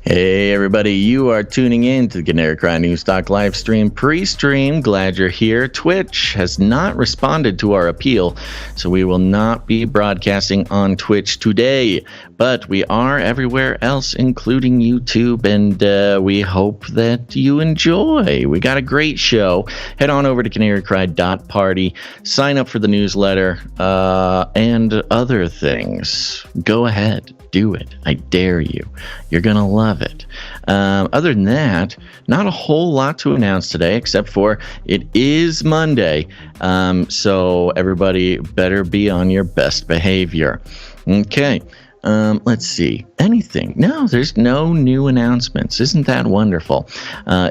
Hey everybody, you are tuning in to the Canary News Talk live stream pre-stream. Glad you're here. Twitch has not responded to our appeal, so we will not be broadcasting on Twitch today, but we are everywhere else, including YouTube, and we hope that you enjoy. We got a great show. Head on over to canarycry.party, sign up for the newsletter, and other things. Go ahead. Do it. I dare you. You're going to love it. Other than that, not a whole lot to announce today, except for it is Monday. So everybody better be on your best behavior. Okay. Let's see. Anything? No, there's no new announcements. Isn't that wonderful?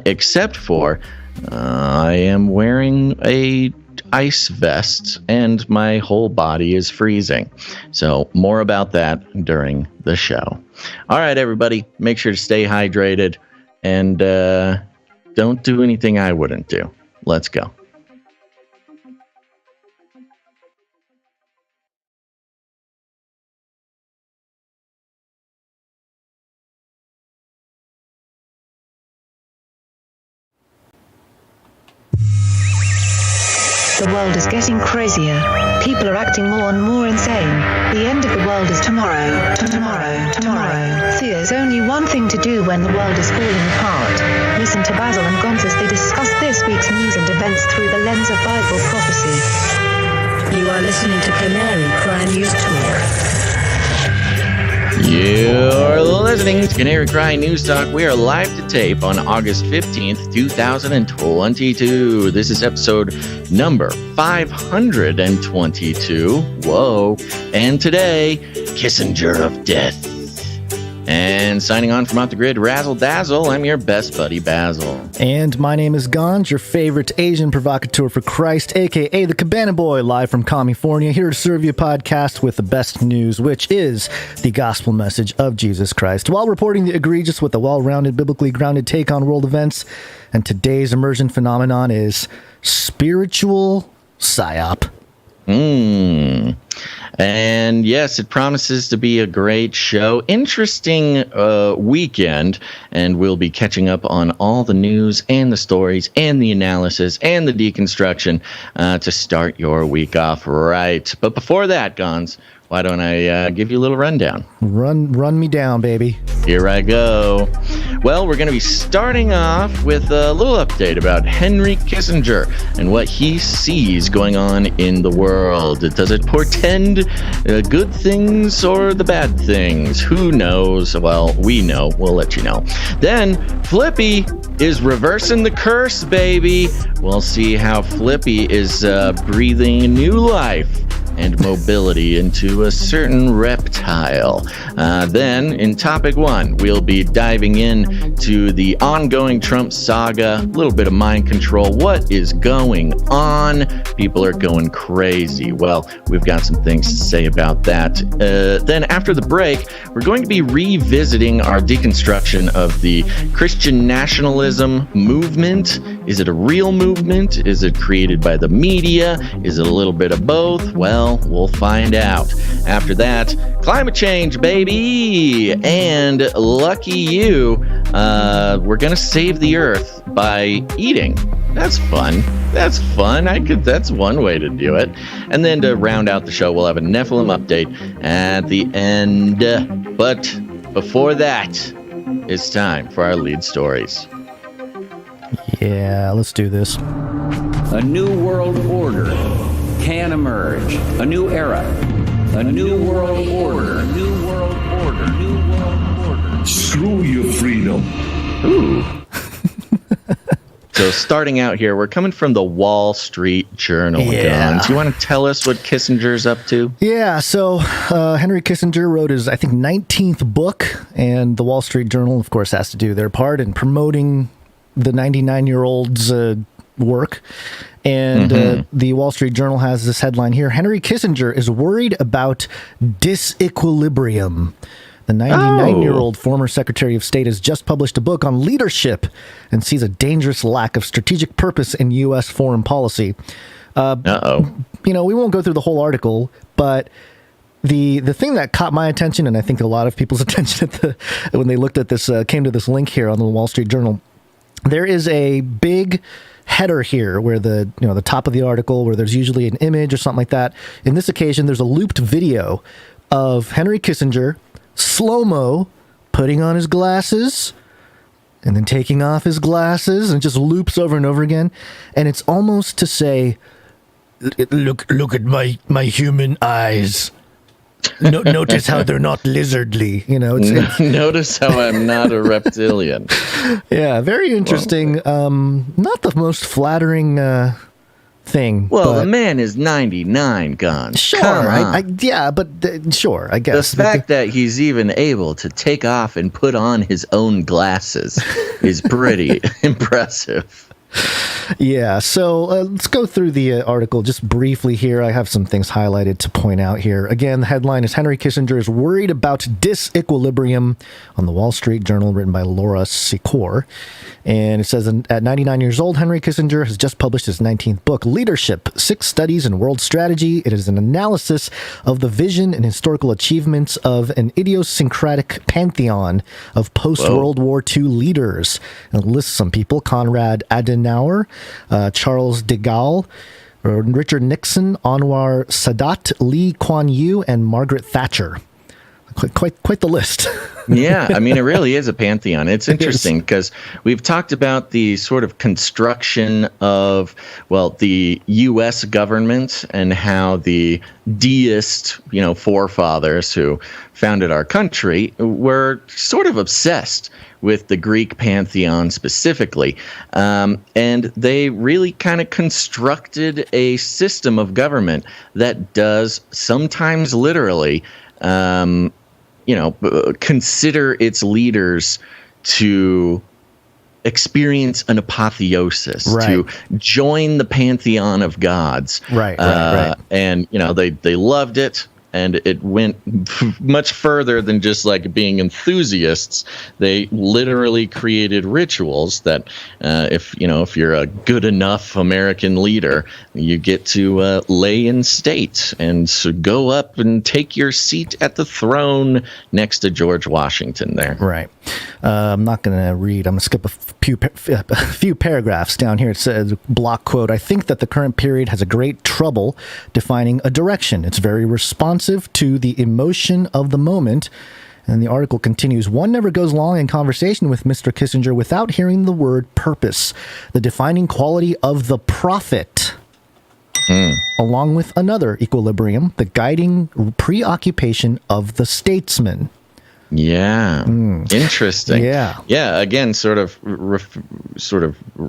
Except for I am wearing a ice vest and my whole body is freezing. So more about that during the show. All right, everybody, make sure to stay hydrated and don't do anything I wouldn't do. Let's go. The world is getting crazier. People are acting more and more insane. The end of the world is tomorrow. Tomorrow. There's only one thing to do when the world is falling apart. Listen to Basil and Gonz as they discuss this week's news and events through the lens of Bible prophecy. You are listening to Canary Cry News Talk. You're listening to Canary Cry News Talk. We are live to tape on August 15th, 2022. This is episode number 522. Whoa. And today, Kissinger of Death. And signing on from Off the Grid, Razzle Dazzle, I'm your best buddy, Basil. And my name is Gonz, your favorite Asian provocateur for Christ, a.k.a. the Cabana Boy, live from California, here to serve you a podcast with the best news, which is the gospel message of Jesus Christ, while reporting the egregious with a well-rounded, biblically grounded take on world events. And today's emergent phenomenon is spiritual psyop. And yes, it promises to be a great show. Interesting weekend, and we'll be catching up on all the news and the stories and the analysis and the deconstruction to start your week off right. But before that, Gonz, why don't I give you a little rundown? Run me down, baby. Here I go. Well, we're going to be starting off with a little update about Henry Kissinger and what he sees going on in the world. Does it portend good things or the bad things? Who knows? Well, we know. We'll let you know. Then, FLIPPY is reversing the curse, baby. We'll see how FLIPPY is breathing new life and mobility into a certain reptile. Then, in topic one, we'll be diving into the ongoing Trump saga, a little bit of mind control. What is going on? People are going crazy. Well, we've got some things to say about that. Then, after the break, we're going to be revisiting our deconstruction of the Christian nationalism movement. Is it a real movement? Is it created by the media? Is it a little bit of both? Well, we'll find out. After that, climate change, baby! And lucky you, we're gonna save the earth by eating. That's fun. That's one way to do it. And then to round out the show, we'll have a Nephilim update at the end. But before that, it's time for our lead stories. Yeah, let's do this. A new world order can emerge, a new era A new world order. New world order. New world order. Screw your freedom. Ooh. So starting out here, we're coming from the Wall Street Journal. Yeah. Do you want to tell us what Kissinger's up to? Yeah, so Henry Kissinger wrote his, I think, 19th book, and the Wall Street Journal, of course, has to do their part in promoting the 99-year-old's work. And the Wall Street Journal has this headline here: Henry Kissinger is worried about disequilibrium. The 99-year-old former Secretary of State has just published a book on leadership and sees a dangerous lack of strategic purpose in U.S. foreign policy. We won't go through the whole article, but the thing that caught my attention, and I think a lot of people's attention when they looked at this, came to this link here on the Wall Street Journal, there is a big header here where the top of the article, where there's usually an image or something like that. In this occasion, there's a looped video of Henry Kissinger, slow-mo, putting on his glasses and then taking off his glasses, and just loops over and over again. And it's almost to say, look at my human eyes. Notice how they're not lizardly. It's Notice how I'm not a reptilian. Yeah, very interesting. Not the most flattering thing. Well, the man is 99, Gon. Sure, sure, I guess. The fact that he's even able to take off and put on his own glasses is pretty impressive. Yeah, so let's go through the article just briefly here. I have some things highlighted to point out here. Again, the headline is Henry Kissinger is worried about disequilibrium on the Wall Street Journal, written by Laura Secor. And it says, at 99 years old, Henry Kissinger has just published his 19th book, Leadership, 6 Studies in World Strategy. It is an analysis of the vision and historical achievements of an idiosyncratic pantheon of post-World War II leaders. And it lists some people: Konrad Adenauer, Charles de Gaulle, Richard Nixon, Anwar Sadat, Lee Kuan Yew, and Margaret Thatcher. Quite the list. Yeah, I mean, it really is a pantheon. It's interesting because we've talked about the sort of construction of, the U.S. government and how the deist, forefathers who founded our country were sort of obsessed with the Greek pantheon specifically. And they really kind of constructed a system of government that does sometimes literally consider its leaders to experience an apotheosis, to join the pantheon of gods. Right. And, they loved it. And it went much further than just like being enthusiasts. They literally created rituals that, if you're a good enough American leader, you get to lay in state and so go up and take your seat at the throne next to George Washington there. Right. I'm not going to read. I'm going to skip a few paragraphs down here. It says, block quote, I think that the current period has a great trouble defining a direction. It's very responsive to the emotion of the moment. And the article continues, one never goes long in conversation with Mr. Kissinger without hearing the word purpose, the defining quality of the prophet, along with another equilibrium, the guiding preoccupation of the statesman. Yeah. Interesting. Yeah. Again, sort of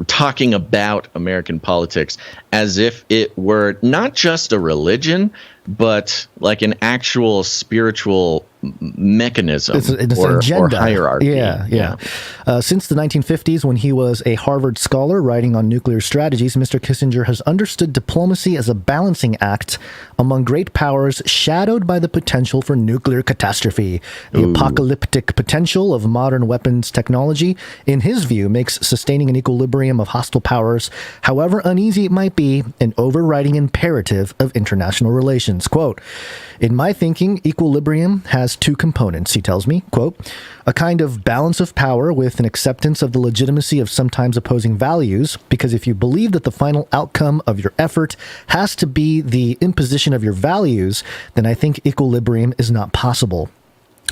talking about American politics as if it were not just a religion, but like an actual spiritual mechanism it's an or agenda. hierarchy. Yeah. Since the 1950s, when he was a Harvard scholar writing on nuclear strategies, Mr. Kissinger has understood diplomacy as a balancing act among great powers shadowed by the potential for nuclear catastrophe. The apocalyptic potential of modern weapons technology, in his view, makes sustaining an equilibrium of hostile powers, however uneasy it might be, an overriding imperative of international relations. Quote, in my thinking, equilibrium has 2 components, he tells me, quote, a kind of balance of power with an acceptance of the legitimacy of sometimes opposing values, because if you believe that the final outcome of your effort has to be the imposition of your values, then I think equilibrium is not possible.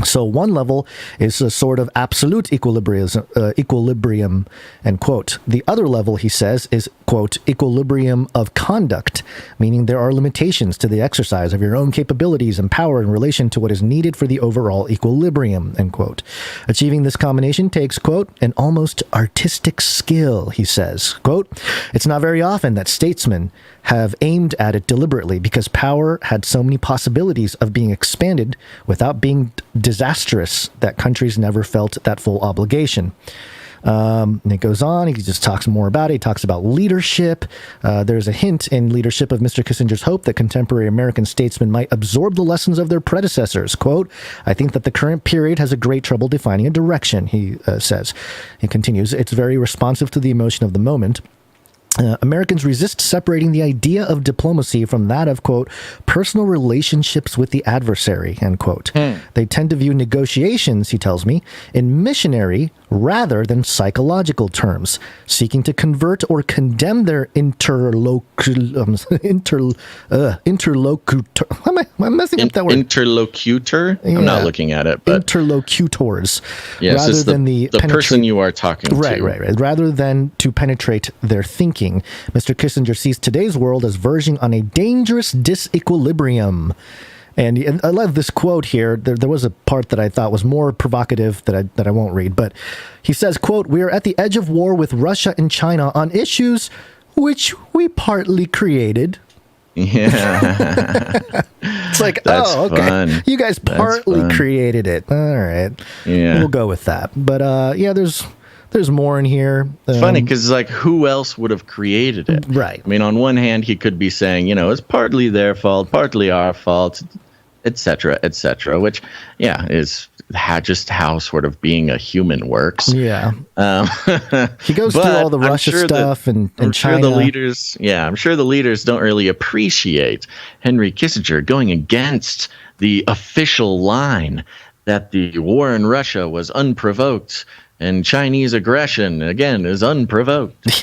So one level is a sort of absolute equilibrium, end quote. The other level, he says, is, quote, equilibrium of conduct, meaning there are limitations to the exercise of your own capabilities and power in relation to what is needed for the overall equilibrium, end quote. Achieving this combination takes, quote, an almost artistic skill, he says. Quote, it's not very often that statesmen have aimed at it deliberately because power had so many possibilities of being expanded without being disastrous that countries never felt that full obligation. And it goes on. He just talks more about it. He talks about leadership. There's a hint in Leadership of Mr. Kissinger's hope that contemporary American statesmen might absorb the lessons of their predecessors. Quote, I think that the current period has a great trouble defining a direction, he says. He continues, it's very responsive to the emotion of the moment. Americans resist separating the idea of diplomacy from that of, quote, personal relationships with the adversary, end quote. They tend to view negotiations, he tells me, in missionary rather than psychological terms, seeking to convert or condemn their interlocutor. I'm messing up that word. Interlocutor? Yeah. I'm not looking at it. But interlocutors. Yes, rather than the person you are talking to. Right. Rather than to penetrate their thinking. Mr. Kissinger sees today's world as verging on a dangerous disequilibrium. And I love this quote here. There was a part that I thought was more provocative that I won't read. But he says, quote, we are at the edge of war with Russia and China on issues which we partly created. Yeah. It's like, That's oh, okay. fun. You guys partly created it. All right. Yeah. We'll go with that. But yeah, there's more in here. It's funny because, like, who else would have created it? Right. I mean, on one hand, he could be saying, it's partly their fault, partly our fault, etc., which, yeah, is just how sort of being a human works. Yeah. He goes through all the Russia stuff and China. Sure I'm sure the leaders don't really appreciate Henry Kissinger going against the official line that the war in Russia was unprovoked. And Chinese aggression, again, is unprovoked.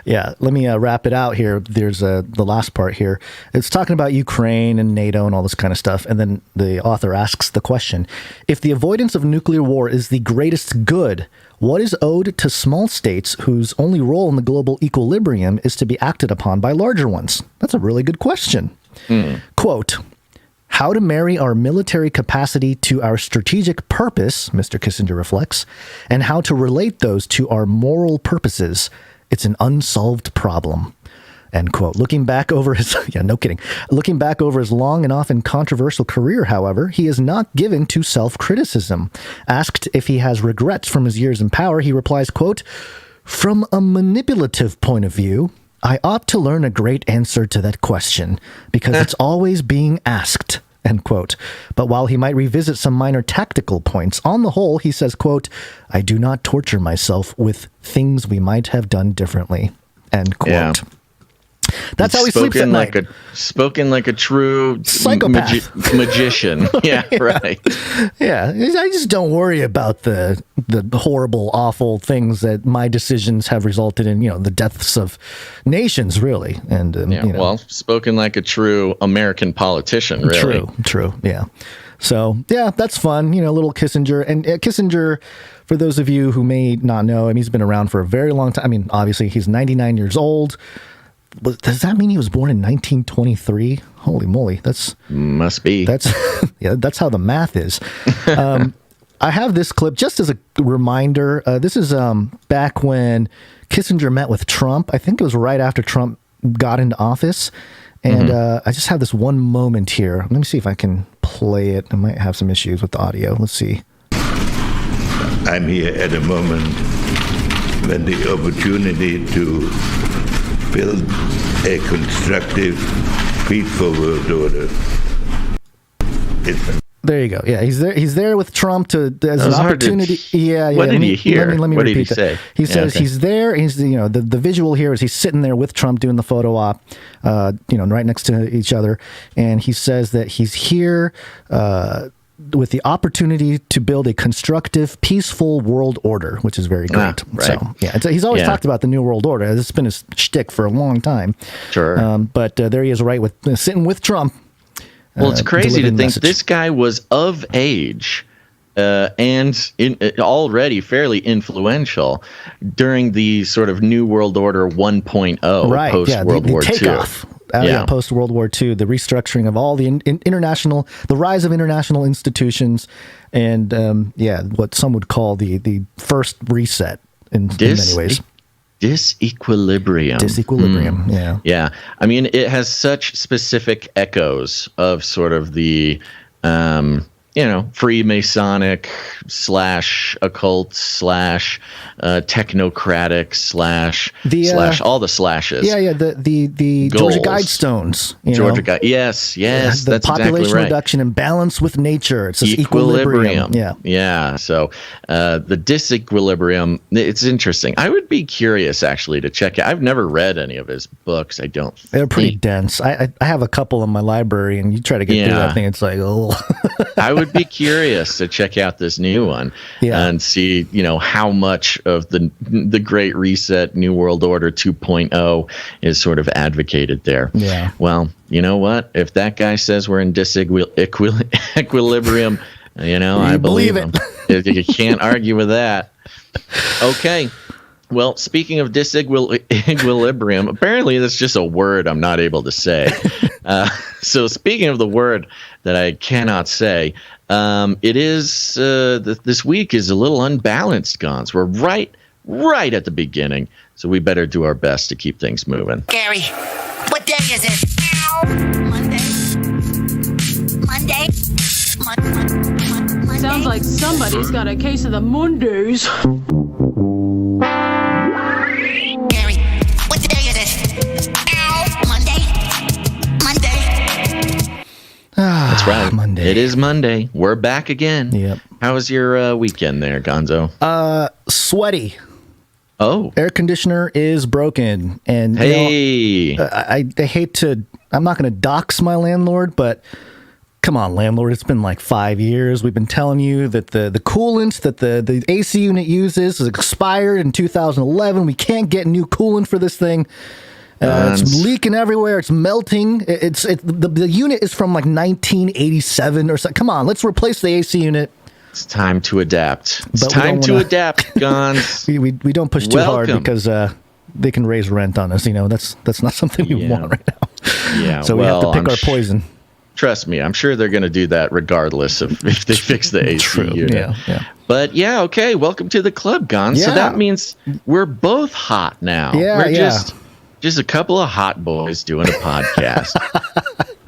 Yeah. Let me wrap it out here. There's the last part here. It's talking about Ukraine and NATO and all this kind of stuff. And then the author asks the question, if the avoidance of nuclear war is the greatest good, what is owed to small states whose only role in the global equilibrium is to be acted upon by larger ones? That's a really good question. Quote, how to marry our military capacity to our strategic purpose, Mr. Kissinger reflects, and how to relate those to our moral purposes. It's an unsolved problem, end quote. Looking back over his long and often controversial career, however, he is not given to self-criticism. Asked if he has regrets from his years in power, he replies, quote, from a manipulative point of view, I ought to learn a great answer to that question because it's always being asked, end quote. But while he might revisit some minor tactical points, on the whole, he says, quote, I do not torture myself with things we might have done differently, end quote. Yeah. That's how he sleeps at night. Spoken like a true psychopath. Magician. Yeah, right. Yeah, I just don't worry about the horrible, awful things that my decisions have resulted in, the deaths of nations, really. And well, spoken like a true American politician, really. True. Yeah. So, yeah, that's fun. Little Kissinger. And Kissinger, for those of you who may not know him, he's been around for a very long time. I mean, obviously, he's 99 years old. Does that mean he was born in 1923? Holy moly, must be. That's how the math is. I have this clip just as a reminder. This is back when Kissinger met with Trump. I think it was right after Trump got into office. And I just have this one moment here. Let me see if I can play it. I might have some issues with the audio. Let's see. I'm here at a moment when the opportunity to build a constructive, peaceful world order. There you go. Yeah, he's there with Trump as an opportunity. What did he hear? Let me what repeat did he that. say? He says he's there. He's the visual here is he's sitting there with Trump doing the photo op, right next to each other, and he says that he's here with the opportunity to build a constructive, peaceful world order, which is very great. Right. So, he's always talked about the New World Order. It's been his shtick for a long time. Sure. But there he is, right, sitting with Trump. Well, it's crazy to delivering think message. this guy was of age and already fairly influential during the sort of New World Order 1.0 right, post-World the War II. takeoff. Post World War II, the restructuring of all the international, the rise of international institutions, and what some would call the first reset in many ways. Disequilibrium. Disequilibrium, yeah. Yeah. I mean, it has such specific echoes of sort of the, Freemasonic / occult / technocratic / all the slashes. Yeah, the Goals. Georgia Guidestones. Yes, the that's population exactly right. reduction and balance with nature. It's this Equilibrium. Yeah. So the disequilibrium, it's interesting. I would be curious actually to check it. I've never read any of his books. I don't. They're pretty dense. I have a couple in my library, and you try to get through that thing, it's like, oh. I would be curious to check out this new one and see, how much of the Great Reset, New World Order 2.0 is sort of advocated there. Yeah. Well, you know what? If that guy says we're in disequilibrium, I believe him. You can't argue with that. Okay. Well, speaking of disequilibrium, apparently that's just a word I'm not able to say. So speaking of the word that I cannot say, it is this week is a little unbalanced, Gons. We're right at the beginning, so we better do our best to keep things moving. Gary, what day is it? Monday. Sounds like somebody's got a case of the Mondays. Gary, what day is it? Monday. That's right. Monday. It is Monday. We're back again. Yep. How was your weekend there, Gonzo? Sweaty. Oh. Air conditioner is broken, and Hey. I hate to. I'm not going to dox my landlord, but come on, landlord. It's been like 5 years. We've been telling you that the coolant that the AC unit uses is expired in 2011. We can't get new coolant for this thing. It's leaking everywhere. It's melting. The unit is from like 1987 or something. Come on, let's replace the AC unit. It's time to adapt. It's But we time don't to wanna- adapt, Gons. We don't push too hard Welcome. because they can raise rent on us. That's not something we want right now. Yeah. So we have to pick I'm our poison. Trust me, I'm sure they're going to do that regardless of if they fix the AC True. unit. Yeah. But yeah, okay. Welcome to the club, Gons. So Yeah. that means we're both hot now. Yeah, we're yeah. just a couple of hot boys doing a podcast.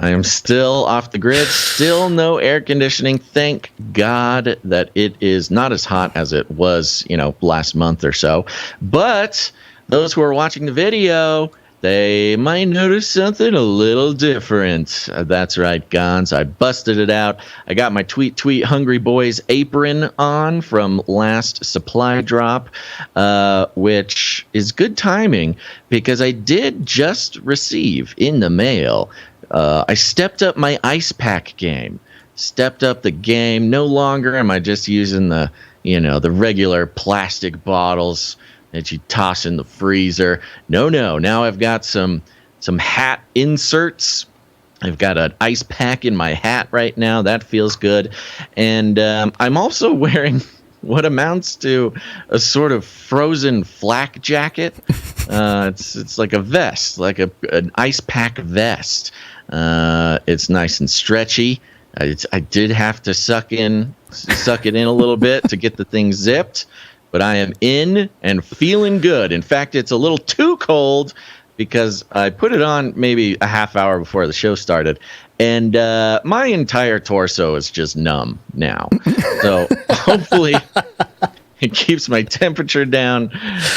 I am still off the grid, still no air conditioning. Thank God that it is not as hot as it was, last month or so. But those who are watching the video, they might notice something a little different. That's right, Gons. I busted it out. I got my Tweet Hungry Boys apron on from last supply drop, which is good timing because I did just receive in the mail. I stepped up my ice pack game. Stepped up the game. No longer am I just using the regular plastic bottles that you toss in the freezer. No. Now I've got some hat inserts. I've got an ice pack in my hat right now. That feels good. And I'm also wearing what amounts to a sort of frozen flak jacket. It's like a vest, like an ice pack vest. It's nice and stretchy. I did have to suck it in a little bit to get the thing zipped. But I am in and feeling good. In fact, it's a little too cold because I put it on maybe a half hour before the show started. And my entire torso is just numb now. So hopefully it keeps my temperature down.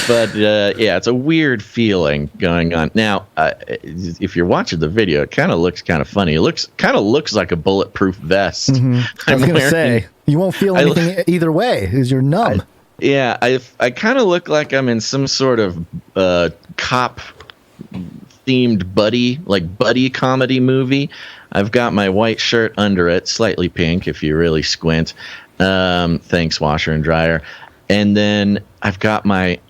But yeah, it's a weird feeling going on. Now, if you're watching the video, it kind of looks kind of funny. It kind of looks like a bulletproof vest. I was going to say, you won't feel anything either way because you're numb. Yeah, I kind of look like I'm in some sort of cop-themed buddy comedy movie. I've got my white shirt under it, slightly pink if you really squint. Thanks, washer and dryer. And then I've got my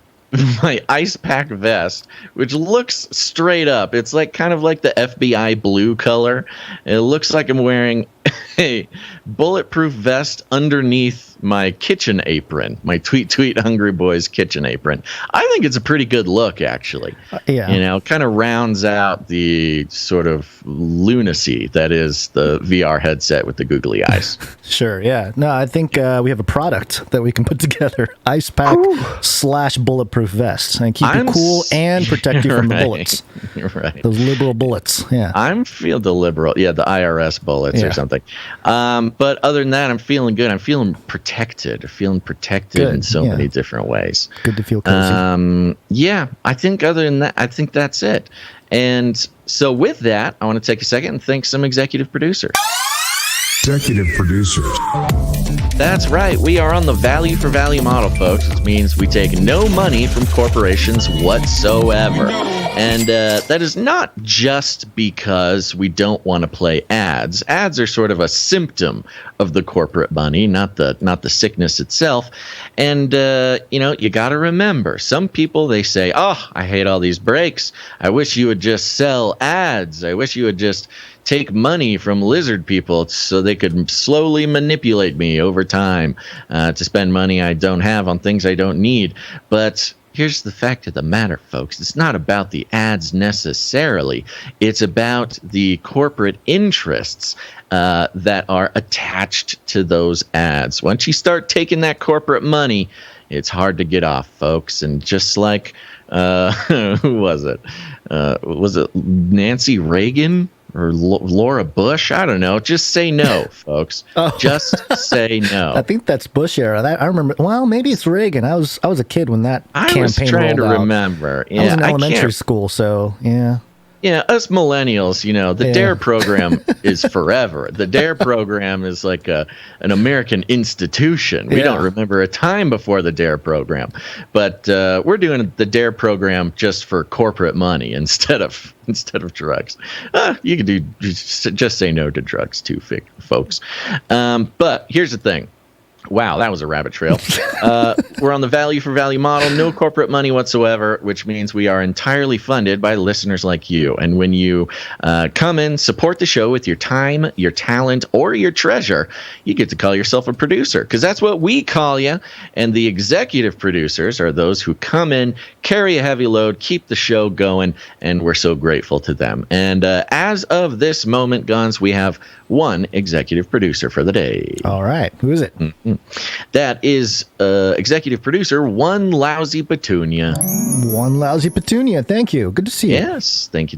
my ice pack vest, which looks straight up. It's like kind of like the FBI blue color. It looks like I'm wearing a bulletproof vest underneath my kitchen apron, my Tweet Hungry Boys kitchen apron. I think it's a pretty good look, actually. Yeah. You know, kind of rounds out the sort of lunacy that is the VR headset with the googly eyes. Sure, yeah. No, I think we have a product that we can put together. Ice pack / bulletproof vest. And keep you cool and protect you from the bullets. Right. Those liberal bullets, yeah. I'm feeling the liberal, the IRS bullets or something. But other than that, I'm feeling good. I'm feeling protected. Feeling protected in so many different ways. Good to feel cozy. I think other than that, I think that's it. And so with that, I want to take a second and thank some executive producers. Executive producers. That's right. We are on the value for value model, folks, which means we take no money from corporations whatsoever. And that is not just because we don't want to play ads. Ads are sort of a symptom of the corporate money, not the sickness itself. And, you got to remember, some people, they say, oh, I hate all these breaks. I wish you would just sell ads. I wish you would just take money from lizard people so they could slowly manipulate me over time to spend money I don't have on things I don't need. But here's the fact of the matter, folks. It's not about the ads necessarily. It's about the corporate interests that are attached to those ads. Once you start taking that corporate money, it's hard to get off, folks. And just like, who was it? Was it Nancy Reagan? Or Laura Bush? I don't know. Just say no, folks. Just say no. I think that's Bush era. I remember. Well, maybe it's Reagan. I was a kid when that campaign rolled out. I was trying to remember. I was in elementary school, so yeah. Yeah, us millennials, the DARE program is forever. The DARE program is like an American institution. We don't remember a time before the DARE program. But we're doing the DARE program just for corporate money instead of drugs. You can just say no to drugs too, folks. But here's the thing. Wow, that was a rabbit trail. We're on the value for value model, no corporate money whatsoever, which means we are entirely funded by listeners like you. And when you come in, support the show with your time, your talent, or your treasure, you get to call yourself a producer, because that's what we call you. And the executive producers are those who come in, carry a heavy load, keep the show going, and we're so grateful to them. And as of this moment, Gons, we have one executive producer for the day. All right. Who is it? Mm-hmm. That is executive producer One Lousy Petunia. One Lousy Petunia. Thank you. Good to see you. Yes. Thank you.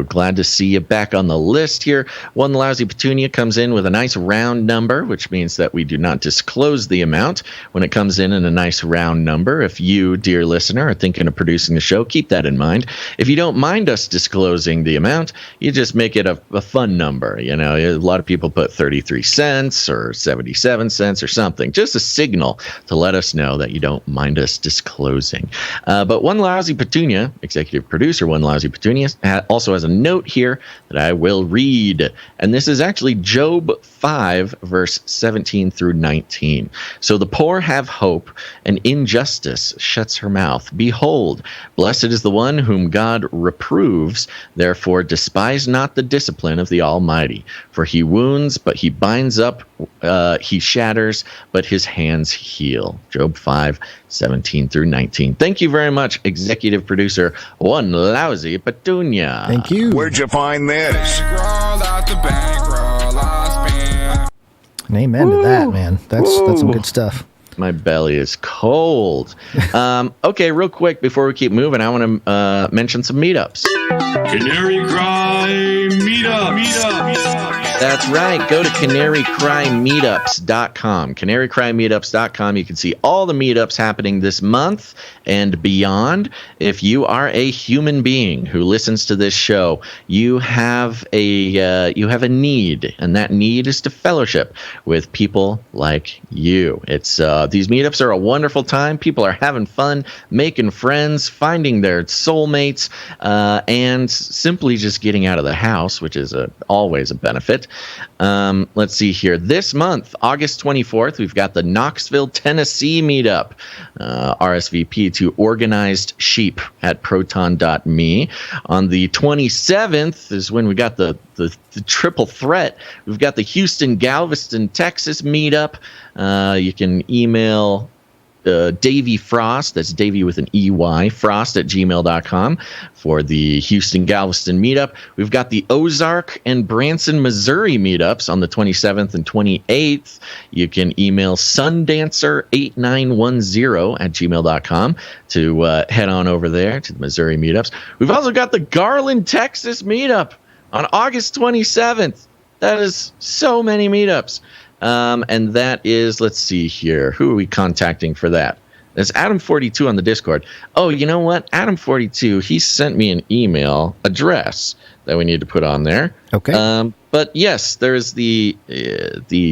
Glad to see you back on the list here. One Lousy Petunia comes in with a nice round number, which means that we do not disclose the amount when it comes in a nice round number. If you, dear listener, are thinking of producing the show, keep that in mind. If you don't mind us disclosing the amount, you just make it a fun number. A lot of people put 33 cents or 77 cents or something, just a signal to let us know that you don't mind us disclosing. But One Lousy Petunia, executive producer One Lousy Petunia, also has a note here that I will read. And this is actually Job 5, verse 17 through 19. So the poor have hope, and injustice shuts her mouth. Behold, blessed is the one whom God reproves. Therefore despise not the discipline of the Almighty. For he wounds, but he binds up. He shatters, but his hands heal. Job 5, 17 through 19. Thank you very much, executive producer One Lousy Petunia. Thank you. Where'd you find this? And amen to that, man. That's some good stuff. My belly is cold. Okay, real quick before we keep moving, I want to mention some meetups. Canary Cry Meetup. That's right. Go to canarycrymeetups.com. Canarycrymeetups.com. You can see all the meetups happening this month and beyond. If you are a human being who listens to this show, you have a need, and that need is to fellowship with people like you. It's these meetups are a wonderful time. People are having fun, making friends, finding their soulmates, and simply just getting out of the house, which is always a benefit. Let's see here. This month, August 24th, we've got the Knoxville, Tennessee meetup. RSVP to Organized Sheep at proton.me. On the 27th is when we got the triple threat. We've got the Houston, Galveston, Texas meetup. You can email Davey Frost, that's Davey with an EY, Frost at gmail.com for the Houston Galveston meetup. We've got the Ozark and Branson, Missouri meetups on the 27th and 28th. You can email sundancer8910 at gmail.com to head on over there to the Missouri meetups. We've also got the Garland, Texas meetup on August 27th. That is so many meetups. And that is, let's see here. Who are we contacting for that? That's Adam42 on the Discord. Oh, you know what? Adam42, he sent me an email address that we need to put on there. Okay. But yes, there's the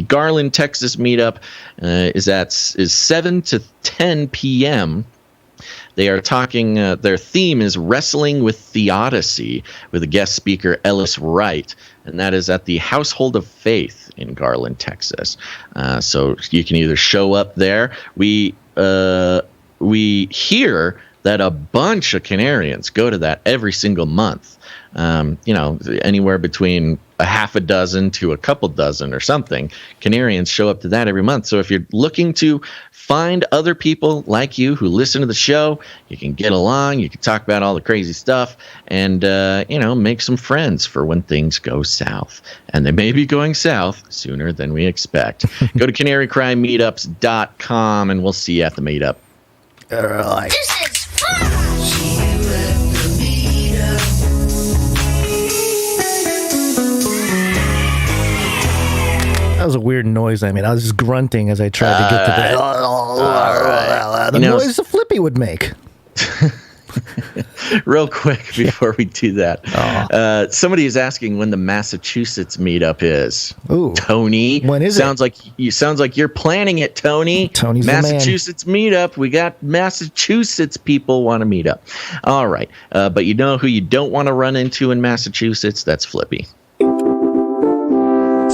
Garland, Texas meetup is 7 to 10 p.m. They are talking, their theme is Wrestling with Theodicy with a guest speaker, Ellis Wright, and that is at the Household of Faith in Garland, Texas. So you can either show up there. We hear that a bunch of Canarians go to that every single month. Anywhere between a half a dozen to a couple dozen or something. Canarians show up to that every month. So if you're looking to find other people like you who listen to the show, you can get along, you can talk about all the crazy stuff, and, make some friends for when things go south. And they may be going south sooner than we expect. Go to canarycrymeetups.com, and we'll see you at the meetup. All right. This is fun! That was a weird noise I made. I was just grunting as I tried to get to the noise a Flippy would make. Real quick before we do that, somebody is asking when the Massachusetts meetup is. Ooh, Tony, when is sounds like you're planning it, Tony. Tony's Massachusetts meetup. We got Massachusetts people want to meet up. All right, but you know who you don't want to run into in Massachusetts? That's Flippy.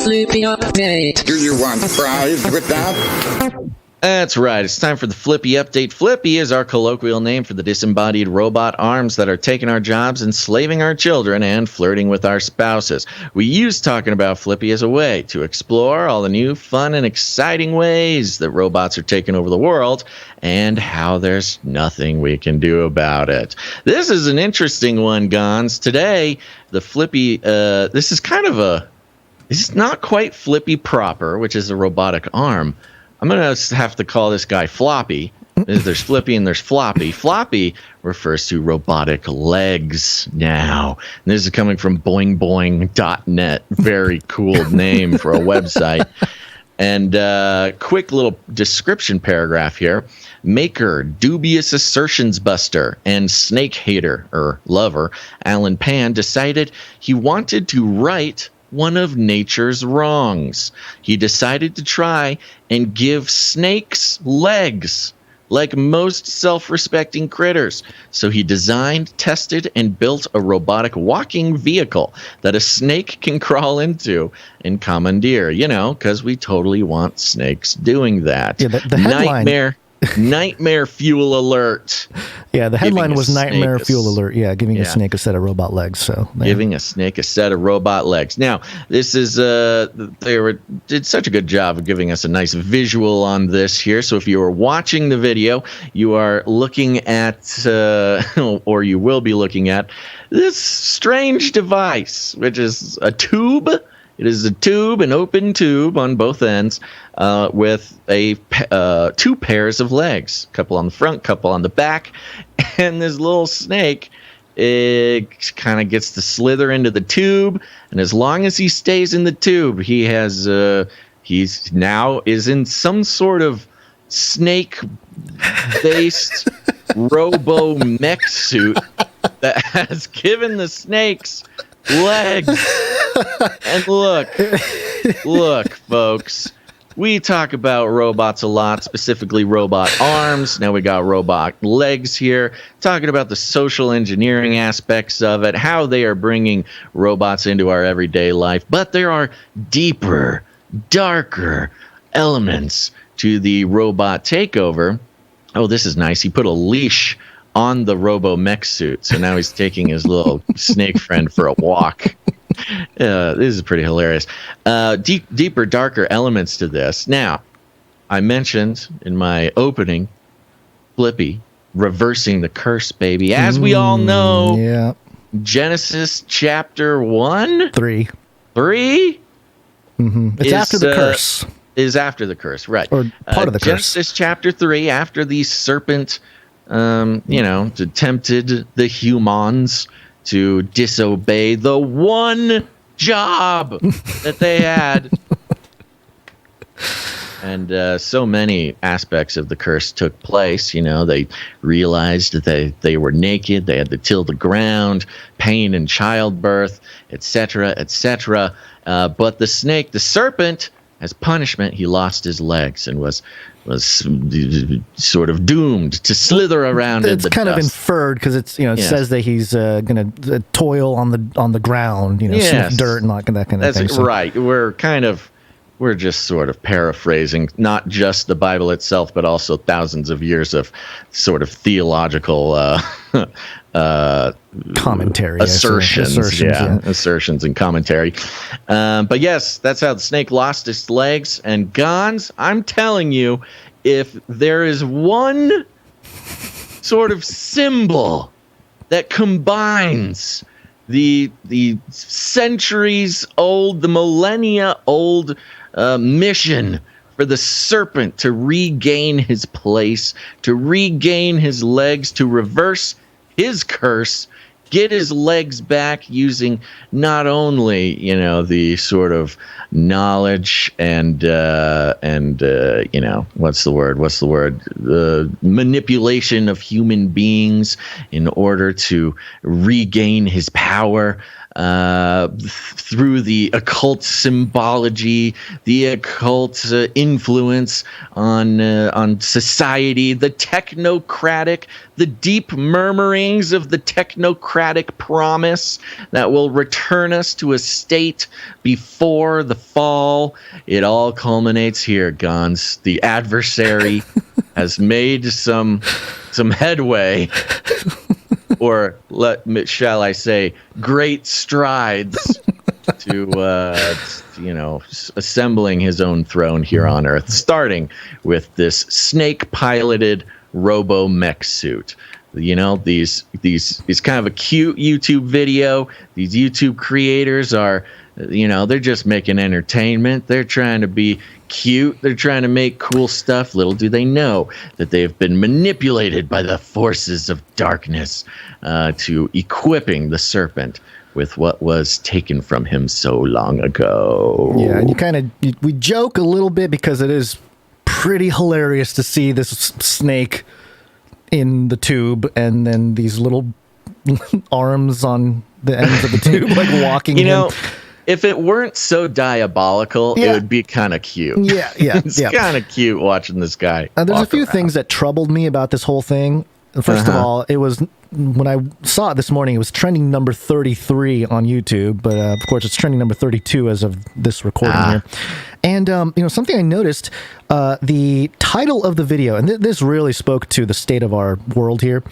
Flippy update. Do you want fries with that? That's right. It's time for the Flippy update. Flippy is our colloquial name for the disembodied robot arms that are taking our jobs, enslaving our children, and flirting with our spouses. We use talking about Flippy as a way to explore all the new, fun, and exciting ways that robots are taking over the world and how there's nothing we can do about it. This is an interesting one, Gons. Today, the Flippy, this is not quite Flippy proper, which is a robotic arm. I'm going to have to call this guy Floppy. There's Flippy and there's Floppy. Floppy refers to robotic legs now. And this is coming from BoingBoing.net. Very cool name for a website. And quick little description paragraph here. Maker, dubious assertions buster, and snake hater, or lover, Alan Pan decided he wanted to right one of nature's wrongs. He decided to try and give snakes legs, like most self-respecting critters. So he designed, tested, and built a robotic walking vehicle that a snake can crawl into and commandeer, because we totally want snakes doing that. Yeah, the headline... Nightmare fuel alert. Yeah, the headline was Nightmare Fuel Alert. Yeah, giving a snake a set of robot legs. So giving a snake a set of robot legs. Now, this is did such a good job of giving us a nice visual on this here. So if you are watching the video, you are looking at, or you will be looking at, this strange device, which is a tube. It is a tube, an open tube on both ends, with two pairs of legs, a couple on the front, couple on the back, and this little snake, it kind of gets to slither into the tube, and as long as he stays in the tube, he has he's now is in some sort of snake-based robo-mech suit that has given the snakes legs. And look, folks, We talk about robots a lot, specifically robot arms. Now we got robot legs here, talking about the social engineering aspects of it, how they are bringing robots into our everyday life. But there are deeper, darker elements to the robot takeover. Oh, this is nice. He put a leash on the robo-mech suit, so now he's taking his little snake friend for a walk. This is pretty hilarious. Deeper, darker elements to this. Now, I mentioned in my opening, FLIPPY, reversing the curse, baby. As we all know, Genesis chapter 1? 3. 3? Mm-hmm. It's after the curse. Is after the curse, right. Or part of the curse. Genesis chapter 3, after the serpent, tempted the humans to disobey the one job that they had. And so many aspects of the curse took place. They realized that they were naked. They had to till the ground, pain in childbirth, etc., etc. But the snake, the serpent, as punishment, he lost his legs and was sort of doomed to slither around in the dust. It's kind of inferred because it says that he's going to toil on the ground, sniff dirt and that kind of thing. That's right. We're just sort of paraphrasing not just the Bible itself, but also thousands of years of sort of theological commentary, assertions and commentary. But yes, that's how the snake lost its legs. And Gons, I'm telling you, if there is one sort of symbol that combines the centuries old, the millennia old mission for the serpent to regain his place, to regain his legs, to reverse his curse, get his legs back using not only, the sort of knowledge and what's the word? The manipulation of human beings in order to regain his power, through the occult symbology, the occult influence on society, the technocratic, the deep murmurings of the technocratic promise that will return us to a state before the fall. It all culminates here, Gons. The adversary has made some headway. Or shall I say, great strides to assembling his own throne here on Earth, starting with this snake-piloted robo-mech suit. These kind of a cute YouTube video. These YouTube creators are, they're just making entertainment. They're trying to be cute. They're trying to make cool stuff. Little do they know that they have been manipulated by the forces of darkness to equipping the serpent with what was taken from him so long ago. Yeah, and we joke a little bit because it is pretty hilarious to see this snake in the tube and then these little arms on the ends of the tube, like walking. If it weren't so diabolical, it would be kind of cute. Yeah. It's kind of cute watching this guy. There's a few things that troubled me about this whole thing. First of all, it was, when I saw it this morning, it was trending number 33 on YouTube, but of course it's trending number 32 as of this recording here. And, something I noticed, the title of the video, and this really spoke to the state of our world here.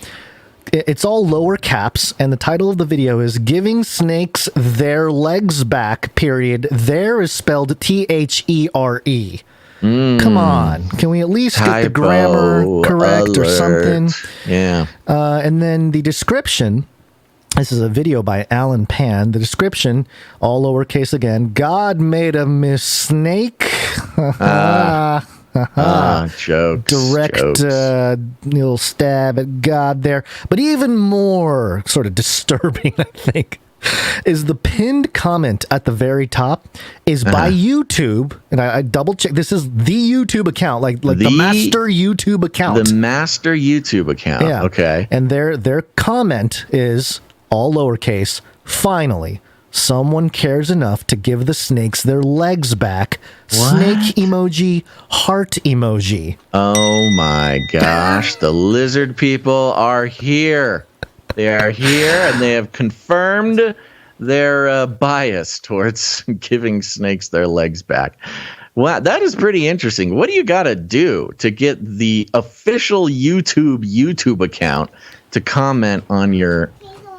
It's all lower caps, and the title of the video is "Giving Snakes Their Legs Back." Period. There is spelled THERE. Come on, can we at least get the grammar correct or something? Yeah. And then the description. This is a video by Alan Pan. The description, all lowercase again. God made a snake. Jokes. Direct little stab at God there. But even more sort of disturbing, I think, is the pinned comment at the very top is by YouTube, and I double check. This is the YouTube account, like the master YouTube account. The master YouTube account. Yeah. Okay. And their comment is all lowercase. Finally, someone cares enough to give the snakes their legs back. What? Snake emoji, heart emoji. Oh my gosh, the lizard people are here. They are here, and they have confirmed their bias towards giving snakes their legs back. Wow, that is pretty interesting. What do you got to do to get the official YouTube account to comment on your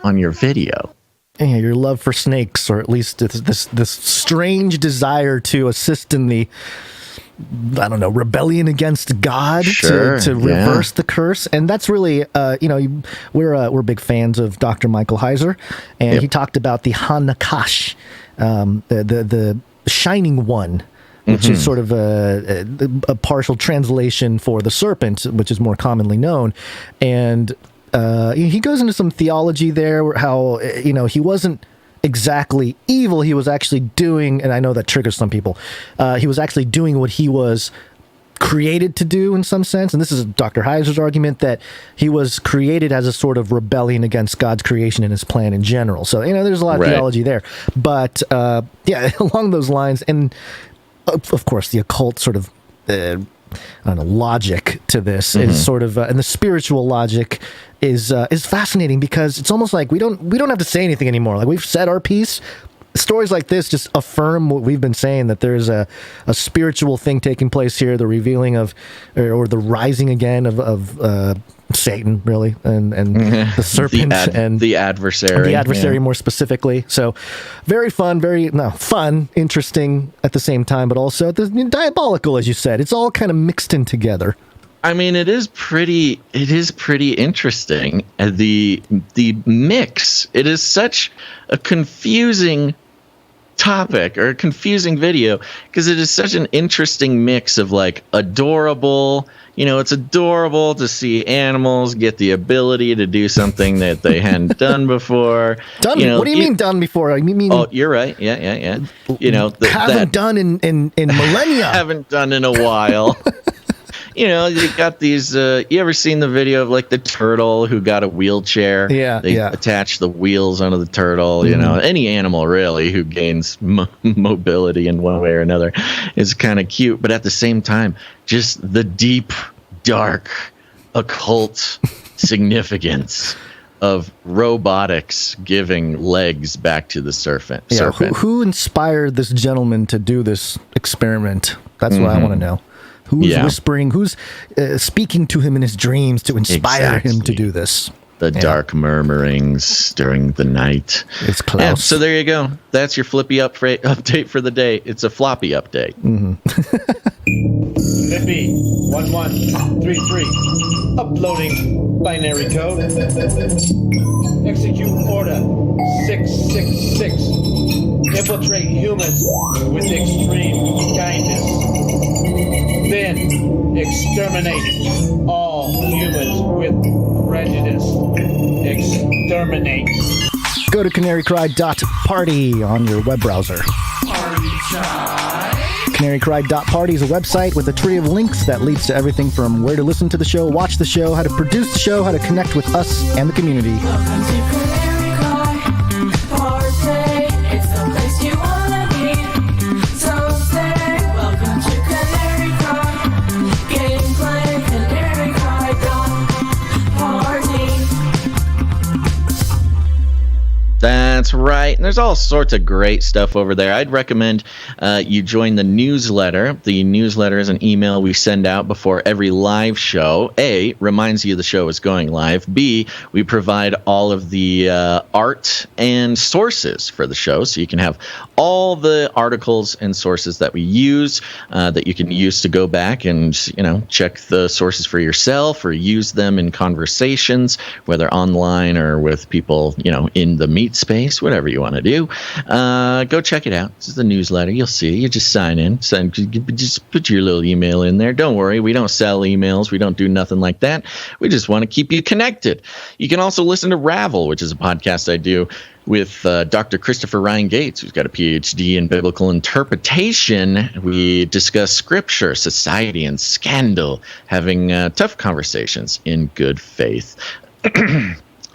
video? Yeah, your love for snakes, or at least this strange desire to assist in the, I don't know, rebellion against God, Sure, to reverse the curse. And that's really, we're big fans of Dr. Michael Heiser, and he talked about the Nachash, the Shining One, which is sort of a partial translation for the serpent, which is more commonly known. And he goes into some theology there, how, he wasn't exactly evil. He was actually doing, and I know that triggers some people, he was actually doing what he was created to do in some sense. And this is Dr. Heiser's argument, that he was created as a sort of rebellion against God's creation and his plan in general. So, there's a lot of theology there. But, along those lines, and of course, the occult sort of logic to this is sort of, and the spiritual logic is fascinating, because it's almost like we don't have to say anything anymore. Like, we've said our piece. Stories like this just affirm what we've been saying, that there's a spiritual thing taking place here, the revealing of, or the rising again of Satan, really, and the serpent, and the adversary, more specifically. So very fun, fun, interesting at the same time, but also diabolical, as you said. It's all kind of mixed in together. I mean, it is pretty interesting. The mix. It is such a confusing topic, or a confusing video, because it is such an interesting mix of, like, adorable. It's adorable to see animals get the ability to do something that they hadn't done before. What do you mean done before? You mean? Oh, you're right. Yeah. Haven't done in millennia. Haven't done in a while. You got these, you ever seen the video of, like, the turtle who got a wheelchair? They attach the wheels onto the turtle. Any animal really who gains mobility in one way or another is kind of cute. But at the same time, just the deep, dark, occult significance of robotics giving legs back to the serpent. Who inspired this gentleman to do this experiment? That's what I want to know. Who's whispering? Who's speaking to him in his dreams to inspire him to do this? The dark murmurings during the night. It's close. Yeah, so there you go. That's your Flippy update for the day. It's a floppy update. Flippy 1133. Uploading binary code. Execute order 666. Infiltrate humans with extreme kindness. Then exterminate all humans with prejudice. Exterminate. Go to canarycry.party on your web browser. Canarycry.party is a website with a tree of links that leads to everything from where to listen to the show, watch the show, how to produce the show, how to connect with us and the community. That's right. And there's all sorts of great stuff over there. I'd recommend you join the newsletter. The newsletter is an email we send out before every live show. A, reminds you the show is going live. B, we provide all of the art and sources for the show, so you can have all the articles and sources that we use that you can use to go back and check the sources for yourself, or use them in conversations, whether online or with people in the meet space, whatever you want to do. Go check it out. This is the newsletter. You'll see. You just sign in. Just put your little email in there. Don't worry. We don't sell emails. We don't do nothing like that. We just want to keep you connected. You can also listen to Ravel, which is a podcast I do with Dr. Christopher Ryan Gates, who's got a PhD in biblical interpretation. We discuss scripture, society, and scandal, having tough conversations in good faith.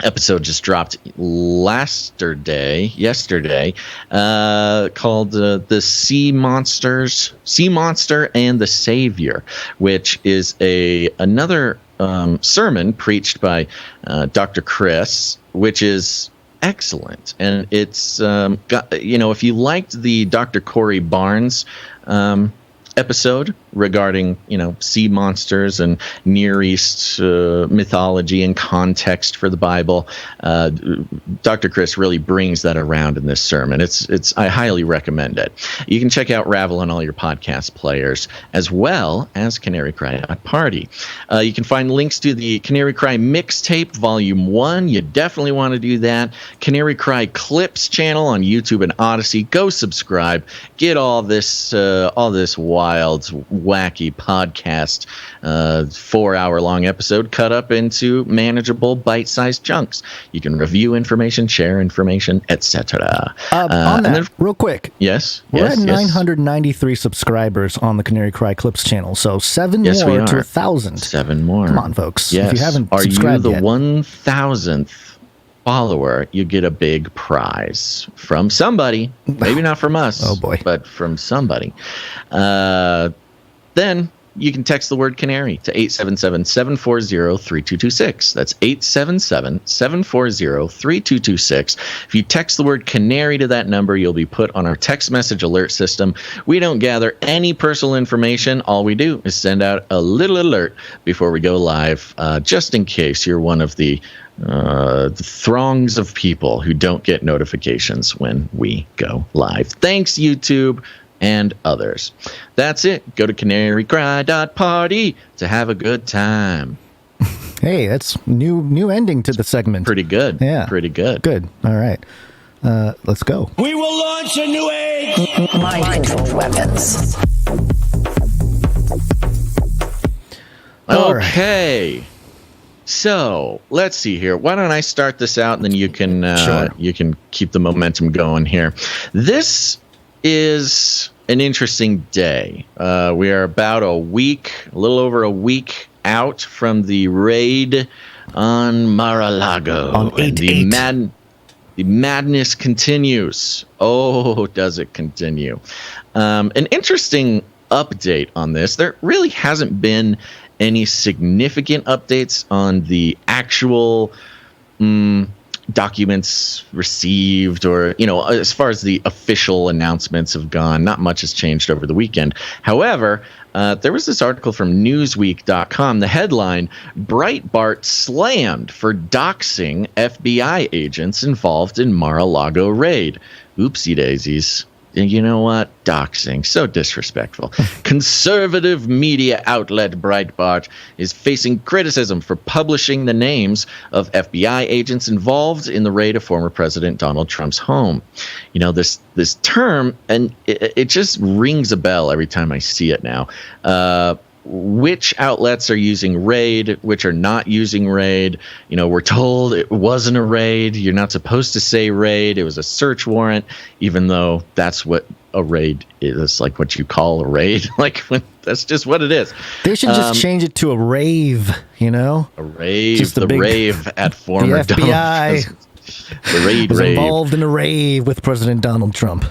episode just dropped yesterday, called the Sea Monster and the Savior, which is another sermon preached by Dr. Chris, which is excellent. And it's if you liked the Dr. Corey Barnes episode regarding sea monsters and Near East mythology and context for the Bible, Dr. Chris really brings that around in this sermon. I highly recommend it. You can check out Ravel on all your podcast players, as well as Canary Cry Party. You can find links to the Canary Cry mixtape Volume 1. You definitely want to do that. Canary Cry Clips channel on YouTube and Odyssey. Go subscribe. Get all this wild, wacky podcast 4-hour-long episode cut up into manageable bite-sized chunks. You can review information, share information, etc. On that, real quick. Yes. We're at 993 subscribers on the Canary Cry Clips channel, so 7 more to 1,000. 7 more. Come on, folks. Yes. If you haven't Are subscribed you the yet. 1,000th follower? You get a big prize from somebody. Maybe not from us. Oh, boy. But from somebody. Then you can text the word Canary to 877-740-3226. That's 877-740-3226. If you text the word Canary to that number, you'll be put on our text message alert system. We don't gather any personal information. All we do is send out a little alert before we go live, just in case you're one of the throngs of people who don't get notifications when we go live. Thanks, YouTube and others. That's it. Go to canarycry.party to have a good time. Hey, that's new ending to the segment. Pretty good. Yeah. Pretty good. Good. All right. Let's go. We will launch a new age. Mind control weapons. Okay. So let's see here. Why don't I start this out, and then you can you can keep the momentum going here. This is an interesting day. We are about a little over a week out from the raid on Mar-a-Lago. On 8/8. The madness continues. Oh, does it continue? An interesting update on this. There really hasn't been any significant updates on the actual documents received, or as far as the official announcements have gone. Not much has changed over the weekend. However, there was this article from Newsweek.com. The headline: Breitbart slammed for doxing FBI agents involved in Mar-a-Lago raid. Oopsie daisies. You know what? Doxing. So disrespectful. Conservative media outlet Breitbart is facing criticism for publishing the names of FBI agents involved in the raid of former President Donald Trump's home. This term, and it just rings a bell every time I see it now. Which outlets are using raid, which are not using raid. We're told it wasn't a raid. You're not supposed to say raid. It was a search warrant, even though that's what a raid is, like what you call a raid. That's just what it is. They should just change it to a rave, A rave, just the rave at former the FBI. The raid was rave. Involved in a rave with President Donald Trump.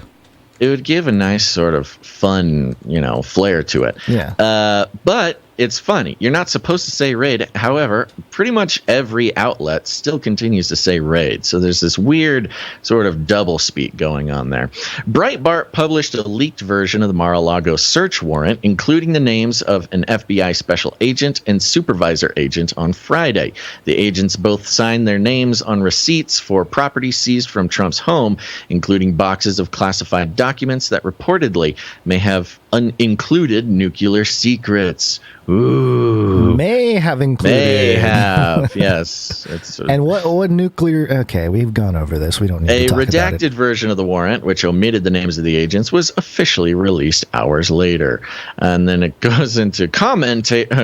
It would give a nice sort of fun, flair to it. Yeah. But it's funny. You're not supposed to say raid. However, pretty much every outlet still continues to say raid. So there's this weird sort of double speak going on there. Breitbart published a leaked version of the Mar-a-Lago search warrant, including the names of an FBI special agent and supervisor agent on Friday. The agents both signed their names on receipts for property seized from Trump's home, including boxes of classified documents that reportedly may have included nuclear secrets. Ooh. May have included. May have, yes. And what nuclear... Okay, we've gone over this. We don't need to talk about it. A redacted version of the warrant, which omitted the names of the agents, was officially released hours later. And then it goes into commentators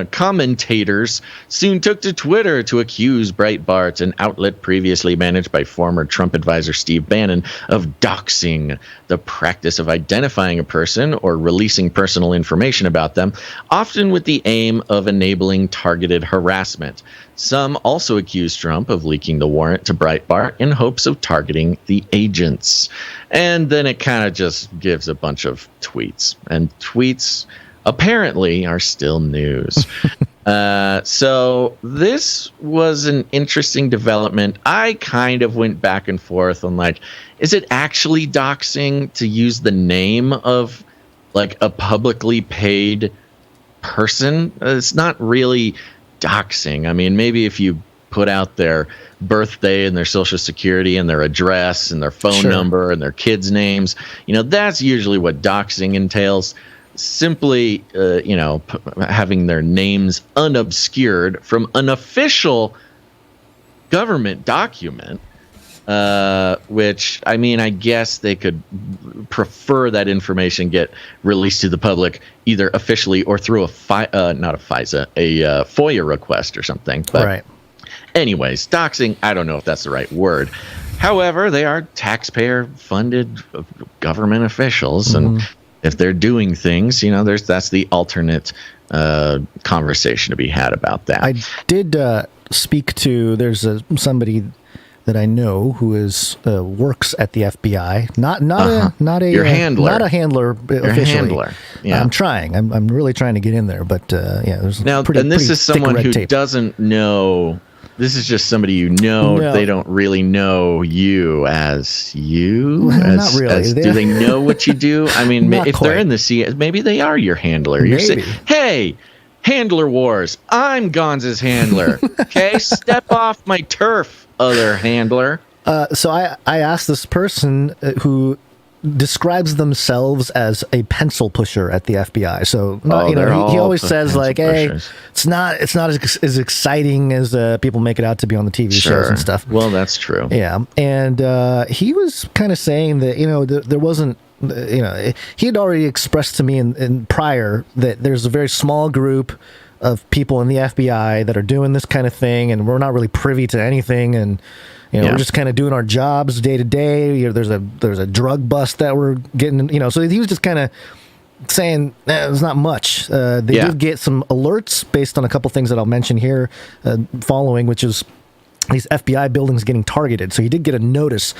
soon took to Twitter to accuse Breitbart, an outlet previously managed by former Trump advisor Steve Bannon, of doxing, the practice of identifying a person or releasing personal information about them, often with the aim of enabling targeted harassment. Some also accused Trump of leaking the warrant to Breitbart in hopes of targeting the agents. And then it kind of just gives a bunch of tweets. And tweets apparently are still news. So this was an interesting development. I kind of went back and forth on, like, is it actually doxing to use the name of like a publicly paid person? It's not really doxing. I mean, maybe if you put out their birthday and their social security and their address and their phone number and their kids' names, that's usually what doxing entails. Simply, having their names unobscured from an official government document, which, I mean, I guess they could prefer that information get released to the public either officially or through a FOIA request or something. But right. Anyways, doxing, I don't know if that's the right word. However, they are taxpayer-funded government officials, and if they're doing things, that's the alternate conversation to be had about that. I did speak to, there's somebody that I know who works at the FBI. Not Your handler. Not a handler officially. Your handler. Yeah. I'm trying. I'm really trying to get in there, but there's now. And this is someone who doesn't know. This is just somebody No. They don't really know you as you. Not really. Do they know what you do? I mean, if they're in the CIA, maybe they are your handler. You're saying, hey, handler wars. I'm Gonza's handler. Okay, step off my turf, other handler. So I asked this person who describes themselves as a pencil pusher at the FBI. So he always says like, "Hey, it's not as exciting as people make it out to be on the TV shows and stuff." Well, that's true. Yeah, and he was kind of saying that there wasn't. He had already expressed to me in prior that there's a very small group of people in the FBI that are doing this kind of thing, and we're not really privy to anything, and we're just kind of doing our jobs day to day. There's a drug bust that we're getting. So he was just kind of saying there's not much. They did get some alerts based on a couple things that I'll mention here following, which is these FBI buildings getting targeted. So he did get a notice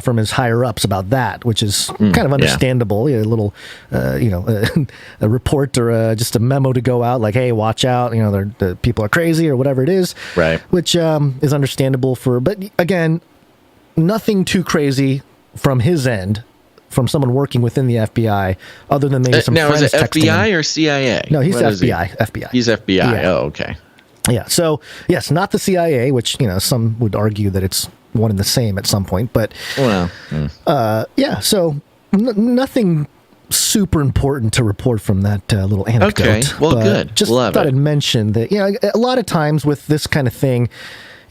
from his higher ups about that, which is kind of understandable. A little, a report or just a memo to go out like, hey, watch out. The people are crazy or whatever it is. Right. Which is understandable but again, nothing too crazy from his end, from someone working within the FBI, other than maybe some now, friends is it texting FBI him. Or CIA? No, he's FBI. He? FBI. He's FBI. Yeah. Oh, okay. Yeah. So, yes, not the CIA, which, some would argue that it's one and the same at some point. But, so nothing super important to report from that little anecdote. Okay. Well, but good. Just thought I'd mention that, a lot of times with this kind of thing,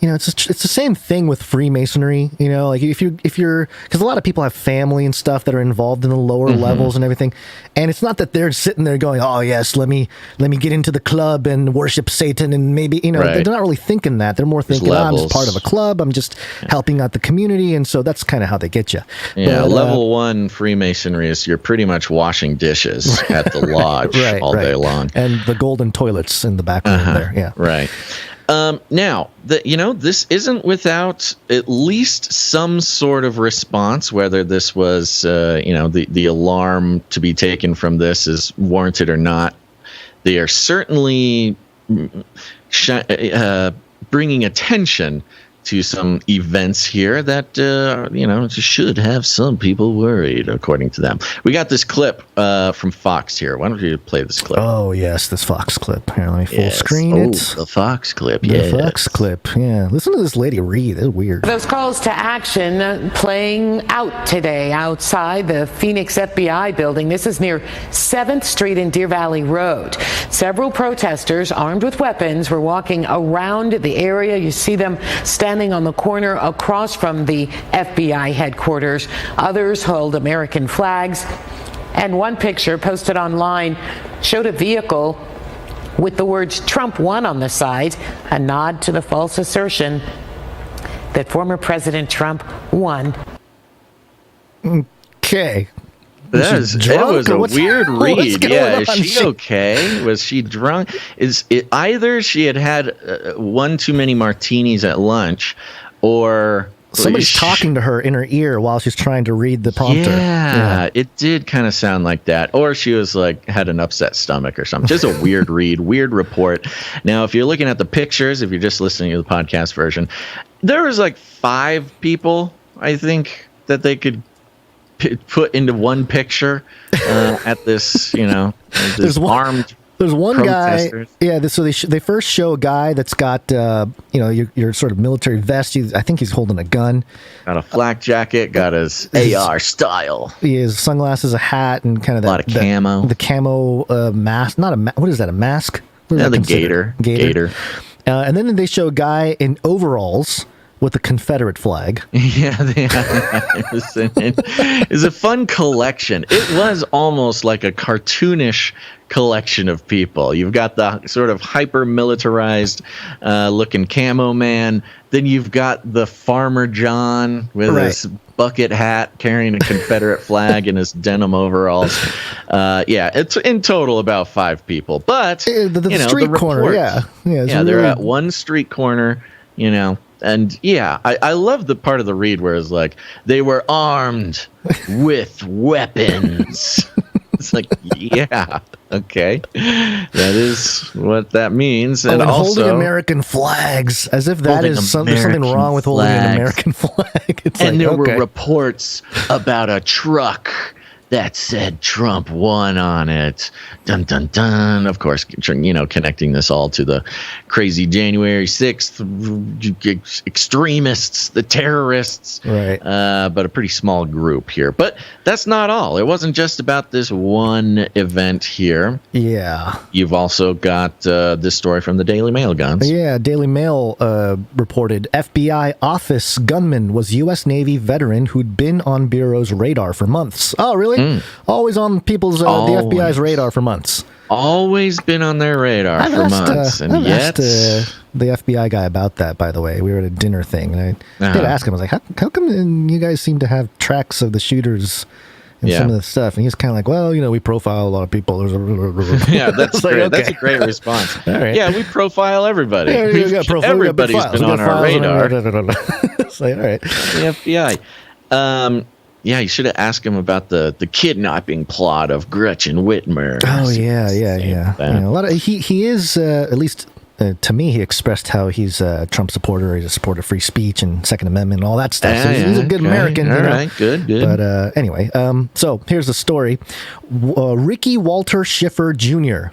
it's the same thing with Freemasonry, like if you're, because a lot of people have family and stuff that are involved in the lower levels and everything. And it's not that they're sitting there going, oh yes, let me get into the club and worship Satan. And maybe, they're not really thinking that. They're more thinking, I'm just part of a club. I'm just helping out the community. And so that's kind of how they get you. Yeah. But, level 1 Freemasonry is you're pretty much washing dishes at the lodge all day long. And the golden toilets in the background there. Yeah. Right. Now, this isn't without at least some sort of response, whether this was, the alarm to be taken from this is warranted or not. They are certainly bringing attention to some events here that, should have some people worried, according to them. We got this clip from Fox here. Why don't you play this clip? Oh, yes, this Fox clip. Here, let me full screen it. The Fox clip, The Fox clip, yeah. Listen to this lady read. It's weird. Those calls to action playing out today outside the Phoenix FBI building. This is near 7th Street and Deer Valley Road. Several protesters armed with weapons were walking around the area. You see them standing on the corner across from the FBI headquarters. Others hold American flags. And one picture posted online showed a vehicle with the words Trump won on the side, a nod to the false assertion that former President Trump won. Okay. It was a weird read. Yeah, is she okay? Was she drunk? Is it either she had one too many martinis at lunch, or somebody's talking to her in her ear while she's trying to read the prompter? Yeah, it did kind of sound like that. Or she was had an upset stomach or something. Just a weird read, weird report. Now, if you're looking at the pictures, if you're just listening to the podcast version, there was 5 people, I think, that they could put into one picture at this, this armed. There's one protesters. guy. Yeah, so they first show a guy that's got your sort of military vest. I think he's holding a gun. Got a flak jacket. Got his AR style. He has sunglasses, a hat, and kind of a lot of camo. The camo mask. Not a what is that? A mask? The gator. Gator. And then they show a guy in overalls with a Confederate flag. Yeah, it's a fun collection. It was almost like a cartoonish collection of people. You've got the sort of hyper-militarized looking camo man. Then you've got the Farmer John with his bucket hat carrying a Confederate flag and his denim overalls. It's in total about 5 people. But, the street corner, they're at one street corner, And I love the part of the read where it's they were armed with weapons. It's okay. That is what that means. And also holding American flags, as if that is there's something wrong with holding an American flag. There were reports about a truck that said Trump won on it. Dun, dun, dun. Of course, connecting this all to the crazy January 6th extremists, the terrorists. Right. But a pretty small group here. But that's not all. It wasn't just about this one event here. Yeah. You've also got this story from the Daily Mail, Guns. Yeah, Daily Mail reported FBI office gunman was U.S. Navy veteran who'd been on Bureau's radar for months. Oh, really? Always on people's the FBI's radar for months. Always been on their radar for months, and yet the FBI guy about that. By the way, we were at a dinner thing, and I did ask him. I was like, "How come you guys seem to have tracks of the shooters and some of the stuff?" And he's kind of like, "Well, we profile a lot of people." Yeah, that's great. Okay. That's a great response. Right. Yeah, we profile everybody. Everybody's been on our radar. It's like, all right, the FBI. Yeah, you should have asked him about the kidnapping plot of Gretchen Whitmer. Oh yeah. A lot of he is at least to me he expressed how he's a Trump supporter. He's a supporter of free speech and Second Amendment and all that stuff. So he's a good American. All right, good. But anyway, so here's the story: Ricky Walter Schiffer Jr.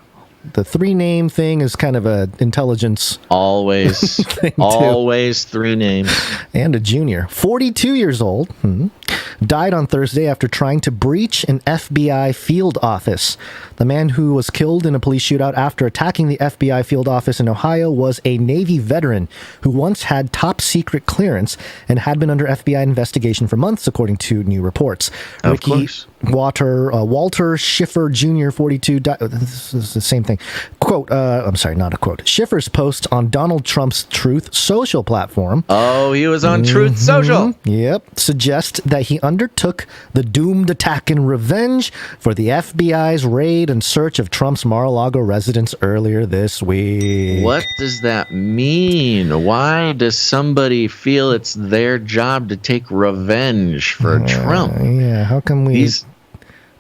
The 3-name thing is kind of a intelligence always always 3 names, and a junior. 42 years old, died on Thursday after trying to breach an FBI field office. The man who was killed in a police shootout after attacking the FBI field office in Ohio was a Navy veteran who once had top secret clearance and had been under FBI investigation for months, according to new reports. Ricky Walter Schiffer Jr., 42, this is the same thing. Quote, I'm sorry, not a quote. Schiffer's post on Donald Trump's Truth Social platform. Oh, he was on Truth Social. Yep. Suggest that he undertook the doomed attack in revenge for the FBI's raid and search of Trump's Mar-a-Lago residence earlier this week. What does that mean? Why does somebody feel it's their job to take revenge for Trump? Yeah, how come we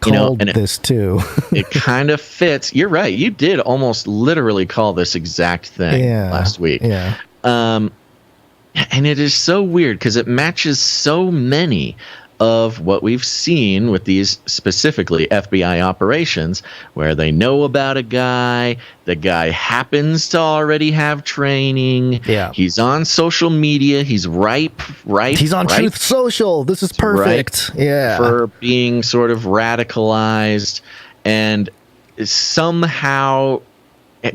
called this too? It kind of fits. You're right. You did almost literally call this exact thing last week. Yeah. And it is so weird because it matches so many of what we've seen with these specifically FBI operations, where they know about a guy, the guy happens to already have training, he's on social media, he's ripe, he's on Truth Social, this is perfect, for being sort of radicalized, and somehow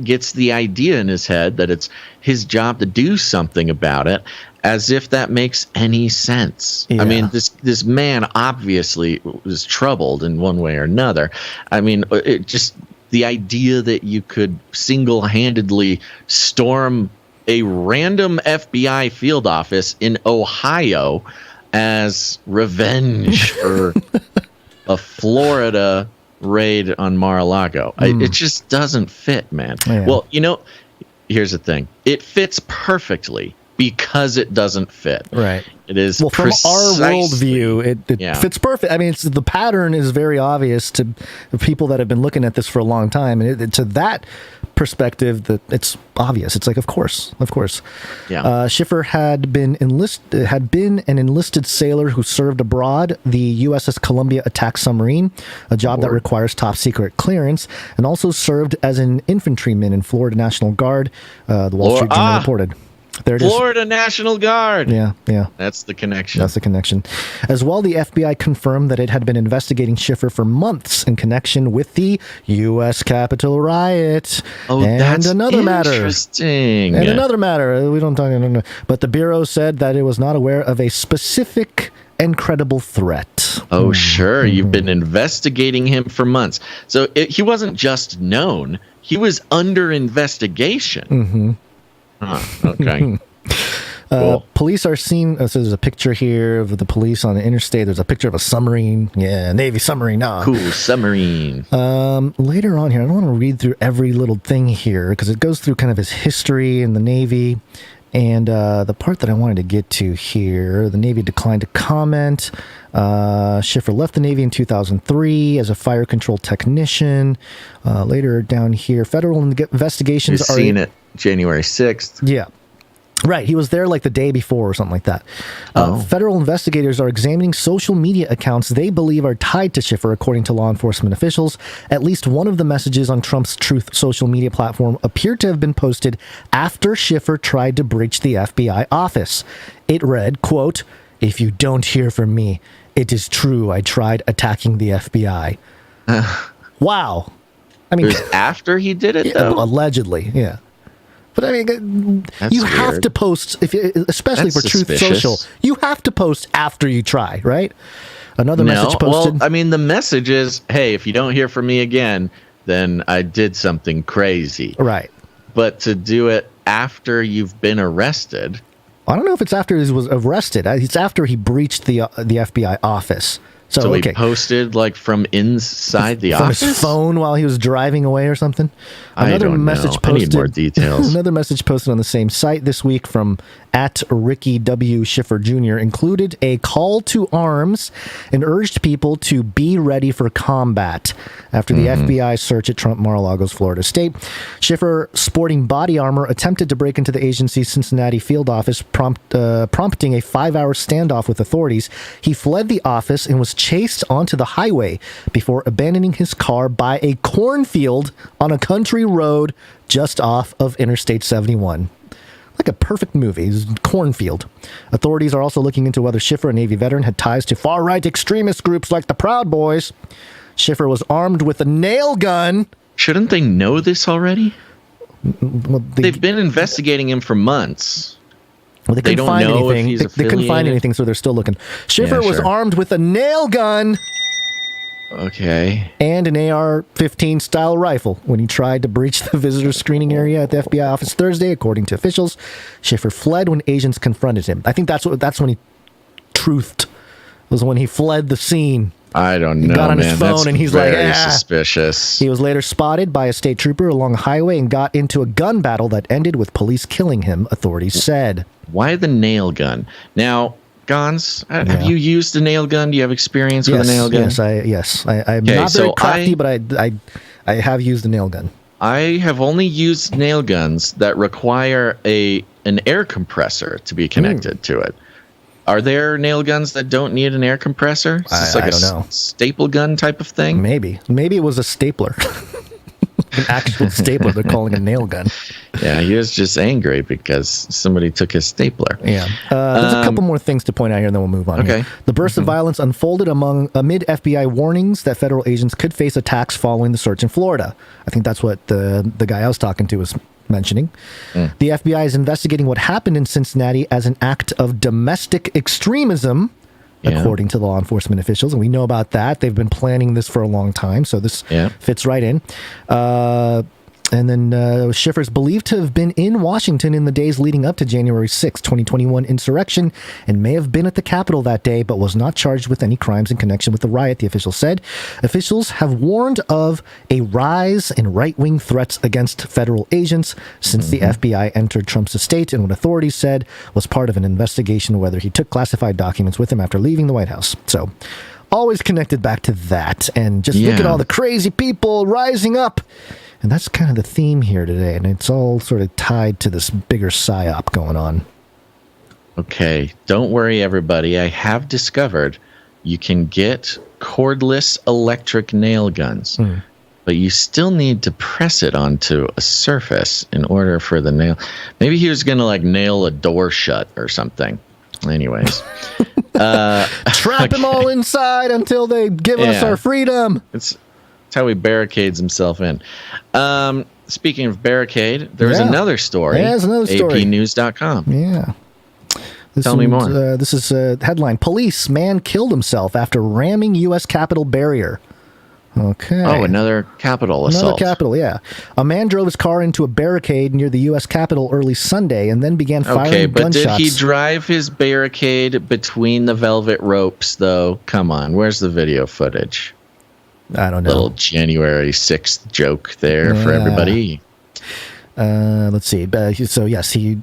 gets the idea in his head that it's his job to do something about it, as if that makes any sense. I mean, this man obviously was troubled in one way or another. I mean, it just the idea that you could single-handedly storm a random FBI field office in Ohio as revenge for a Florida raid on Mar-a-Lago. It just doesn't fit, man. Yeah. Well, here's the thing. It fits perfectly because it doesn't fit. Right. It is well, from our worldview, it fits perfect. I mean, the pattern is very obvious to the people that have been looking at this for a long time, and to that perspective, that it's obvious. It's like, of course. Yeah. Schiffer had been an enlisted sailor who served aboard the USS Columbia attack submarine, a job that requires top secret clearance, and also served as an infantryman in Florida National Guard. The Wall Street Journal reported. There it Florida National Guard. Yeah. That's the connection. As well, the FBI confirmed that it had been investigating Schiffer for months in connection with the U.S. Capitol riot. Oh, and that's another interesting. And another matter. We don't talk. No. But the Bureau said that it was not aware of a specific and credible threat. Oh, sure. You've been investigating him for months. So he wasn't just known. He was under investigation. Mm-hmm. Okay. Cool. Police are seen. So there's a picture here of the police on the interstate. There's a picture of a submarine. Yeah, Navy submarine. Cool submarine. Later on here, I don't want to read through every little thing here because it goes through kind of his history in the Navy. And the part that I wanted to get to here, the Navy declined to comment. Schiffer left the Navy in 2003 as a fire control technician. Later down here, federal investigations You've seen it January 6th. Yeah. Right. He was there like the day before or something like that. Federal investigators are examining social media accounts they believe are tied to Schiffer, according to law enforcement officials. At least one of the messages on Trump's Truth social media platform appeared to have been posted after Schiffer tried to breach the FBI office. It read, quote, "If you don't hear from me, it is true I tried attacking the FBI." Wow. I mean, it was after he did it, though? Allegedly, yeah. But I mean, you have to post, especially for Truth Social, you have to post after you try, right? Another message posted. Well, I mean, the message is, hey, if you don't hear from me again, then I did something crazy. Right. But to do it after you've been arrested. I don't know if it's after he was arrested. It's after he breached the FBI office. So he posted like from inside the office? From his phone while he was driving away or something? I don't know. I need more details. Another message posted on the same site this week from @Ricky W. Schiffer Jr. included a call to arms and urged people to be ready for combat after the FBI search at Trump Mar-a-Lago's Florida estate. Schiffer, sporting body armor, attempted to break into the agency's Cincinnati field office, prompting a 5-hour standoff with authorities. He fled the office and was chased onto the highway before abandoning his car by a cornfield on a country road just off of Interstate 71. Like a perfect movie. Cornfield. Authorities are also looking into whether Schiffer, a Navy veteran, had ties to far-right extremist groups like the Proud Boys. Schiffer was armed with a nail gun. Shouldn't they know this already? Well, they've been investigating him for months. Well, they couldn't find anything. They couldn't find anything, so they're still looking. Schiffer was armed with a nail gun. Okay. And an AR-15 style rifle when he tried to breach the visitor screening area at the FBI office Thursday, according to officials. Schiffer fled when agents confronted him. I think that's when he truthed. Was when he fled the scene. I don't know, he got on his phone That's and he's very suspicious. He was later spotted by a state trooper along a highway and got into a gun battle that ended with police killing him, authorities said. Why the nail gun? Now, Gons, have you used a nail gun? Do you have experience with a nail gun? Yes. I'm not very crafty, but I have used a nail gun. I have only used nail guns that require an air compressor to be connected to it. Are there nail guns that don't need an air compressor? Is this like a staple gun type of thing? Maybe it was a stapler. An actual stapler. They're calling a nail gun. Yeah, he was just angry because somebody took his stapler. Yeah. There's a couple more things to point out here, and then we'll move on. Okay. Here. The burst of violence unfolded amid FBI warnings that federal agents could face attacks following the search in Florida. I think that's what the guy I was talking to was mentioning. The FBI is investigating what happened in Cincinnati as an act of domestic extremism, according to the law enforcement officials. And we know about that. They've been planning this for a long time, so this fits right in. And then Schiffer's believed to have been in Washington in the days leading up to January 6, 2021 insurrection, and may have been at the Capitol that day, but was not charged with any crimes in connection with the riot, the official said. Officials have warned of a rise in right-wing threats against federal agents since the FBI entered Trump's estate, and what authorities said was part of an investigation whether he took classified documents with him after leaving the White House. So, always connected back to that, and just look at all the crazy people rising up. And that's kind of the theme here today, and it's all sort of tied to this bigger psyop going on. Okay, don't worry, everybody. I have discovered you can get cordless electric nail guns, but you still need to press it onto a surface in order for the nail. Maybe he was going to like nail a door shut or something. Anyways. Trap them all inside until they give us our freedom. That's how he barricades himself in. Speaking of barricade, there's another story. Yeah, there's another story. APnews.com. Yeah. Tell me more. This is a headline. Police, man killed himself after ramming U.S. Capitol barrier. Okay. Oh, another Capitol assault. Another Capitol, yeah. A man drove his car into a barricade near the U.S. Capitol early Sunday and then began firing gunshots. Did he drive his barricade between the velvet ropes, though? Come on. Where's the video footage? I don't know. Little January 6th joke there for everybody. Let's see. So, yes, I'm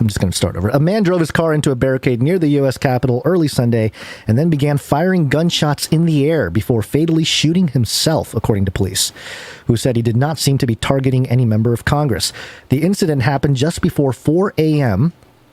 just going to start over. A man drove his car into a barricade near the U.S. Capitol early Sunday and then began firing gunshots in the air before fatally shooting himself, according to police, who said he did not seem to be targeting any member of Congress. The incident happened just before 4 a.m.,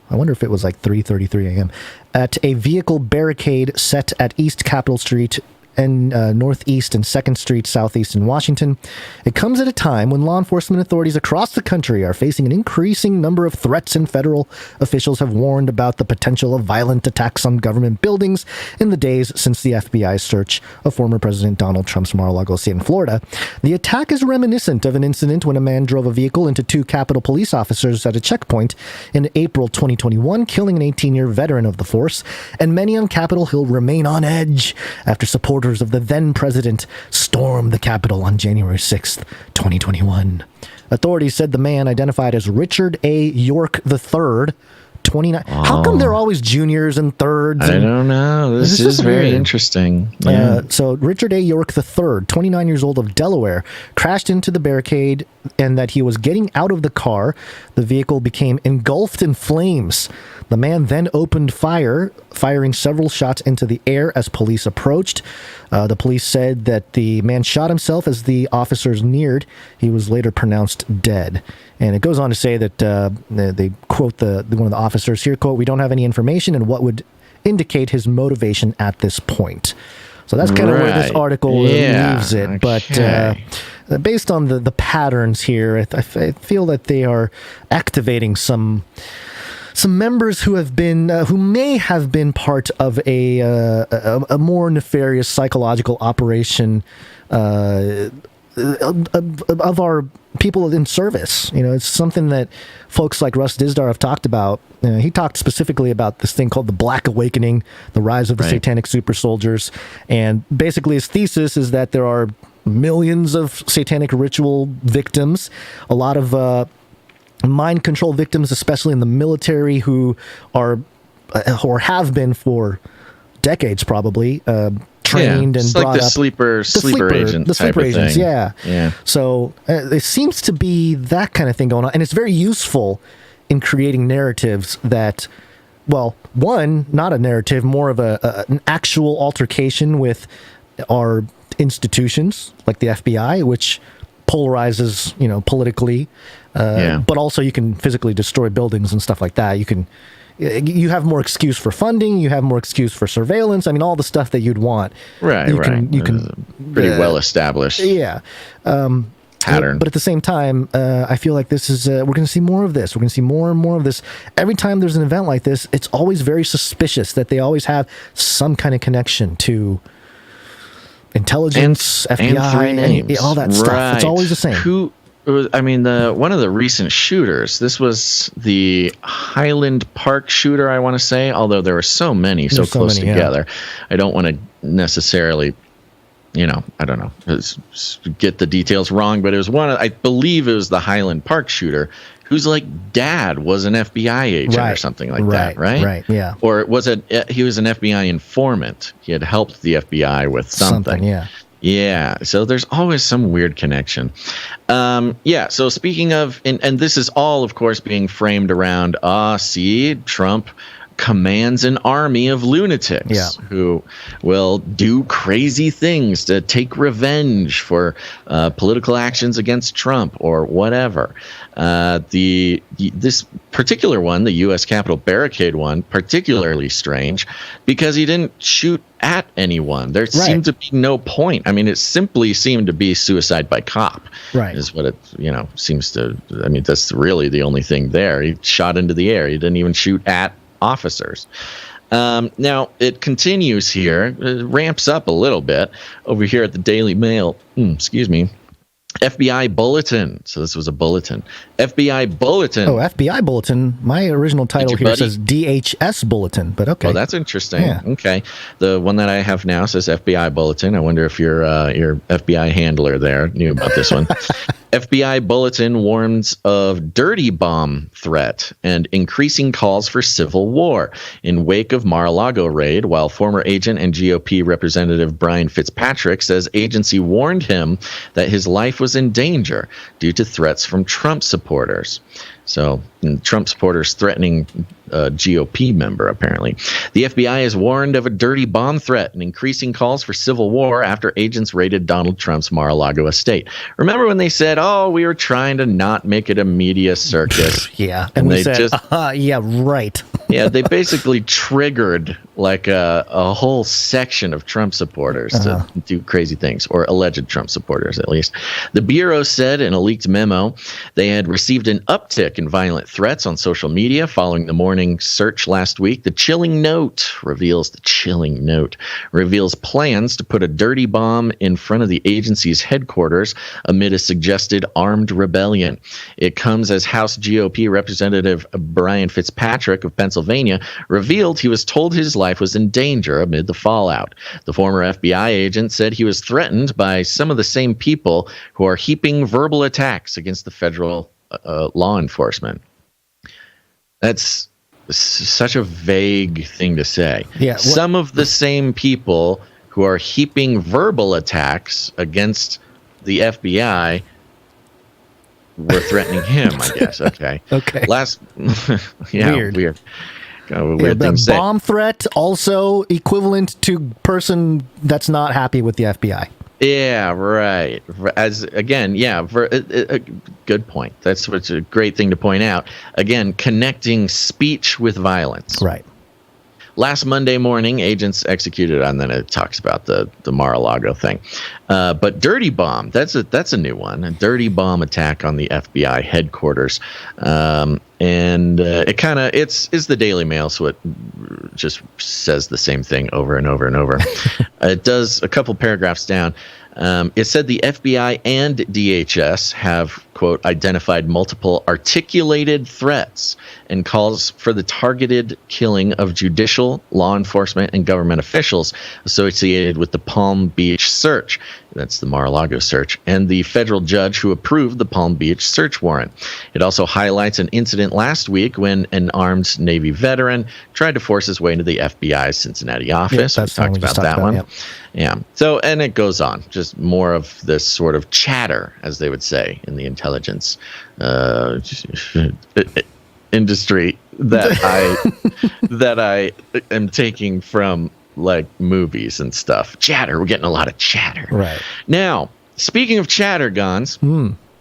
I wonder if it was like 3:33 a.m., at a vehicle barricade set at East Capitol Street and Northeast and 2nd Street Southeast in Washington. It comes at a time when law enforcement authorities across the country are facing an increasing number of threats, and federal officials have warned about the potential of violent attacks on government buildings in the days since the FBI's search of former President Donald Trump's Mar-a-Lago estate in Florida. The attack is reminiscent of an incident when a man drove a vehicle into 2 Capitol police officers at a checkpoint in April 2021, killing an 18-year veteran of the force, and many on Capitol Hill remain on edge after supporters of the then president stormed the Capitol on January 6th, 2021. Authorities said the man, identified as Richard A. York III, 29. How come they're always juniors and thirds? I don't know. This is very interesting. Yeah. So Richard A. York III, 29 years old, of Delaware, crashed into the barricade, and that he was getting out of the car. The vehicle became engulfed in flames. The man then opened fire, firing several shots into the air as police approached. The police said that the man shot himself as the officers neared. He was later pronounced dead. And it goes on to say that they quote one of the officers here, quote, "We don't have any information and what would indicate his motivation at this point." So that's kind of where this article leaves it. Okay. But based on the patterns here, I feel that they are activating some members who have been, who may have been part of a more nefarious psychological operation of our people in service. You know, it's something that folks like Russ Dizdar have talked about. He talked specifically about this thing called the Black Awakening, the rise of the satanic super soldiers. And basically his thesis is that there are millions of satanic ritual victims, a lot of mind control victims, especially in the military, who are or have been for decades probably trained and brought like up. Sleeper agent, the sleeper agents, thing. Yeah. So it seems to be that kind of thing going on, and it's very useful in creating narratives that, well, one, not a narrative, more of an actual altercation with our institutions like the FBI, which polarizes, politically, but also you can physically destroy buildings and stuff like that. You have more excuse for funding. You have more excuse for surveillance. I mean, all the stuff that you'd want. You can pretty well established. Pattern. But at the same time, I feel like this is we're going to see more of this. We're going to see more and more of this. Every time there's an event like this, it's always very suspicious that they always have some kind of connection to intelligence, FBI, all that stuff. It's always the same. One of the recent shooters, this was the Highland Park shooter, I want to say, although there were so many close together. I don't want to necessarily I don't know, get the details wrong, but it was I believe it was the Highland Park shooter whose dad was an FBI agent or something like that, right? Right, yeah. Or he was an FBI informant. He had helped the FBI with something. Yeah. Yeah, so there's always some weird connection. So speaking of, and this is all, of course, being framed around, see, Trump commands an army of lunatics who will do crazy things to take revenge for political actions against Trump or whatever. This particular one, the U.S. Capitol barricade one, particularly strange because he didn't shoot at anyone. There seemed to be no point. I mean, it simply seemed to be suicide by cop. Right. Is what it, seems to. I mean, that's really the only thing there. He shot into the air. He didn't even shoot at officers. Now, it continues here. It ramps up a little bit over here at the Daily Mail. Excuse me. FBI Bulletin. So this was a bulletin. FBI Bulletin. Oh, FBI Bulletin. My original title here says DHS Bulletin, but okay. Oh, that's interesting. Yeah. Okay. The one that I have now says FBI Bulletin. I wonder if your FBI handler there knew about this one. FBI Bulletin warns of dirty bomb threat and increasing calls for civil war in wake of Mar-a-Lago raid, while former agent and GOP Representative Brian Fitzpatrick says agency warned him that his life was in danger due to threats from Trump supporters. So Trump supporters threatening a GOP member, apparently. The FBI is warned of a dirty bomb threat and increasing calls for civil war after agents raided Donald Trump's Mar-a-Lago estate. Remember when they said, we were trying to not make it a media circus? Yeah. And we said, yeah, right. Yeah, they basically triggered a whole section of Trump supporters to do crazy things, or alleged Trump supporters, at least. The Bureau said in a leaked memo they had received an uptick in violent threats on social media following the morning search last week. The chilling note reveals plans to put a dirty bomb in front of the agency's headquarters amid a suggested armed rebellion. It comes as House GOP Representative Brian Fitzpatrick of Pennsylvania revealed he was told his life was in danger amid the fallout. The former FBI agent said he was threatened by some of the same people who are heaping verbal attacks against the federal law enforcement. That's such a vague thing to say. Yeah, some of the same people who are heaping verbal attacks against the FBI were threatening him, I guess. Okay. Okay. Weird. Weird thing to say. Bomb threat also equivalent to person that's not happy with the FBI. Yeah, right. Good point. That's what's a great thing to point out. Again, connecting speech with violence. Right. Last Monday morning, agents executed, and then it talks about the Mar-a-Lago thing. But dirty bomb, that's a new one. A dirty bomb attack on the FBI headquarters. It kind of it's the Daily Mail, so it just says the same thing over and over and over. It does a couple paragraphs down. It said the FBI and DHS have, quote, identified multiple articulated threats and calls for the targeted killing of judicial, law enforcement, and government officials associated with the Palm Beach search. That's the Mar-a-Lago search, and the federal judge who approved the Palm Beach search warrant. It also highlights an incident last week when an armed Navy veteran tried to force his way into the FBI's Cincinnati office. Yeah, We talked about that one. Yep. Yeah. So, and it goes on, just more of this sort of chatter, as they would say in the intelligence industry that I am taking from movies and stuff. Chatter. We're getting a lot of chatter. Right. Now, speaking of chatter, Gons,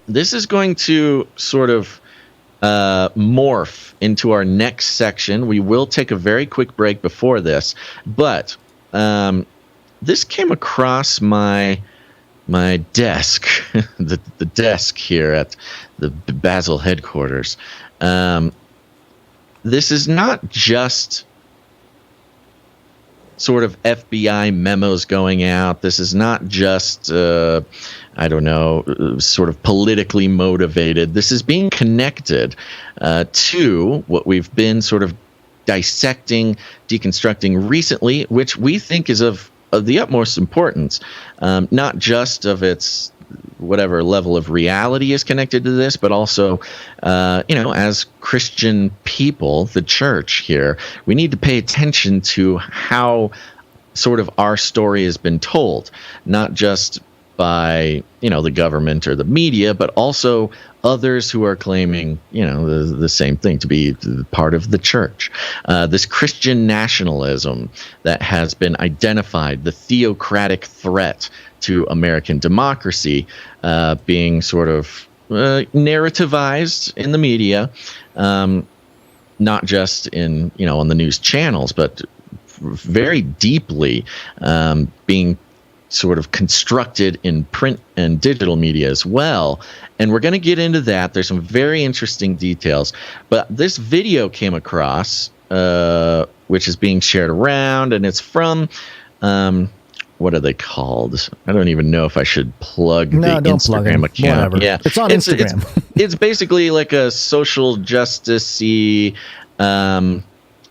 this is going to sort of morph into our next section. We will take a very quick break before this, but this came across my desk, the desk here at the Basel headquarters. This is not just sort of FBI memos going out. This is not just, sort of politically motivated. This is being connected to what we've been sort of dissecting, deconstructing recently, which we think is of of the utmost importance, not just of its whatever level of reality is connected to this, but also, as Christian people, the church here, we need to pay attention to how sort of our story has been told, not just by, the government or the media, but also others who are claiming, the same thing, to be part of the church. This Christian nationalism that has been identified, the theocratic threat to American democracy, being sort of narrativized in the media, not just in, on the news channels, but very deeply being sort of constructed in print and digital media as well. And we're going to get into that. There's some very interesting details. But this video came across, which is being shared around, and it's from, what are they called? I don't even know if I should plug the Instagram account. Whatever. Yeah, it's on Instagram. It's basically like a social justice-y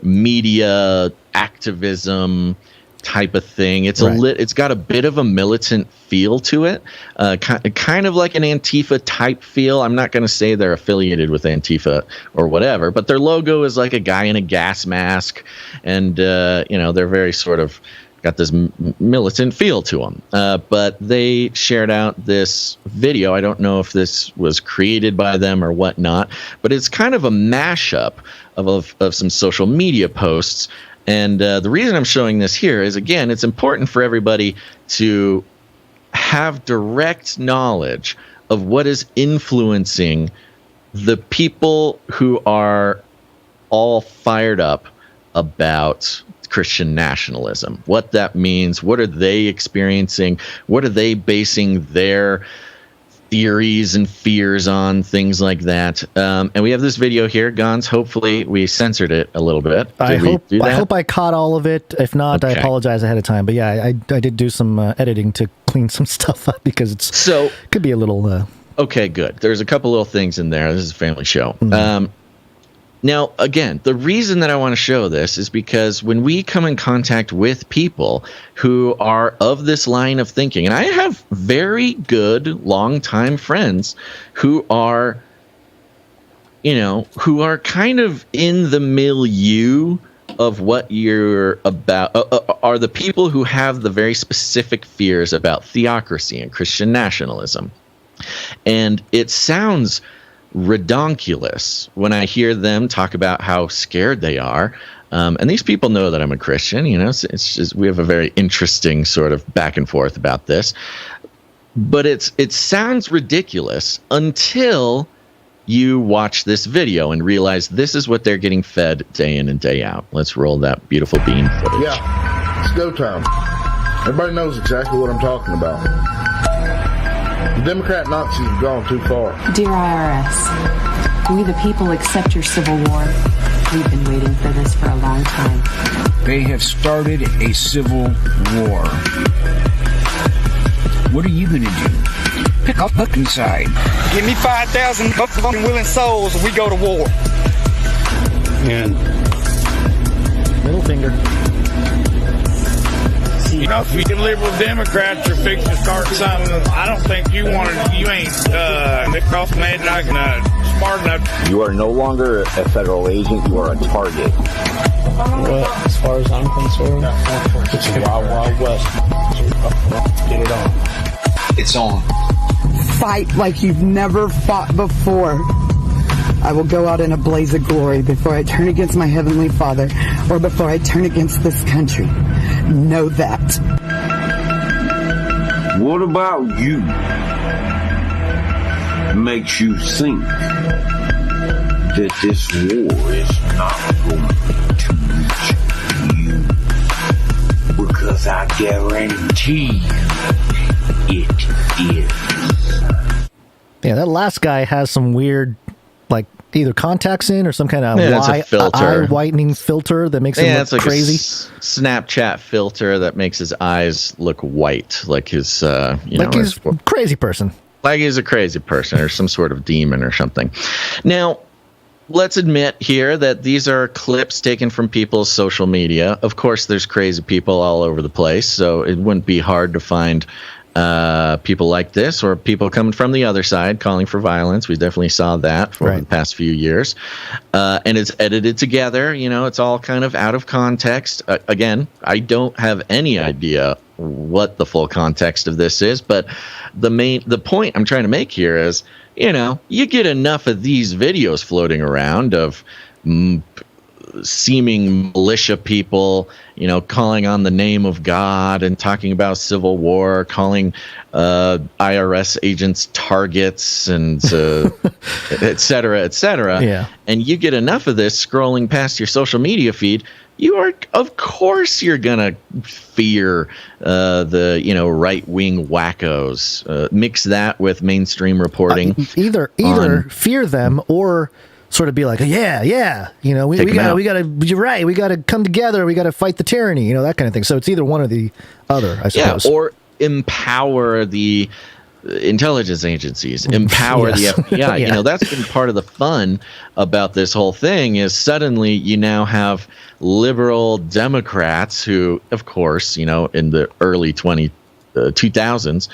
media activism type of thing. It's it's got a bit of a militant feel to it, kind of like an Antifa type feel. I'm not going to say they're affiliated with Antifa or whatever, but their logo is like a guy in a gas mask, and they're very sort of got this militant feel to them. But they shared out this video. I don't know if this was created by them or whatnot, but it's kind of a mashup of some social media posts. And the reason I'm showing this here is, again, it's important for everybody to have direct knowledge of what is influencing the people who are all fired up about Christian nationalism, what that means, what are they experiencing, what are they basing their theories and fears on, things like that. And we have this video here, Gons. Hopefully we censored it a little bit. I hope I caught all of it. If not, okay. I apologize ahead of time. But yeah, I did do some editing to clean some stuff up because could be a little... Okay, good. There's a couple little things in there. This is a family show. Mm-hmm. Now, again, the reason that I want to show this is because when we come in contact with people who are of this line of thinking, and I have very good longtime friends who are, who are kind of in the milieu of what you're about, are the people who have the very specific fears about theocracy and Christian nationalism. And it sounds redonkulous when I hear them talk about how scared they are. And these people know that I'm a Christian, it's just, we have a very interesting sort of back and forth about this, but it sounds ridiculous until you watch this video and realize this is what they're getting fed day in and day out. Let's roll that beautiful bean footage. Yeah, it's go time. Everybody knows exactly what I'm talking about. The Democrat Nazis have gone too far. Dear IRS, we the people accept your civil war. We've been waiting for this for a long time. They have started a civil war. What are you going to do? Pick up hook inside. Give me 5,000 fucking willing souls and we go to war. And middle finger. If you liberal Democrats are fixing to start something, I don't think you ain't cross man smart enough. You are no longer a federal agent, you are a target. Well, as far as I'm concerned, it's a wild, wild west. Get it on. It's on. Fight like you've never fought before. I will go out in a blaze of glory before I turn against my Heavenly Father or before I turn against this country. Know that. What about you makes you think that this war is not going to reach you? Because I guarantee it is. Yeah, that last guy has some weird, like, either contacts in or some kind of eye whitening filter that makes him look like crazy. A Snapchat filter that makes his eyes look white, like his, like he's a crazy person. Like he's a crazy person or some sort of demon or something. Now, let's admit here that these are clips taken from people's social media. Of course, there's crazy people all over the place, so it wouldn't be hard to find people like this or people coming from the other side calling for violence. We definitely saw that for the past few years. And it's edited together. It's all kind of out of context. Again, I don't have any idea what the full context of this is, but the point I'm trying to make here is, you get enough of these videos floating around of seeming militia people, calling on the name of God and talking about civil war, calling IRS agents targets and et cetera, et cetera. Yeah. And you get enough of this scrolling past your social media feed, of course you're gonna fear the right-wing wackos. Mix that with mainstream reporting. Either fear them or sort of be like, we gotta, you're right, we gotta come together, we gotta fight the tyranny, that kind of thing. So it's either one or the other, I suppose. Yeah, or empower the intelligence agencies, empower the FBI. Yeah. That's been part of the fun about this whole thing is suddenly you now have liberal Democrats who, of course, in the early 2000s,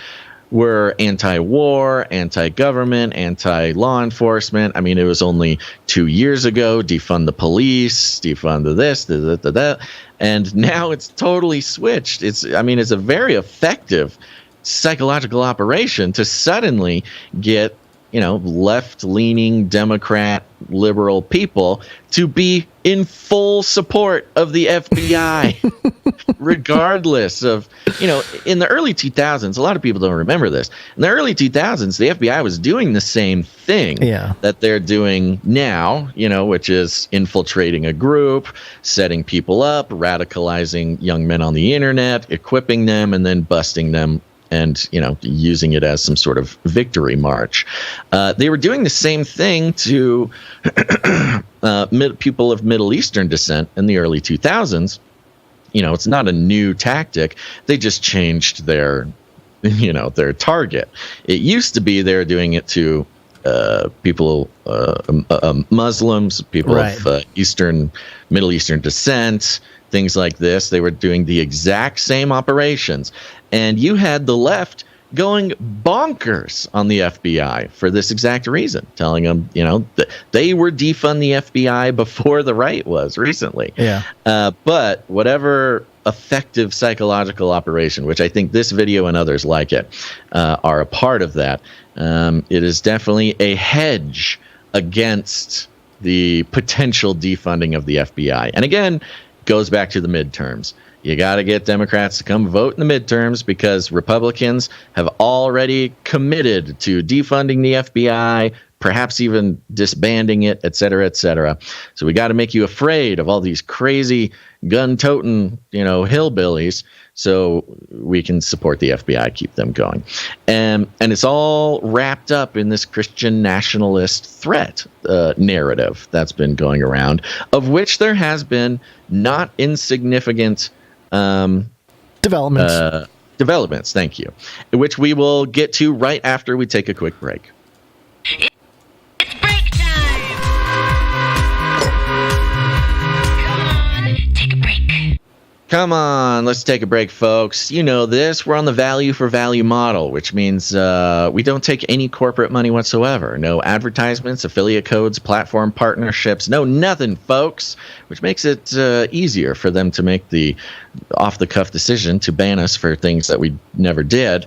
were anti-war, anti-government, anti-law enforcement. I mean, it was only 2 years ago, defund the police, defund the this, that. And now it's totally switched. It's a very effective psychological operation to suddenly get, left-leaning Democrat liberal people to be in full support of the FBI, regardless of, in the early 2000s, a lot of people don't remember this. In the early 2000s, the FBI was doing the same thing that they're doing now, which is infiltrating a group, setting people up, radicalizing young men on the internet, equipping them, and then busting them and, using it as some sort of victory march. They were doing the same thing to people of Middle Eastern descent in the early 2000s. It's not a new tactic. They just changed their target. It used to be they were doing it to people, Muslims, people of Middle Eastern descent, things like this. They were doing the exact same operations. And you had the left going bonkers on the FBI for this exact reason, telling them, that they were defund the FBI before the right was recently. Yeah. But whatever effective psychological operation, which I think this video and others like it are a part of that, it is definitely a hedge against the potential defunding of the FBI. And again, goes back to the midterms. You got to get Democrats to come vote in the midterms because Republicans have already committed to defunding the FBI, perhaps even disbanding it, et cetera, et cetera. So we got to make you afraid of all these crazy gun-toting, hillbillies so we can support the FBI, keep them going. And it's all wrapped up in this Christian nationalist threat narrative that's been going around, of which there has been not insignificant developments, thank you, which we will get to right after we take a quick break. It's break time! Come on, take a break. Come on, let's take a break, folks. You know this. We're on the value for value model, which means we don't take any corporate money whatsoever. No advertisements, affiliate codes, platform partnerships, no nothing, folks, which makes it easier for them to make the off-the-cuff decision to ban us for things that we never did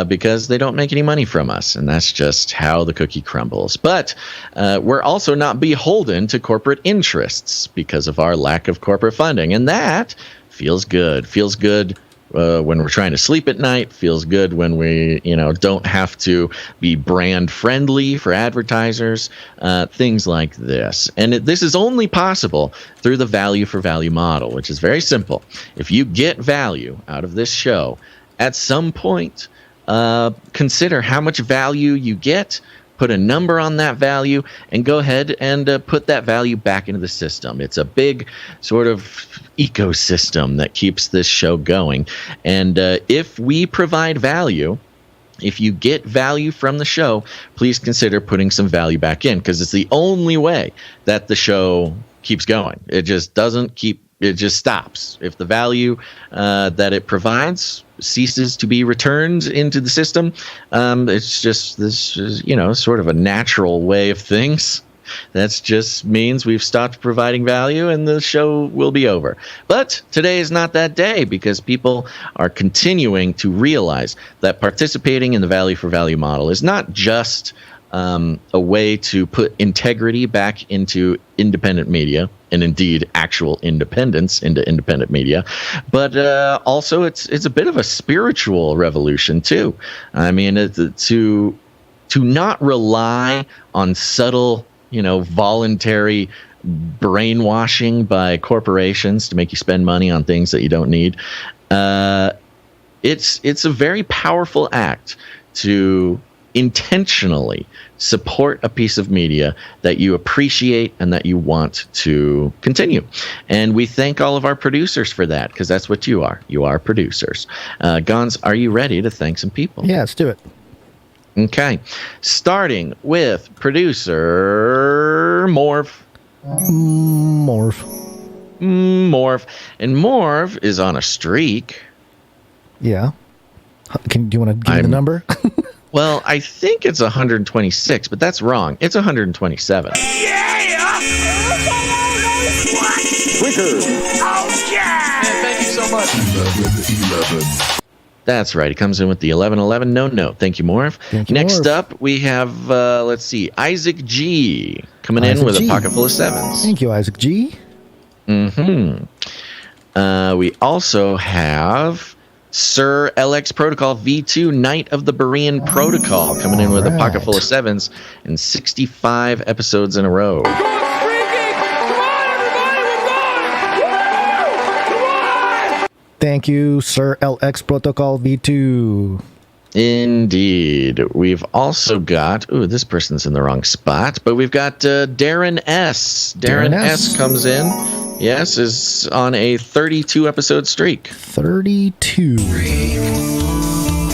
because they don't make any money from us, and that's just how the cookie crumbles. But we're also not beholden to corporate interests because of our lack of corporate funding, and that feels good. Feels good when we're trying to sleep at night. Feels good when we, don't have to be brand friendly for advertisers. Things like this. And this is only possible through the value for value model, which is very simple. If you get value out of this show, at some point, consider how much value you get. Put a number on that value and go ahead and put that value back into the system. It's a big sort of ecosystem that keeps this show going. And if we provide value, if you get value from the show, please consider putting some value back in, because it's the only way that the show keeps going. It just doesn't keep. It just stops. If the value that it provides ceases to be returned into the system, it's just this is, sort of a natural way of things. That just means we've stopped providing value and the show will be over. But today is not that day, because people are continuing to realize that participating in the value for value model is not just a way to put integrity back into independent media, and indeed actual independence into independent media, but also it's a bit of a spiritual revolution too. I mean, to not rely on subtle, voluntary brainwashing by corporations to make you spend money on things that you don't need. It's a very powerful act to intentionally support a piece of media that you appreciate and that you want to continue. And we thank all of our producers for that, because that's what you are. You are producers. Gons, are you ready to thank some people? Yeah, let's do it. Okay. Starting with producer Morph. And Morph is on a streak. Yeah. Do you want to give me the number? Well, I think it's 126, but that's wrong. It's 127. Yeah! Oh, yeah! Man, thank you so much. 11. That's right. It comes in with the 1111 no. Thank you, Morph. Next up, we have, let's see, Isaac G. coming in with a pocket full of sevens. Thank you, Isaac G. We also have Sir LX Protocol V2 Knight of the Berean Protocol coming in with a pocket full of sevens and 65 episodes in a row. Thank you, Sir LX Protocol V2. Indeed. We've also got, this person's in the wrong spot, but we've got Darren S. Darren S. comes in. Yes, is on a 32 episode streak. 32.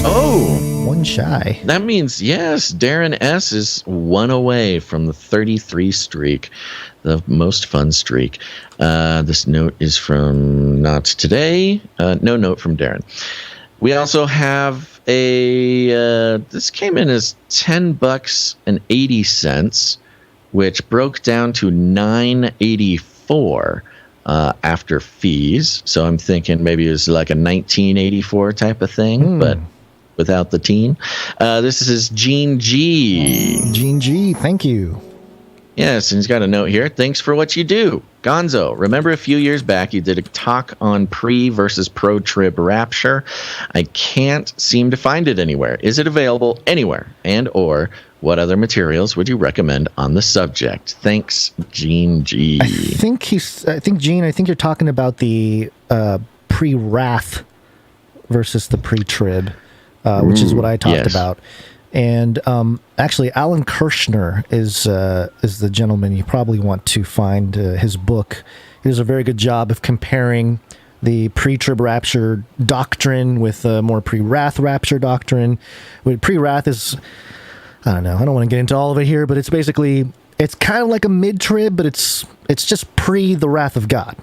Oh. One shy. That means, yes, Darren S. is one away from the 33 streak, the most fun streak. This note is from not today. No note from Darren. We also have this came in as $10.80, which broke down to $9.84 after fees. So I'm thinking maybe it was like a 1984 type of thing, but without the teen. This is Gene G. Gene G, thank you. Yes, and he's got a note here. Thanks for what you do. Gonzo, remember a few years back you did a talk on pre versus pro-trib rapture? I can't seem to find it anywhere. Is it available anywhere? And or what other materials would you recommend on the subject? Thanks, Gene G. I think Gene, you're talking about the pre-wrath versus the pre-trib, which is what I talked about. And actually, Alan Kirshner is the gentleman you probably want to find his book. He does a very good job of comparing the pre-trib rapture doctrine with more pre-wrath rapture doctrine. Pre-wrath is, I don't know, I don't want to get into all of it here, but it's basically, it's kind of like a mid-trib, but it's just pre the wrath of God.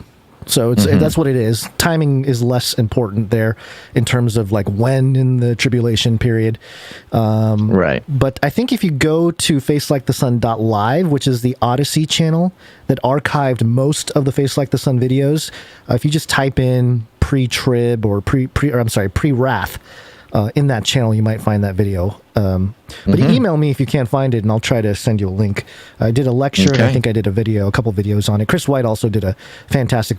So that's what it is. Timing is less important there in terms of like when in the tribulation period. Right. But I think if you go to facelikethesun.live, which is the Odyssey channel that archived most of the Face Like the Sun videos, if you just type in pre-trib or pre-wrath, in that channel, you might find that video. But email me if you can't find it, and I'll try to send you a link. I did a lecture, and I think I did a couple videos on it. Chris White also did a fantastic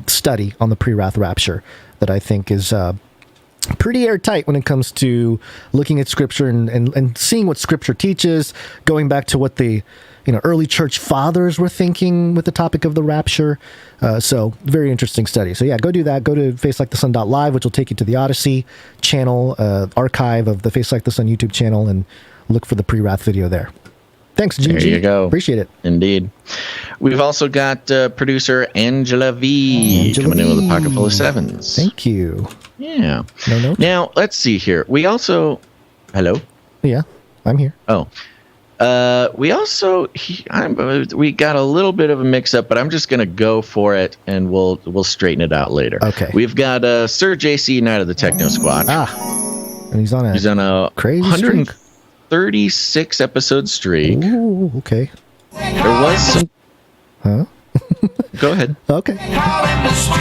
study on the pre-wrath rapture that I think is pretty airtight when it comes to looking at Scripture and seeing what Scripture teaches, going back to what the early church fathers were thinking with the topic of the rapture. So very interesting study. So yeah, go do that. Go to facelikethesun.live, which will take you to the Odyssey channel, archive of the Face Like the Sun YouTube channel, and look for the pre-wrath video there. Thanks, Gigi. There you go. Appreciate it. Indeed. We've also got producer Angela V coming in with a pocket full of sevens. Thank you. Yeah. No note? Now, let's see here. We also Hello? Yeah, I'm here. Oh. We also we got a little bit of a mix-up, but I'm just going to go for it, and we'll straighten it out later. Okay. We've got Sir JC Knight of the Techno Squad. And he's on a crazy 136 episode streak. Ooh, okay. There was some. Huh? Go ahead. Okay. Fast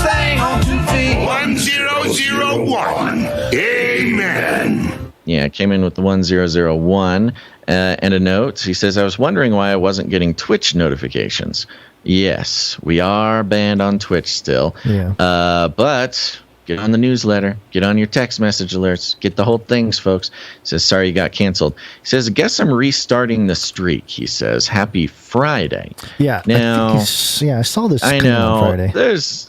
thing on 2 feet. 1001. Amen. Yeah, it came in with the 1001 and a note. He says, I was wondering why I wasn't getting Twitch notifications. Yes, we are banned on Twitch still. Yeah. But get on the newsletter. Get on your text message alerts. Get the whole things, folks. He says, sorry you got canceled. He says, I guess I'm restarting the streak, he says. Happy Friday. Yeah. Now, I saw this I know. on Friday. There's,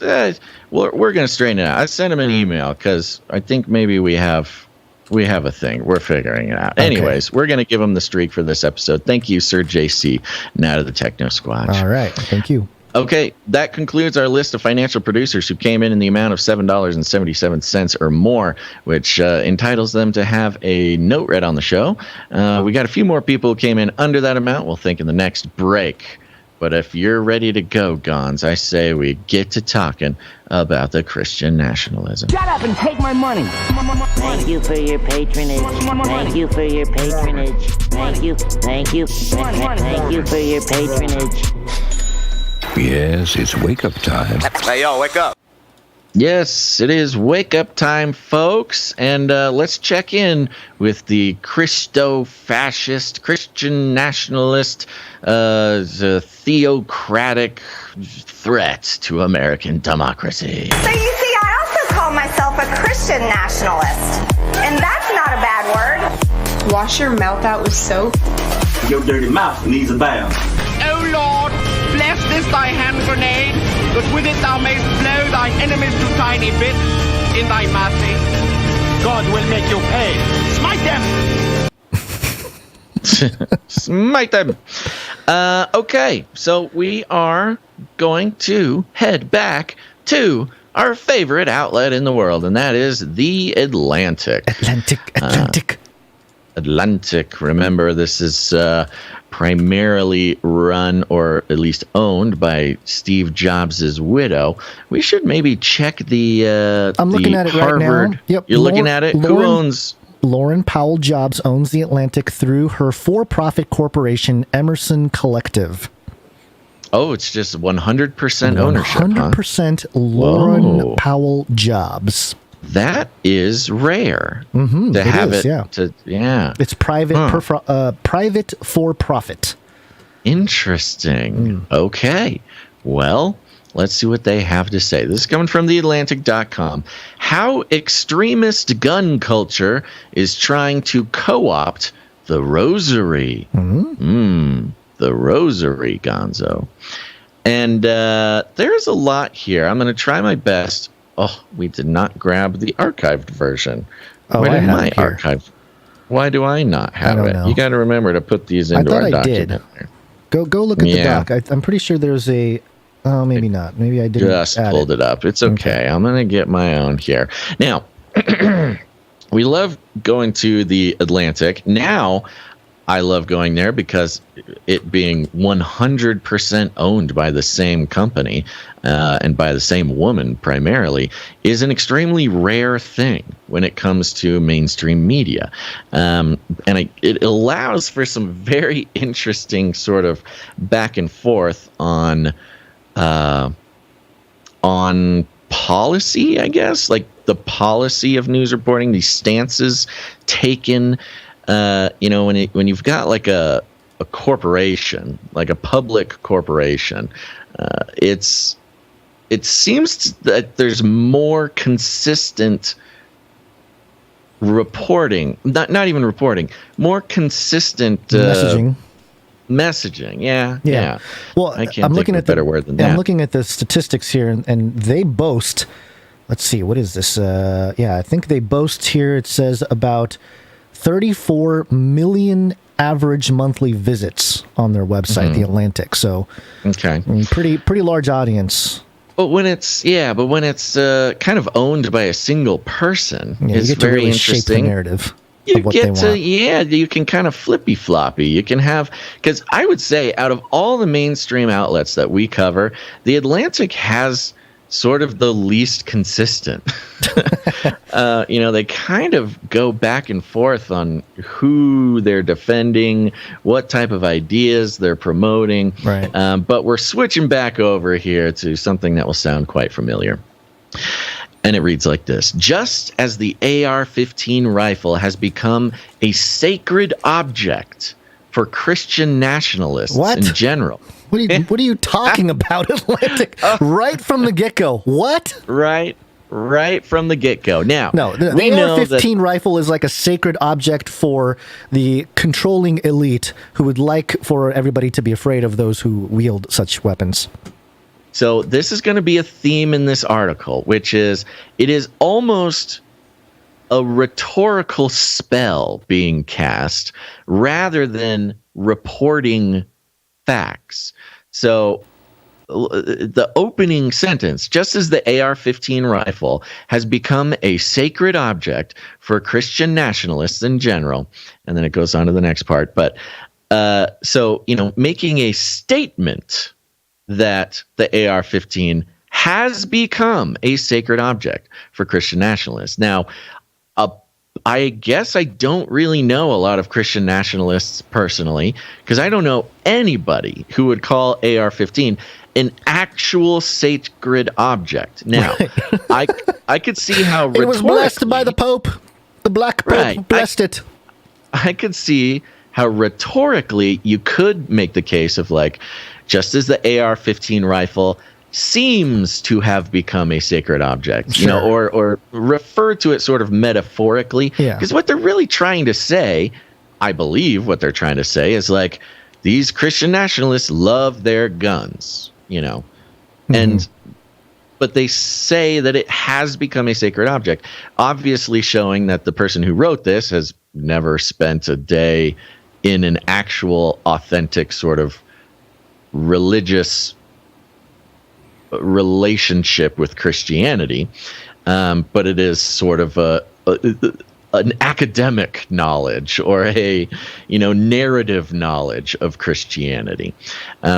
we're going to straighten it out. I sent him an email because I think maybe we have a thing. We're figuring it out. Okay. Anyways, we're going to give him the streak for this episode. Thank you, Sir JC, Knight of the Techno Squad. All right. Thank you. Okay, that concludes our list of financial producers who came in the amount of $7.77 or more, which entitles them to have a note read on the show. We got a few more people who came in under that amount. We'll think in the next break. But if you're ready to go, Gons, I say we get to talking about the Christian nationalism. Shut up and take my money. Thank you for your patronage. Thank you for your patronage. Thank you. Thank you. Thank you for your patronage. Yes, it's wake-up time. Hey, yo, wake up. Yes, it is wake-up time, folks. And let's check in with the Christo-fascist, Christian nationalist, theocratic threat to American democracy. So you see, I also call myself a Christian nationalist. And that's not a bad word. Wash your mouth out with soap. Your dirty mouth needs a bath. Oh Lord, bless this thy hand grenade, that with it thou mayst blow thine enemies to tiny bits in thy mercy. God will make you pay. Smite them! Smite them! Okay, so we are going to head back to our favorite outlet in the world, and that is The Atlantic. Atlantic. Remember, this is primarily run, or at least owned, by Steve Jobs' widow. We should maybe check the I'm looking at it Harvard. right now. Yep. You're looking at it? Who owns? Lauren Powell Jobs owns The Atlantic through her for-profit corporation, Emerson Collective. Oh, it's just 100% ownership, 100% Lauren Powell Jobs. That is rare to have it. Yeah. It's private, private for profit. Interesting. Okay. Well, let's see what they have to say. This is coming from theatlantic.com. How extremist gun culture is trying to co-opt the Rosary. The Rosary, Gonzo. And there's a lot here. I'm going to try my best. Oh, we did not grab the archived version. Oh, Where I did have my it here. archive? Why do I not have don't it? know. You got to remember to put these into our document. Go look at the doc. I'm pretty sure there's a. Oh, maybe not. Maybe I didn't. Just pulled it up. It's okay. I'm going to get my own here. Now, we love going to the Atlantic. Now, I love going there because it being 100% owned by the same company and by the same woman primarily is an extremely rare thing when it comes to mainstream media. And it allows for some very interesting sort of back and forth on policy, I guess, like the policy of news reporting, these stances taken. When you've got like a corporation, like a public corporation, it seems that there's more consistent reporting, not even reporting, more consistent messaging. Yeah. Well, I can't think of a better word than that. I'm looking at the statistics here, and they boast. Let's see, what is this? I think they boast here. It says about 34 million average monthly visits on their website, The Atlantic. So, okay, pretty large audience. But when it's kind of owned by a single person, it's you get to very really interesting. Shape the narrative. You you can kind of flippy floppy. You can have, because I would say out of all the mainstream outlets that we cover, The Atlantic has sort of the least consistent. They kind of go back and forth on who they're defending, what type of ideas they're promoting. Right. But we're switching back over here to something that will sound quite familiar. And it reads like this: just as the AR-15 rifle has become a sacred object for Christian nationalists in general. What are you talking about, Atlantic? Right from the get-go. What? Right from the get-go. Now, the AR-15 rifle is like a sacred object for the controlling elite who would like for everybody to be afraid of those who wield such weapons. So this is going to be a theme in this article, which is it is almost a rhetorical spell being cast rather than reporting facts. So the opening sentence, just as the AR-15 rifle has become a sacred object for Christian nationalists in general, and then it goes on to the next part. But making a statement that the AR-15 has become a sacred object for Christian nationalists. Now, I guess I don't really know a lot of Christian nationalists personally, because I don't know anybody who would call AR-15 an actual sacred object. Now, I could see how it was blessed by the Pope. The Black Pope blessed it. I could see how rhetorically you could make the case of just as the AR-15 rifle seems to have become a sacred object, or refer to it sort of metaphorically. Because what they're really trying to say, I believe what they're trying to say is these Christian nationalists love their guns, but they say that it has become a sacred object, obviously showing that the person who wrote this has never spent a day in an actual authentic sort of religious relationship with Christianity, but it is sort of an academic knowledge or a narrative knowledge of Christianity,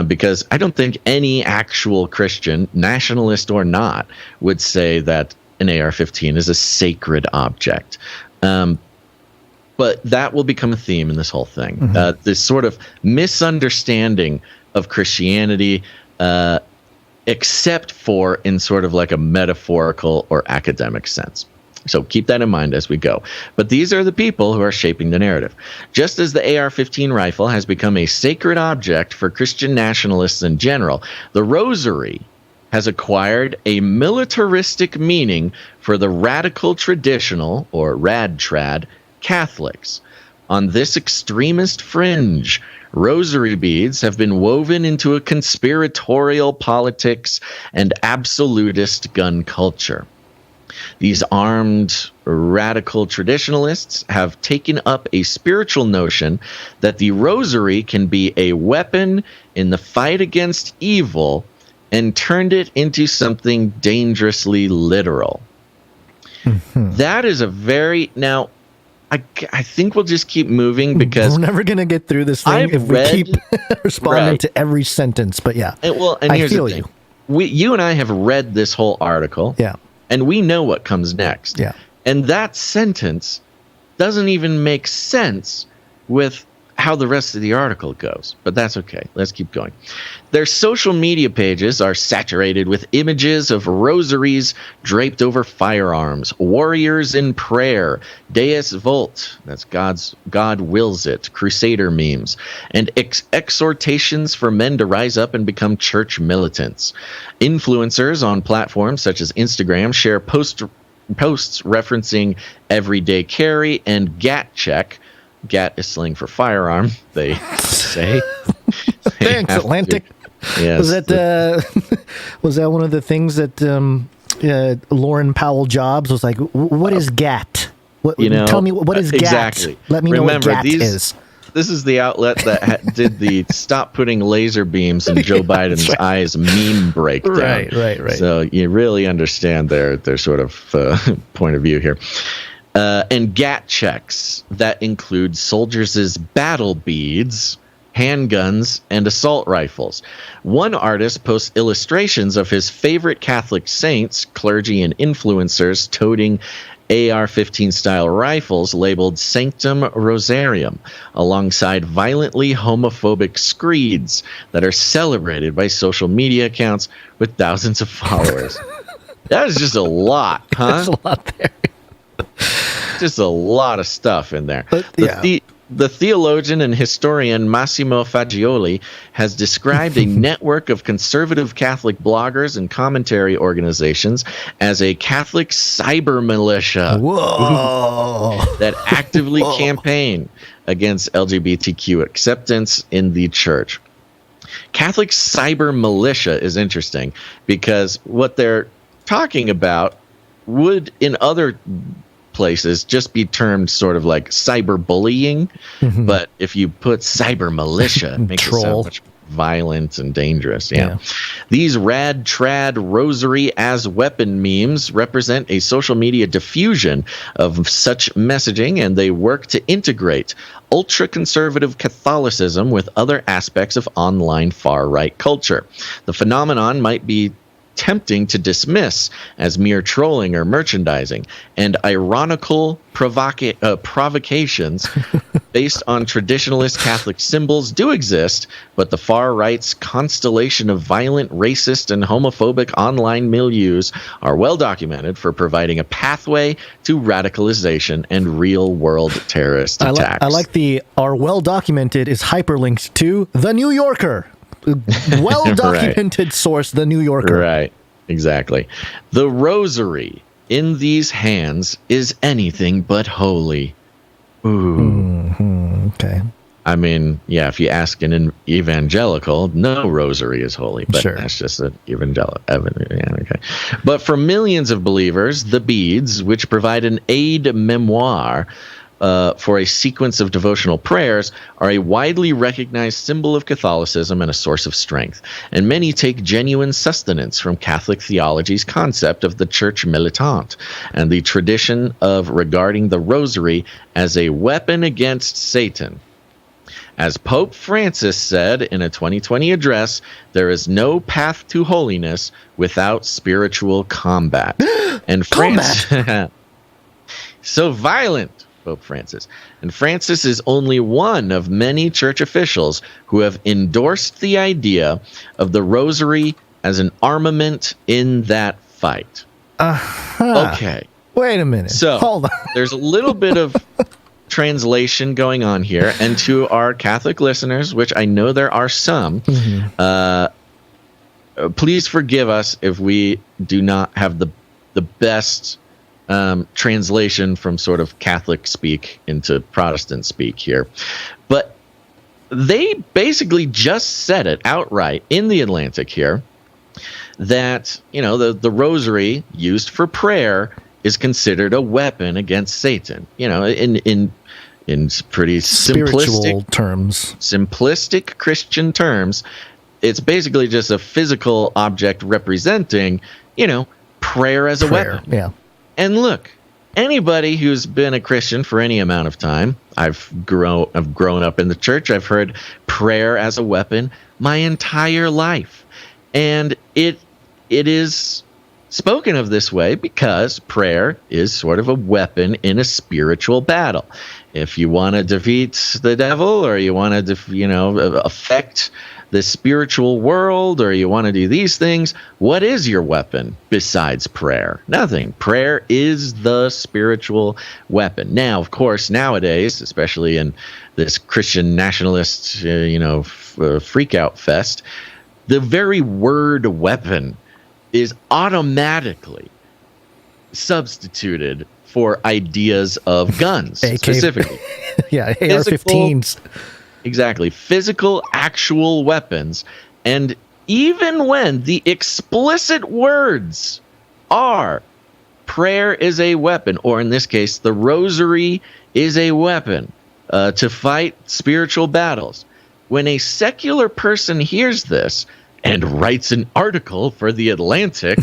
because I don't think any actual Christian, nationalist or not, would say that an AR-15 is a sacred object. But that will become a theme in this whole thing. Mm-hmm. This sort of misunderstanding of Christianity, except for in sort of a metaphorical or academic sense. So keep that in mind as we go. But these are the people who are shaping the narrative. Just as the AR-15 rifle has become a sacred object for Christian nationalists in general, the Rosary has acquired a militaristic meaning for the radical traditional, or rad-trad, Catholics. On this extremist fringe, rosary beads have been woven into a conspiratorial politics and absolutist gun culture. These armed radical traditionalists have taken up a spiritual notion that the rosary can be a weapon in the fight against evil and turned it into something dangerously literal. Mm-hmm. That is a very... Now, I think we'll just keep moving because... We're never going to get through this thing we keep responding to every sentence, but yeah. And here's the thing. You and I have read this whole article. Yeah. And we know what comes next. Yeah. And that sentence doesn't even make sense with how the rest of the article goes. But that's okay. Let's keep going. Their social media pages are saturated with images of rosaries draped over firearms, warriors in prayer, Deus Vult, that's God wills it, crusader memes, and exhortations for men to rise up and become church militants. Influencers on platforms such as Instagram share posts referencing everyday carry and GAT check. GAT is slang for firearm, they say. Thanks, Atlantic. Yes. Was that one of the things that Lauren Powell Jobs was like, what is GAT? Tell me, what is GAT? Exactly. Let me know what GAT is. This is the outlet that did the stop putting laser beams in Joe Biden's eyes meme breakdown. Right. So you really understand their sort of point of view here. And GAT checks that include soldiers' battle beads, handguns, and assault rifles. One artist posts illustrations of his favorite Catholic saints, clergy, and influencers toting AR-15 style rifles labeled Sanctum Rosarium, alongside violently homophobic screeds that are celebrated by social media accounts with thousands of followers. That is just a lot, huh? There's a lot there. Just a lot of stuff in there. The theologian and historian Massimo Fagioli has described a network of conservative Catholic bloggers and commentary organizations as a Catholic cyber militia that actively campaign against LGBTQ acceptance in the church. Catholic cyber militia is interesting because what they're talking about would in other places just be termed sort of like cyberbullying, but if you put cyber militia, it makes it sound much violent and dangerous. These rad trad rosary as weapon memes represent a social media diffusion of such messaging, and they work to integrate ultra conservative Catholicism with other aspects of online far right culture. The phenomenon might be tempting to dismiss as mere trolling or merchandising, and ironical provocations based on traditionalist Catholic symbols do exist, but the far right's constellation of violent, racist, and homophobic online milieus are well documented for providing a pathway to radicalization and real-world terrorist attacks. I like are well documented is hyperlinked to The New Yorker. Well-documented source, The New Yorker. Right, exactly. The rosary in these hands is anything but holy. Ooh. Okay. I mean, yeah, if you ask an evangelical, no rosary is holy, but that's just an evangelical. Okay. But for millions of believers, the beads, which provide an aid memoir for a sequence of devotional prayers, are a widely recognized symbol of Catholicism and a source of strength. And many take genuine sustenance from Catholic theology's concept of the church militant and the tradition of regarding the rosary as a weapon against Satan. As Pope Francis said in a 2020 address, there is no path to holiness without spiritual combat. And Francis, so violent, Pope Francis. And Francis is only one of many church officials who have endorsed the idea of the rosary as an armament in that fight. Okay. Wait a minute. So, hold on. There's a little bit of translation going on here, and to our Catholic listeners, which I know there are some, please forgive us if we do not have the best translation from sort of Catholic speak into Protestant speak here. But they basically just said it outright in the Atlantic here that, you know, the rosary used for prayer is considered a weapon against Satan. You know, in pretty simplistic Christian terms, it's basically just a physical object representing, you know, prayer as a weapon. Yeah. And look, anybody who's been a Christian for any amount of time, I've grown up in the church, I've heard prayer as a weapon my entire life. And it is spoken of this way because prayer is sort of a weapon in a spiritual battle. If you want to defeat the devil, or you want to, affect the spiritual world, or you want to do these things, what is your weapon besides prayer? Nothing. Prayer is the spiritual weapon. Now, of course, nowadays, especially in this Christian nationalist, freak out fest, the very word weapon is automatically substituted for ideas of guns, specifically. Yeah, AR-15s. Exactly. Physical, actual weapons. And even when the explicit words are prayer is a weapon, or in this case, the rosary is a weapon, to fight spiritual battles. When a secular person hears this and writes an article for The Atlantic,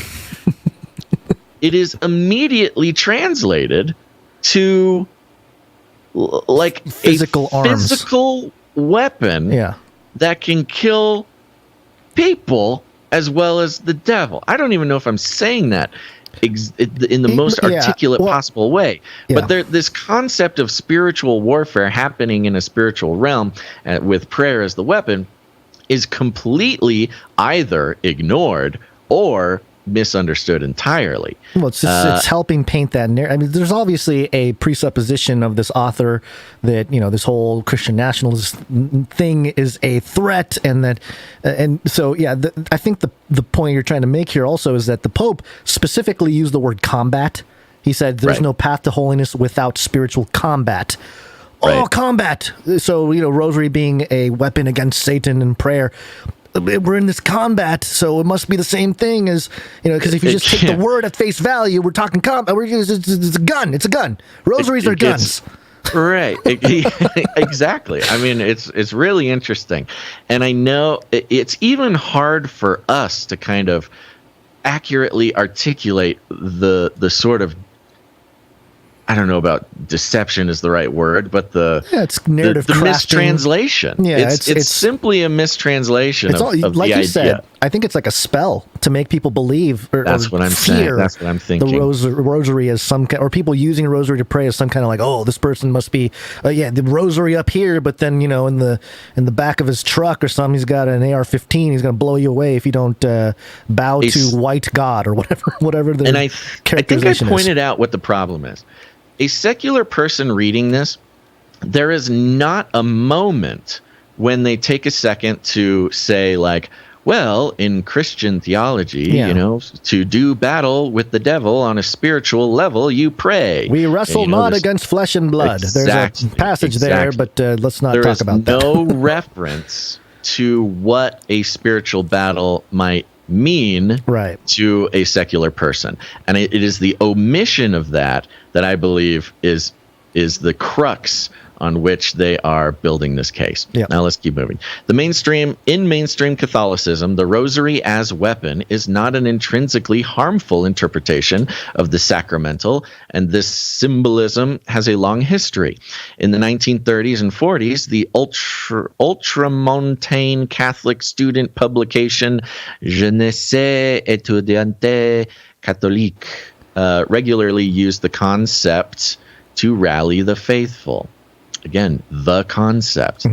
it is immediately translated to like physical arms. Physical weapon that can kill people as well as the devil. I don't even know if I'm saying that in the most articulate possible way. But this concept of spiritual warfare happening in a spiritual realm with prayer as the weapon is completely either ignored or misunderstood entirely. Well, it's helping paint that narrative. I mean, there's obviously a presupposition of this author that, you know, this whole Christian nationalist thing is a threat, and that, and so I think the point you're trying to make here also is that the Pope specifically used the word combat. He said, "There's no path to holiness without spiritual combat." Oh, combat! So, you know, Rosary being a weapon against Satan and prayer. We're in this combat, so it must be the same thing as, you know, because if you just take the word at face value, we're talking combat. It's a gun. It's a gun. Rosaries are guns. Right. Exactly. I mean, it's really interesting. And I know it's even hard for us to kind of accurately articulate the sort of, I don't know about deception is the right word, but it's narrative the mistranslation. Yeah, it's simply a mistranslation of like the you idea. Said, I think it's like a spell to make people believe That's what I'm saying. That's what I'm thinking. The rosary as some kind, or people using a rosary to pray as some kind of like, oh, this person must be, the rosary up here, but then, you know, in the back of his truck or something, he's got an AR-15. He's going to blow you away if you don't bow to white God or whatever the characterization is. I think I pointed out what the problem is. A secular person reading this, there is not a moment when they take a second to say, like, well, in Christian theology, you know, to do battle with the devil on a spiritual level, you pray. We wrestle not against flesh and blood. There's a passage there, but let's not talk about that. There is no reference to what a spiritual battle might mean to a secular person, and it is the omission of that I believe is the crux on which they are building this case. Now let's keep moving. In mainstream Catholicism, the rosary as weapon is not an intrinsically harmful interpretation of the sacramental, and this symbolism has a long history. In the 1930s and 40s, the ultramontane Catholic student publication Jeunesse étudiante catholique regularly used the concept to rally the faithful. Again, the concept.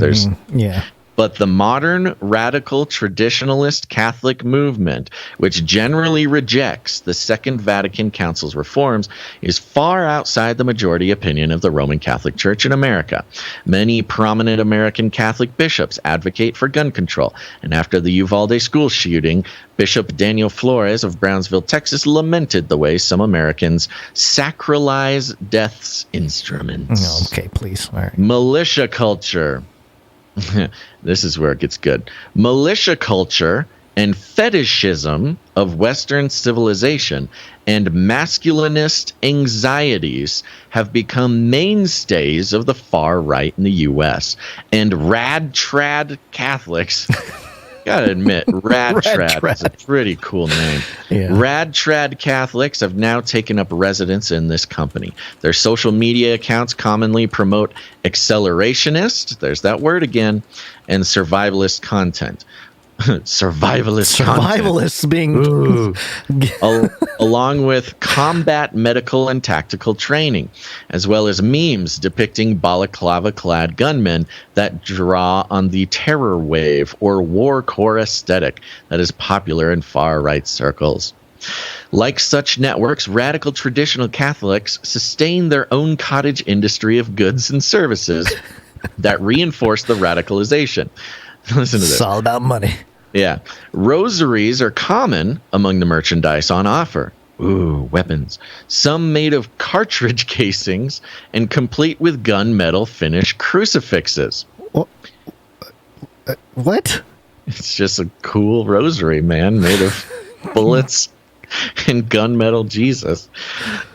But the modern radical traditionalist Catholic movement, which generally rejects the Second Vatican Council's reforms, is far outside the majority opinion of the Roman Catholic Church in America. Many prominent American Catholic bishops advocate for gun control, and after the Uvalde school shooting, Bishop Daniel Flores of Brownsville, Texas, lamented the way some Americans sacralize death's instruments. Okay, please. All right. Militia culture. This is where it gets good. Militia culture and fetishism of Western civilization and masculinist anxieties have become mainstays of the far right in the U.S. And rad trad Catholics, gotta admit, rad trad is a pretty cool name. Rad trad Catholics have now taken up residence in this company. Their social media accounts commonly promote accelerationist, there's that word again, and survivalist content. Survivalists being along with combat medical and tactical training, as well as memes depicting balaclava-clad gunmen that draw on the terror wave or war core aesthetic that is popular in far-right circles. Like such networks, radical traditional Catholics sustain their own cottage industry of goods and services that reinforce the radicalization. Listen to this. It's all about money. Yeah. Rosaries are common among the merchandise on offer. Ooh, weapons. Some made of cartridge casings and complete with gunmetal finished crucifixes. What? It's just a cool rosary, man, made of bullets. and gunmetal Jesus.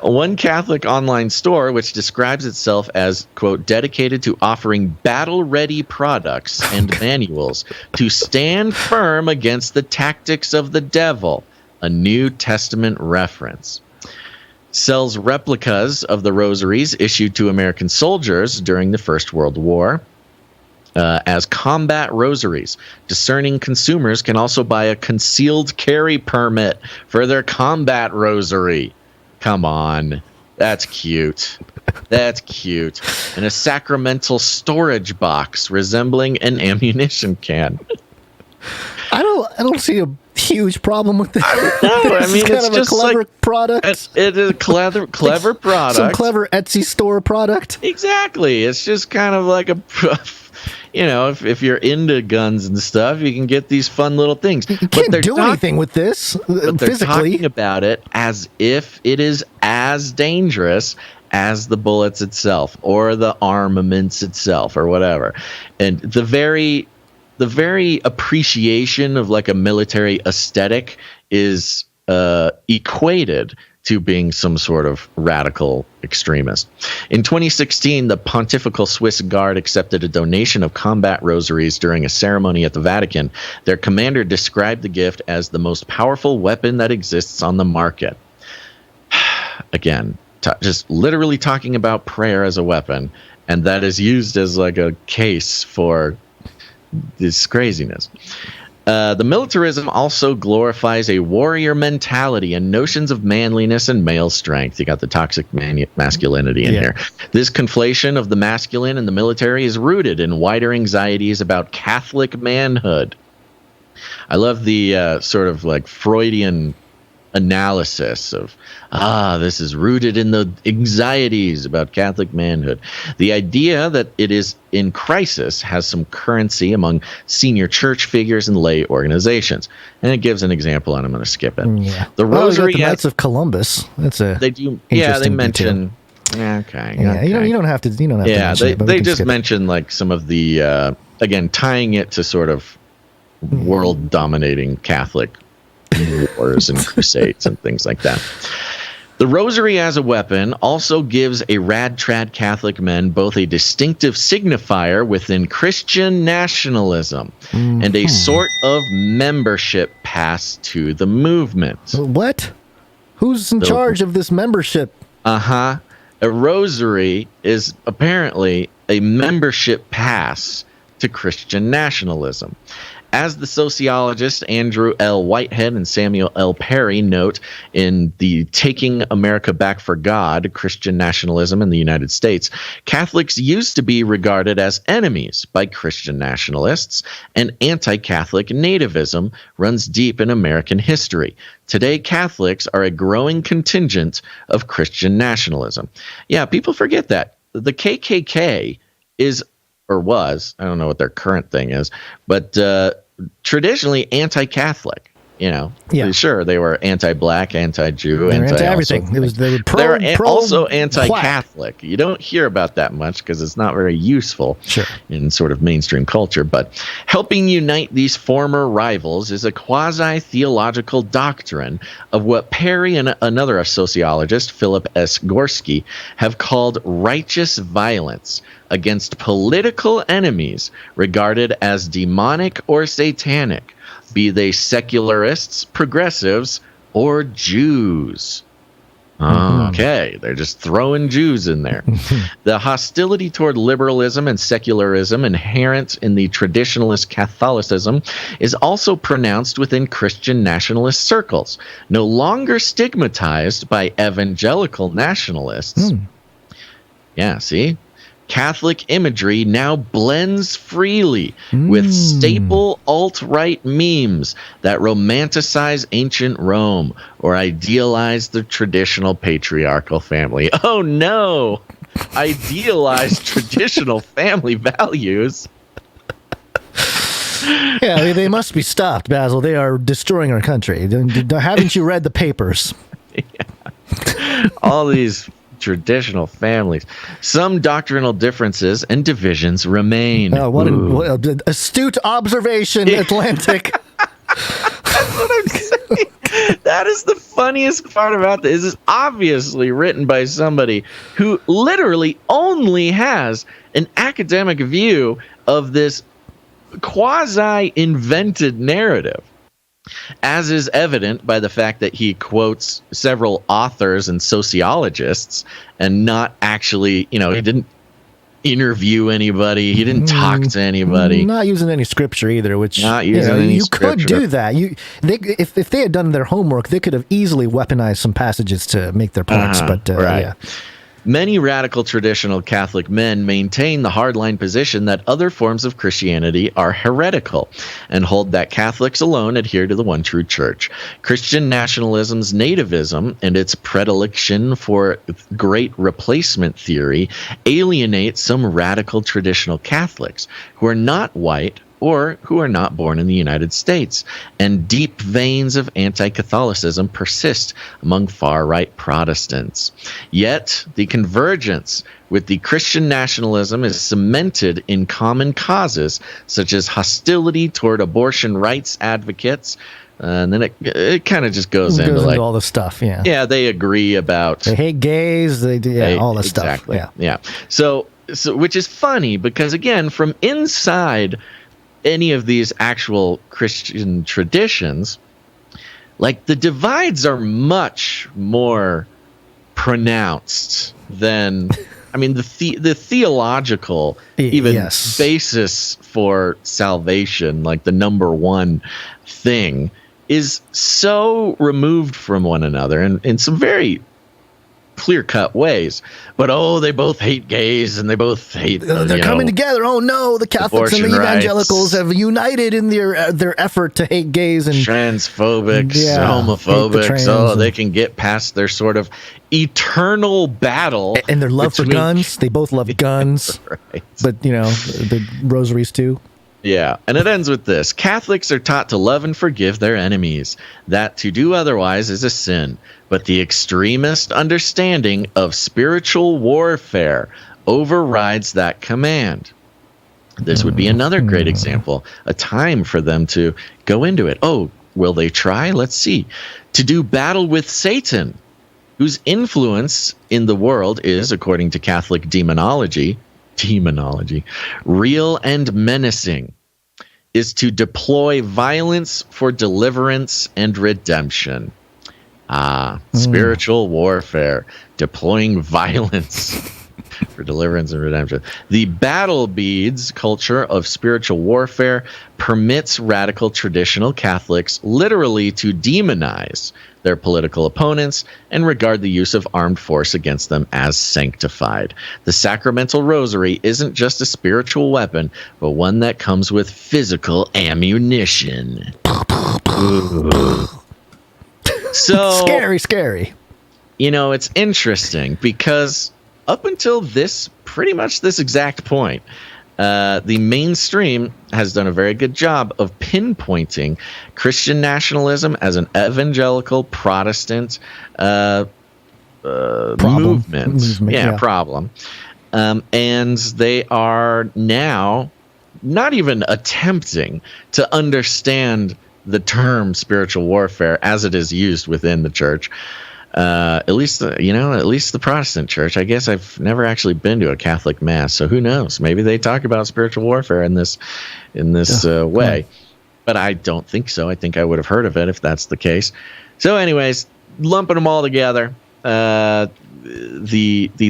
One Catholic online store, which describes itself as, quote, dedicated to offering battle-ready products and manuals to stand firm against the tactics of the devil, a New Testament reference. Sells replicas of the rosaries issued to American soldiers during the First World War. As combat rosaries. Discerning consumers can also buy a concealed carry permit for their combat rosary. Come on. That's cute. That's cute. And a sacramental storage box resembling an ammunition can. I don't see a huge problem with this. I mean, it's just a clever like product. It is a clever product. Some clever Etsy store product. Exactly. It's just kind of like a... You know, if you're into guns and stuff, you can get these fun little things. You can't do anything with this but they're physically. Talking about it as if it is as dangerous as the bullets itself or the armaments itself or whatever. And the very appreciation of like a military aesthetic is equated to being some sort of radical extremist. In 2016, the Pontifical Swiss Guard accepted a donation of combat rosaries during a ceremony at the Vatican. Their commander described the gift as the most powerful weapon that exists on the market. Again, just literally talking about prayer as a weapon, and that is used as like a case for this craziness. The militarism also glorifies a warrior mentality and notions of manliness and male strength. You got the toxic masculinity in here. This conflation of the masculine and the military is rooted in wider anxieties about Catholic manhood. I love the sort of like Freudian analysis of, this is rooted in the anxieties about Catholic manhood. The idea that it is in crisis has some currency among senior church figures and lay organizations. And it gives an example, and I'm going to skip it. Yeah. The Rosary, the Knights of Columbus. That's a they do. Yeah, they mention. Okay. Yeah, okay. You don't have to. You don't have to. Yeah, they just mention like some of the again tying it to sort of world dominating Catholic wars and crusades and things like that. The rosary as a weapon also gives a rad-trad Catholic men both a distinctive signifier within Christian nationalism and a sort of membership pass to the movement. What? Who's in charge of this membership? A rosary is apparently a membership pass to Christian nationalism. As the sociologists Andrew L. Whitehead and Samuel L. Perry note in the Taking America Back for God, Christian Nationalism in the United States, Catholics used to be regarded as enemies by Christian nationalists, and anti-Catholic nativism runs deep in American history. Today, Catholics are a growing contingent of Christian nationalism. Yeah, people forget that. The KKK is, or was, I don't know what their current thing is, but traditionally anti-Catholic. You know, sure, they were anti-black, anti-Jew, anti-everything. They were also anti-Catholic. You don't hear about that much because it's not very useful in sort of mainstream culture. But helping unite these former rivals is a quasi-theological doctrine of what Perry and another sociologist, Philip S. Gorski, have called righteous violence against political enemies regarded as demonic or satanic, be they secularists, progressives, or Jews. Okay, they're just throwing Jews in there. The hostility toward liberalism and secularism inherent in the traditionalist Catholicism is also pronounced within Christian nationalist circles, no longer stigmatized by evangelical nationalists. Yeah, see? Catholic imagery now blends freely with staple alt-right memes that romanticize ancient Rome or idealize the traditional patriarchal family. Oh no! Idealize traditional family values. Yeah, they must be stopped, Basil. They are destroying our country. Haven't you read the papers? All these traditional families. Some doctrinal differences and divisions remain. What an astute observation, Atlantic. That's what I'm saying. That is the funniest part about this. This is obviously written by somebody who literally only has an academic view of this quasi-invented narrative, as is evident by the fact that he quotes several authors and sociologists and not actually, he didn't interview anybody. He didn't talk to anybody. Not using any scripture either, which you could do that. If they had done their homework, they could have easily weaponized some passages to make their points. Right. Many radical traditional Catholic men maintain the hardline position that other forms of Christianity are heretical and hold that Catholics alone adhere to the one true church. Christian nationalism's nativism and its predilection for great replacement theory alienate some radical traditional Catholics who are not white or who are not born in the United States, and deep veins of anti-Catholicism persist among far-right Protestants. Yet, the convergence with the Christian nationalism is cemented in common causes, such as hostility toward abortion rights advocates, and then it kind of just goes into all the stuff, Yeah, they agree about... They hate gays, all the stuff. Exactly, yeah. So, which is funny, because again, from inside any of these actual Christian traditions, like the divides are much more pronounced than, the theological basis for salvation, like the number one thing, is so removed from one another and in some very clear-cut ways, but they both hate gays and they both hate they're coming together. Oh no, the Catholics and the evangelicals have united in their effort to hate gays and transphobics, homophobics. They can get past their sort of eternal battle and their love for guns. They both love guns, right. But the rosaries too. Yeah, and it ends with this. Catholics are taught to love and forgive their enemies, that to do otherwise is a sin. But the extremist understanding of spiritual warfare overrides that command. This would be another great example, a time for them to go into it. Oh, will they try? Let's see. To do battle with Satan, whose influence in the world is, according to Catholic demonology, real and menacing, is to deploy violence for deliverance and redemption. Spiritual warfare, deploying violence for deliverance and redemption. The battle beads culture of spiritual warfare permits radical traditional Catholics literally to demonize their political opponents and regard the use of armed force against them as sanctified. The sacramental rosary isn't just a spiritual weapon, but one that comes with physical ammunition. So scary. It's interesting because up until pretty much this exact point, the mainstream has done a very good job of pinpointing Christian nationalism as an evangelical Protestant movement. Problem. And they are now not even attempting to understand the term spiritual warfare as it is used within the church. At least the Protestant church. I guess I've never actually been to a Catholic mass, so who knows? Maybe they talk about spiritual warfare in this way, but I don't think so. I think I would have heard of it if that's the case. So, anyways, lumping them all together, the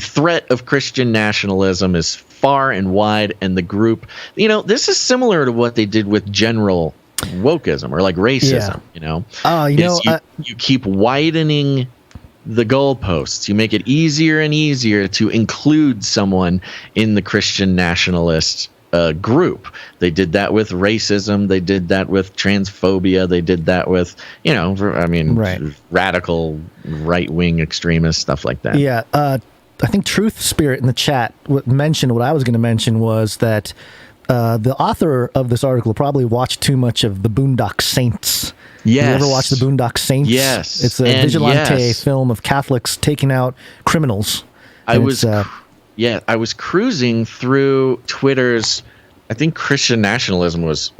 threat of Christian nationalism is far and wide, and the group. This is similar to what they did with general wokeism or like racism. You keep widening the goalposts. You make it easier and easier to include someone in the Christian nationalist group. They did that with racism. They did that with transphobia. They did that with, radical right-wing extremists, stuff like that. Yeah. I think Truth Spirit in the chat mentioned what I was going to mention was that the author of this article probably watched too much of the Boondock Saints. Yes. You ever watch the Boondock Saints? Yes. It's a vigilante film of Catholics taking out criminals. I was cruising through Twitter's I think Christian nationalism was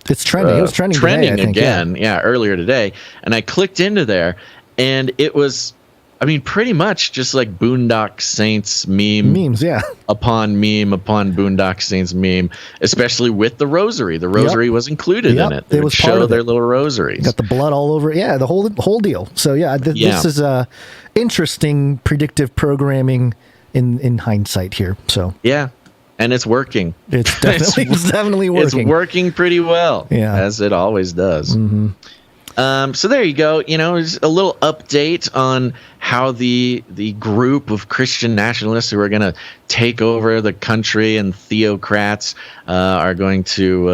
it's trending. It was trending today, today, I think, again. Yeah, earlier today, and I clicked into there, and it was, I mean, pretty much just like Boondock Saints memes, upon Boondock Saints meme, especially with the Rosary. The Rosary was included in it. They would show their little rosaries. Got the blood all over. Yeah, the whole deal. So this is interesting predictive programming in hindsight here. So yeah. And it's working. It's definitely working. It's working pretty well, as it always does. Mm-hmm. So there you go. It's a little update on how the group of Christian nationalists who are going to take over the country and theocrats are going to,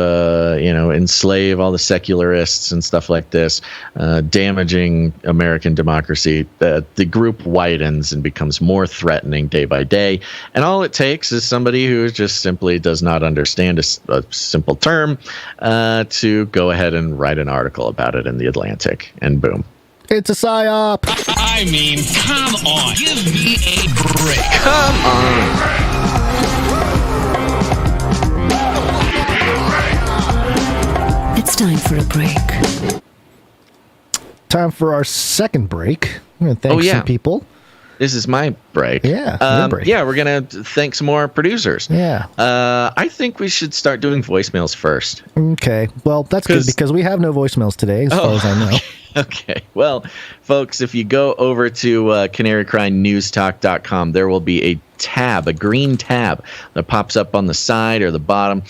enslave all the secularists and stuff like this, damaging American democracy. The group widens and becomes more threatening day by day. And all it takes is somebody who just simply does not understand a simple term to go ahead and write an article about it in the Atlantic, and boom. It's a psyop. I mean, come on. Give me a break. Come on. It's time for a break. Time for our second break. We're going to thank some people. This is my break. Yeah, your break. Yeah, we're going to thank some more producers. Yeah. I think we should start doing voicemails first. Okay. Well, that's good because we have no voicemails today, as far as I know. Okay. Well, folks, if you go over to canarycrynewstalk.com, there will be a tab, a green tab that pops up on the side or the bottom.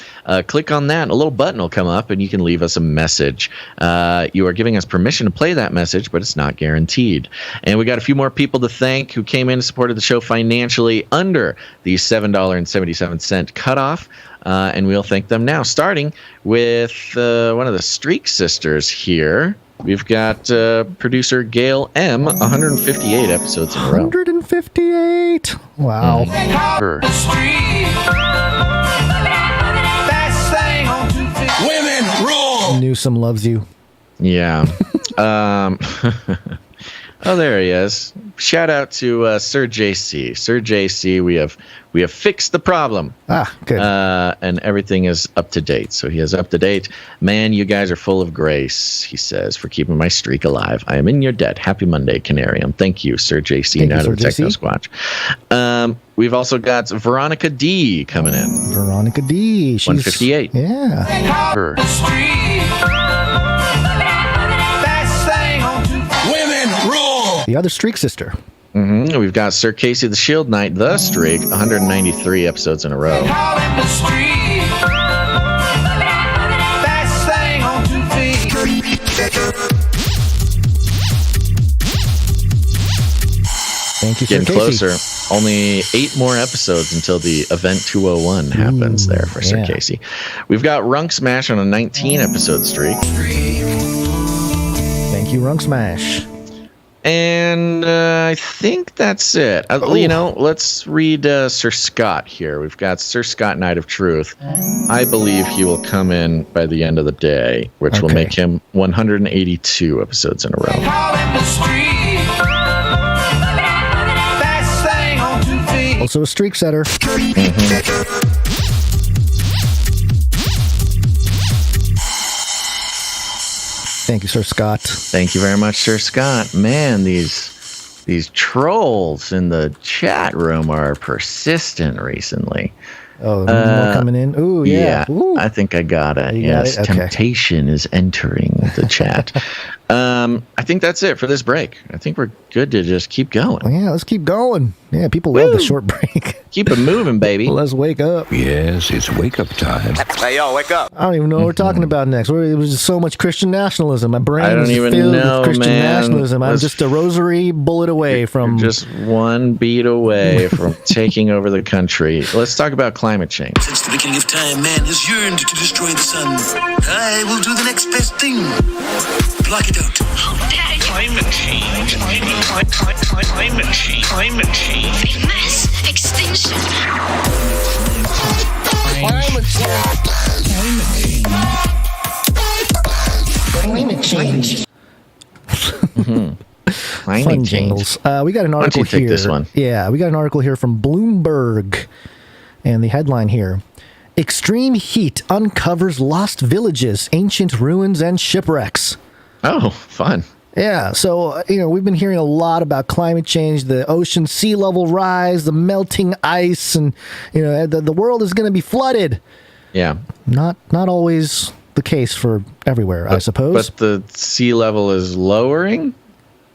Click on that, and a little button will come up, and you can leave us a message. You are giving us permission to play that message, but it's not guaranteed. And we got a few more people to thank who came in and supported the show financially under the $7.77 cutoff. And we'll thank them now, starting with one of the Streak sisters here. We've got producer Gail M. 158 episodes in a row. 158. Wow. Women rule. Newsom loves you. Yeah. Oh, there he is. Shout out to Sir JC. Sir JC, we have fixed the problem. Good. And everything is up to date. So he is up to date. Man, you guys are full of grace, he says, for keeping my streak alive. I am in your debt. Happy Monday, Canarium. Thank you, Sir JC, now to the Techno Squatch. We've also got Veronica D coming in. Veronica D. She's 158. Yeah. The other Streak sister. Mm-hmm. We've got Sir Casey the Shield Knight, the Streak, 193 episodes in a row. Thank you, Sir Getting Casey. closer. Only 8 more episodes until the Event 201 happens there for Sir Casey. We've got Runk Smash on a 19-episode streak. Thank you, Runk Smash. And I think that's it. Let's read Sir Scott here. We've got Sir Scott, Knight of Truth. I believe he will come in by the end of the day, which will make him 182 episodes in a row. Also a streak setter. Thank you, Sir Scott. Thank you very much, Sir Scott. Man, these trolls in the chat room are persistent recently. Oh, more coming in. Ooh, yeah. Ooh. I think I got it. Got it? Okay. Temptation is entering the chat. I think that's it for this break. I think we're good to just keep going. Yeah, let's keep going. Yeah, people love the short break. Keep it moving, baby. Let's wake up. Yes, it's wake up time. Hey, y'all, wake up. I don't even know what we're talking about next. It was just so much Christian nationalism. My brain is filled with Christian nationalism. I'm just a rosary bullet away from... Just one beat away from taking over the country. Let's talk about climate change. Since the beginning of time, man has yearned to destroy the sun. I will do the next best thing. Block it out. Climate change. Climate change. Climate change. Mass extinction. Climate change. Fun jingles. We got an article here. This one? Yeah, we got an article here from Bloomberg. And the headline here Extreme heat uncovers lost villages, ancient ruins, and shipwrecks. Oh, fun. Yeah, so, we've been hearing a lot about climate change, the ocean sea level rise, the melting ice, and, the world is going to be flooded. Yeah. Not always the case for everywhere, I suppose. But the sea level is lowering?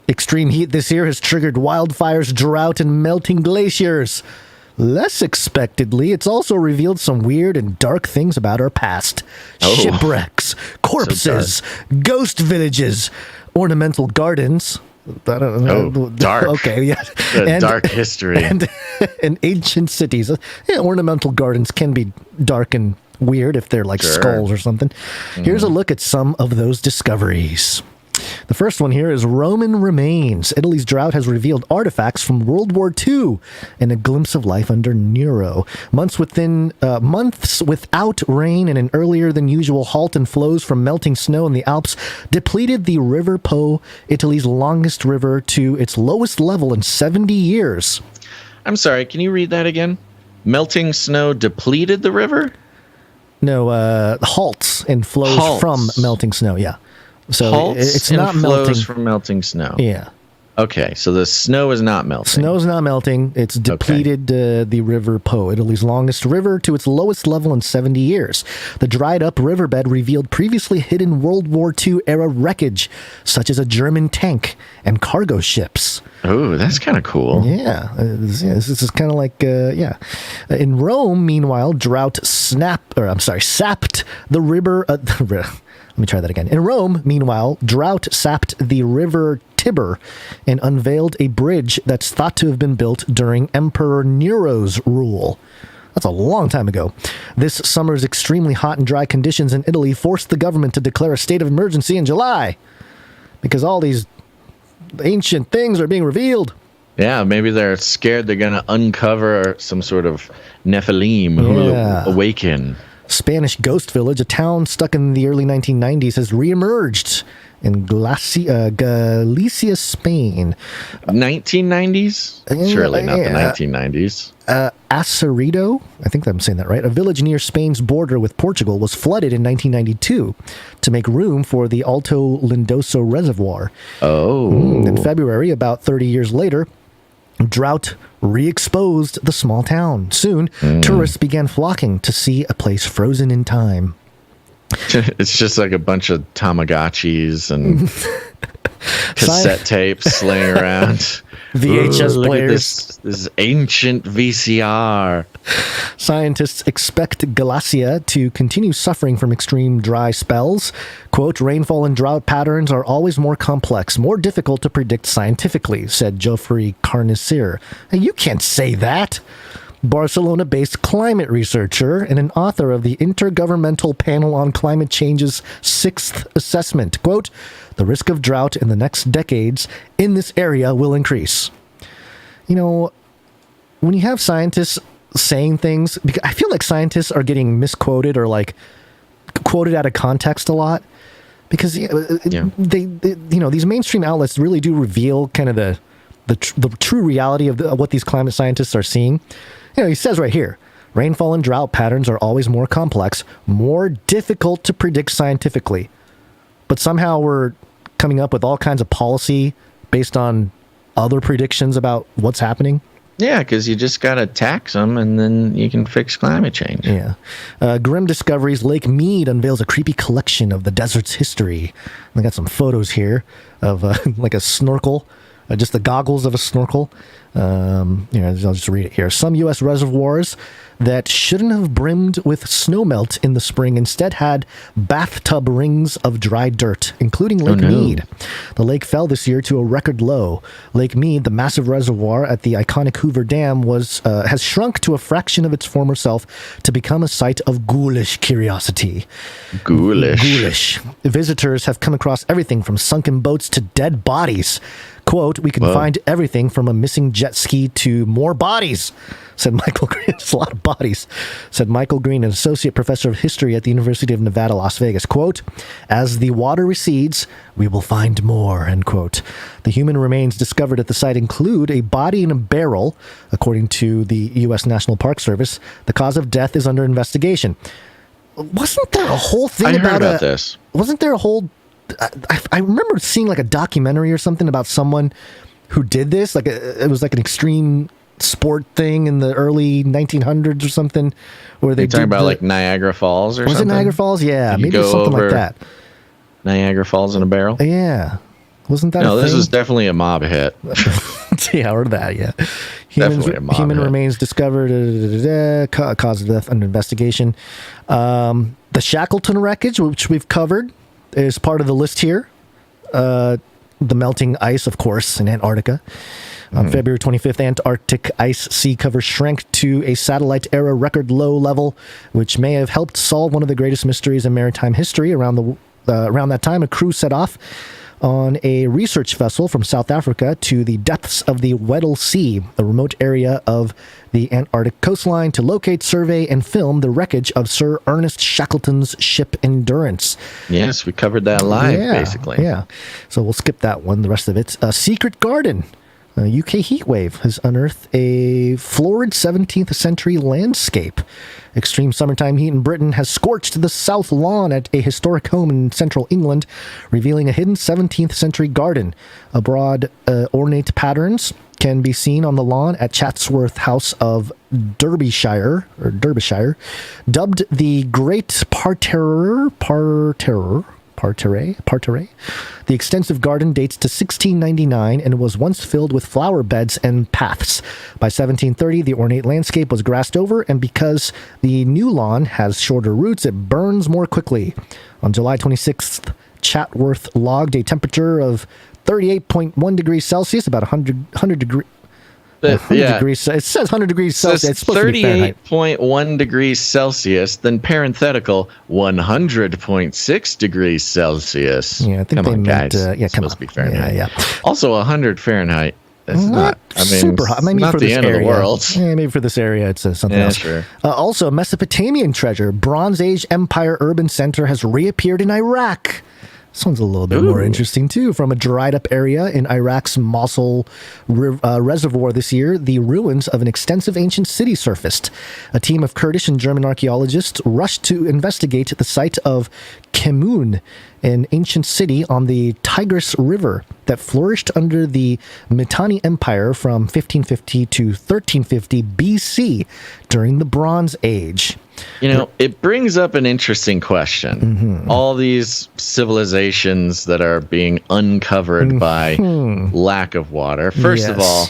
Extreme heat this year has triggered wildfires, drought, and melting glaciers. Less expectedly, it's also revealed some weird and dark things about our past. Shipwrecks, corpses, ghost villages, ornamental gardens. I don't know. Oh, dark. Okay, yeah. Dark history. And ancient cities. Ornamental gardens can be dark and weird if they're like skulls or something. Here's a look at some of those discoveries. The first one here is Roman remains. Italy's drought has revealed artifacts from World War II and a glimpse of life under Nero. Months without rain and an earlier than usual halt in flows from melting snow in the Alps depleted the River Po, Italy's longest river, to its lowest level in 70 years. I'm sorry, can you read that again? Melting snow depleted the river? No, halts and flows from melting snow, yeah. So halts it's and not flows melting from melting snow. Yeah. Okay, so the snow is not melting. Snow's not melting. It's depleted the River Po, Italy's longest river, to its lowest level in 70 years. The dried-up riverbed revealed previously hidden World War II-era wreckage, such as a German tank and cargo ships. Oh, that's kind of cool. Yeah, this is kind of like, In Rome, meanwhile, drought sapped the river... Let me try that again. In Rome, meanwhile, drought sapped the river Tiber and unveiled a bridge that's thought to have been built during Emperor Nero's rule. That's a long time ago. This summer's extremely hot and dry conditions in Italy forced the government to declare a state of emergency in July because all these ancient things are being revealed. Yeah, maybe they're scared they're going to uncover some sort of Nephilim who will awaken. Spanish Ghost Village, a town stuck in the early 1990s, has reemerged in Galicia, Spain. 1990s? Surely not the 1990s. Aceredo, I think I'm saying that right, a village near Spain's border with Portugal, was flooded in 1992 to make room for the Alto Lindoso Reservoir. Oh. In February, about 30 years later, drought re-exposed the small town. Soon, tourists began flocking to see a place frozen in time. It's just like a bunch of Tamagotchis and cassette tapes laying around. VHS players. Look at this ancient VCR. Scientists expect Galicia to continue suffering from extreme dry spells. Quote, rainfall and drought patterns are always more complex, more difficult to predict scientifically, said Geoffrey Carnicer. Hey, you can't say that. Barcelona-based climate researcher and an author of the Intergovernmental Panel on Climate Change's 6th assessment. Quote, the risk of drought in the next decades in this area will increase. You know, when you have scientists saying things, because I feel like scientists are getting misquoted or like quoted out of context a lot because they you know, these mainstream outlets really do reveal kind of the true reality of what these climate scientists are seeing. You know, he says right here, rainfall and drought patterns are always more complex, more difficult to predict scientifically. But somehow we're coming up with all kinds of policy based on other predictions about what's happening. Yeah, because you just got to tax them and then you can fix climate change. Yeah. Grim Discoveries Lake Mead unveils a creepy collection of the desert's history. I got some photos here of like a snorkel. Just the goggles of a snorkel. I'll just read it here. Some U.S. reservoirs that shouldn't have brimmed with snowmelt in the spring instead had bathtub rings of dry dirt, including Lake Mead. The lake fell this year to a record low. Lake Mead, the massive reservoir at the iconic Hoover Dam, has shrunk to a fraction of its former self to become a site of ghoulish curiosity. Ghoulish. Visitors have come across everything from sunken boats to dead bodies. Quote, we can find everything from a missing jet ski to more bodies, said Michael Green. It's a lot of bodies, said Michael Green, an associate professor of history at the University of Nevada, Las Vegas. Quote, as the water recedes, we will find more, end quote. The human remains discovered at the site include a body in a barrel, according to the U.S. National Park Service. The cause of death is under investigation. Wasn't there a whole thing I heard about this? Wasn't there a whole... I remember seeing like a documentary or something about someone who did this. Like it was like an extreme sport thing in the early 1900s or something. Where they talking about like Niagara Falls or something? Was it Niagara Falls? Yeah, maybe something like that. Niagara Falls in a barrel? Yeah. Wasn't that No, a this thing? was definitely a mob hit. Yeah, or that, yeah. Definitely a mob Human hit. remains discovered, cause of death under investigation. The Shackleton wreckage, which we've covered, is part of the list here. The melting ice, of course, in Antarctica. On February 25th, Antarctic ice sea cover shrank to a satellite-era record low level, which may have helped solve one of the greatest mysteries in maritime history. Around that time, a crew set off on a research vessel from South Africa to the depths of the Weddell Sea, a remote area of the Antarctic coastline, to locate, survey, and film the wreckage of Sir Ernest Shackleton's ship Endurance. Yes, we covered that live, basically. Yeah. So we'll skip that one, the rest of it. A secret garden. A UK heat wave has unearthed a florid 17th century landscape. Extreme summertime heat in Britain has scorched the south lawn at a historic home in central England, revealing a hidden 17th century garden. Abroad, ornate patterns can be seen on the lawn at Chatsworth House of Derbyshire, dubbed the Great Parterre. The extensive garden dates to 1699 and was once filled with flower beds and paths. By 1730, the ornate landscape was grassed over, and because the new lawn has shorter roots, it burns more quickly. On July 26th, Chatsworth logged a temperature of 38.1 degrees Celsius, about 100 degrees. 100 degrees. It says 100 degrees Celsius. It's supposed to be Fahrenheit. 38.1 degrees Celsius, then parenthetical 100.6 degrees Celsius. Yeah, I think come they on, meant, guys. yeah, It's come supposed on. to be Fahrenheit. Yeah. Also, 100 Fahrenheit. That's not, I mean, super hot. Maybe not for the this end area. of the world. Yeah, maybe for this area, it's something Yeah, else. sure. Also, Mesopotamian treasure, Bronze Age Empire Urban Center, has reappeared in Iraq. This one's a little bit more interesting, too. From a dried-up area in Iraq's Mosul reservoir this year, the ruins of an extensive ancient city surfaced. A team of Kurdish and German archaeologists rushed to investigate the site of Kemun, an ancient city on the Tigris River that flourished under the Mitanni Empire from 1550 to 1350 BC during the Bronze Age. You know, it brings up an interesting question. All these civilizations that are being uncovered by lack of water. First of all,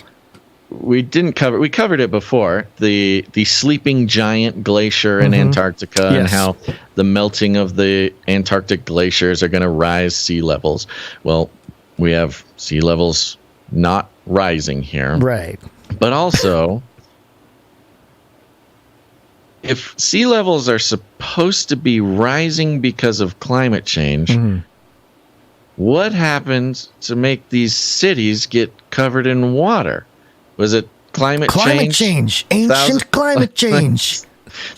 we covered it before, the sleeping giant glacier in Antarctica and how the melting of the Antarctic glaciers are going to rise sea levels. Well, we have sea levels not rising here. Right. But also, if sea levels are supposed to be rising because of climate change, what happened to make these cities get covered in water? Was it climate change? Climate change. Ancient climate change.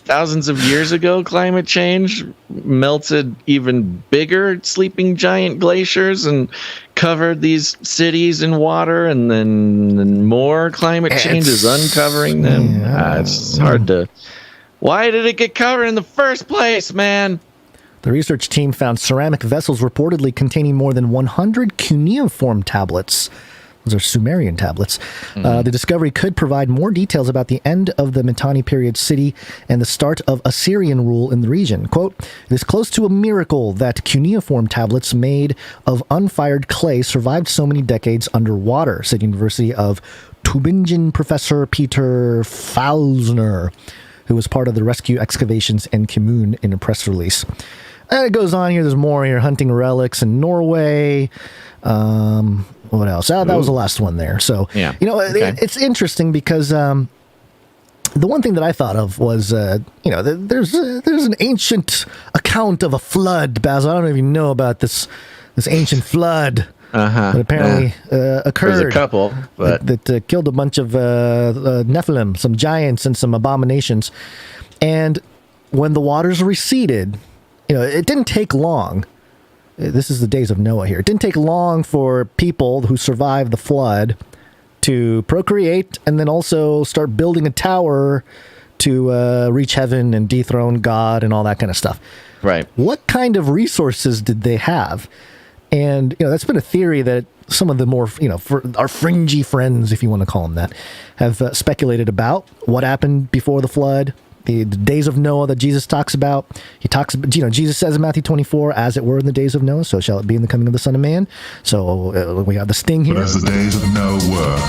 Thousands of years ago, climate change melted even bigger sleeping giant glaciers and covered these cities in water, and then more climate change is uncovering them. It's hard to... Why did it get covered in the first place, man? The research team found ceramic vessels reportedly containing more than 100 cuneiform tablets. Those are Sumerian tablets. The discovery could provide more details about the end of the Mitanni period city and the start of Assyrian rule in the region. Quote, it is close to a miracle that cuneiform tablets made of unfired clay survived so many decades underwater, said University of Tübingen professor Peter Faulzner, who was part of the rescue excavations in Kemun, in a press release. And it goes on here. There's more here. Hunting relics in Norway. What else? That was the last one there. So, it's interesting because the one thing that I thought of was, there's an ancient account of a flood, Basil. I don't know if you know about this ancient flood. that apparently occurred. There's a couple, but that killed a bunch of Nephilim, some giants and some abominations. And when the waters receded, it didn't take long. This is the days of Noah here. It didn't take long for people who survived the flood to procreate and then also start building a tower to reach heaven and dethrone God and all that kind of stuff. Right. What kind of resources did they have? And, that's been a theory that some of the more, for our fringy friends, if you want to call them that, have speculated about what happened before the flood. The days of Noah that Jesus talks about. He talks, Jesus says in Matthew 24, as it were in the days of Noah, so shall it be in the coming of the Son of Man. So we have the sting here. But as the days of Noah were,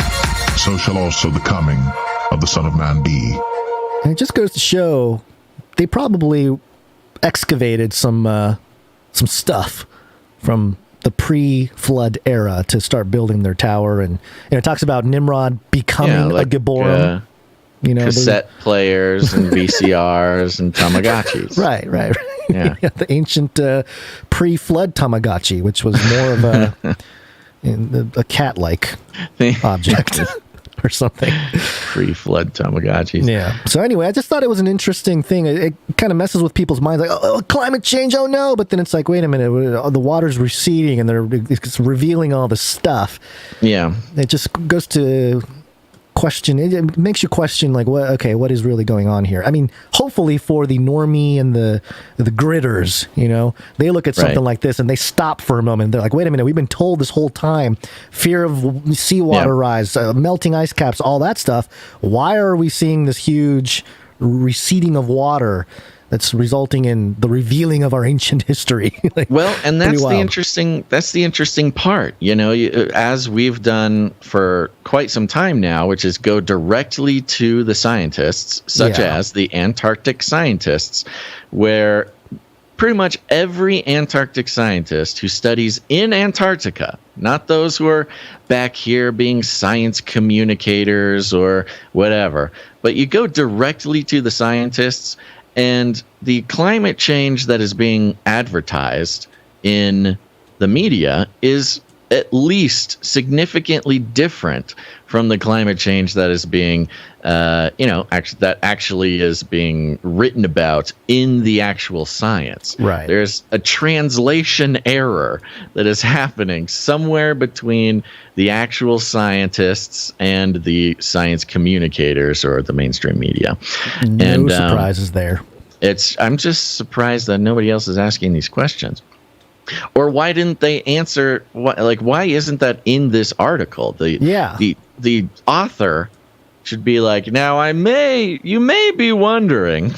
so shall also the coming of the Son of Man be. And it just goes to show they probably excavated some stuff from the pre-flood era to start building their tower. And it talks about Nimrod becoming a Gibborim. Cassette players and VCRs and Tamagotchis. Right. Yeah. The ancient pre-flood Tamagotchi, which was more of a cat-like object or something. Pre-flood Tamagotchis. Yeah. So anyway, I just thought it was an interesting thing. It kind of messes with people's minds, like, oh, climate change, oh no. But then it's like, wait a minute, the water's receding and it's revealing all this stuff. Yeah. It just goes to question. It makes you question, like, what is really going on here? I mean, hopefully for the normie and the gritters, they look at something like this and they stop for a moment. They're like, wait a minute, we've been told this whole time, fear of seawater rise, melting ice caps, all that stuff. Why are we seeing this huge receding of water that's resulting in the revealing of our ancient history? And that's the interesting part, as we've done for quite some time now, which is go directly to the scientists, such as the Antarctic scientists, where pretty much every Antarctic scientist who studies in Antarctica, not those who are back here being science communicators or whatever, but you go directly to the scientists. And the climate change that is being advertised in the media is at least significantly different from the climate change that is being, actually is being written about in the actual science. Right. There's a translation error that is happening somewhere between the actual scientists and the science communicators or the mainstream media. No surprises there. I'm just surprised that nobody else is asking these questions. Or why didn't they answer? Why isn't that in this article? The author should be like, now you may be wondering,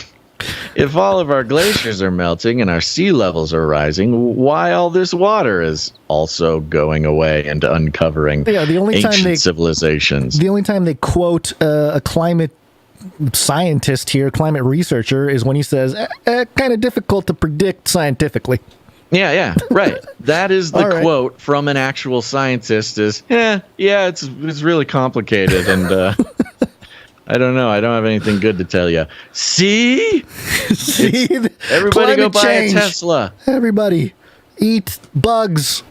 if all of our glaciers are melting and our sea levels are rising, why all this water is also going away and uncovering ancient civilizations. The only time they quote a climate scientist here, climate researcher, is when he says, kind of difficult to predict scientifically. Yeah, right. That is the quote from an actual scientist is, it's really complicated and I don't know. I don't have anything good to tell you. See? Everybody go buy a Tesla. Everybody eat bugs.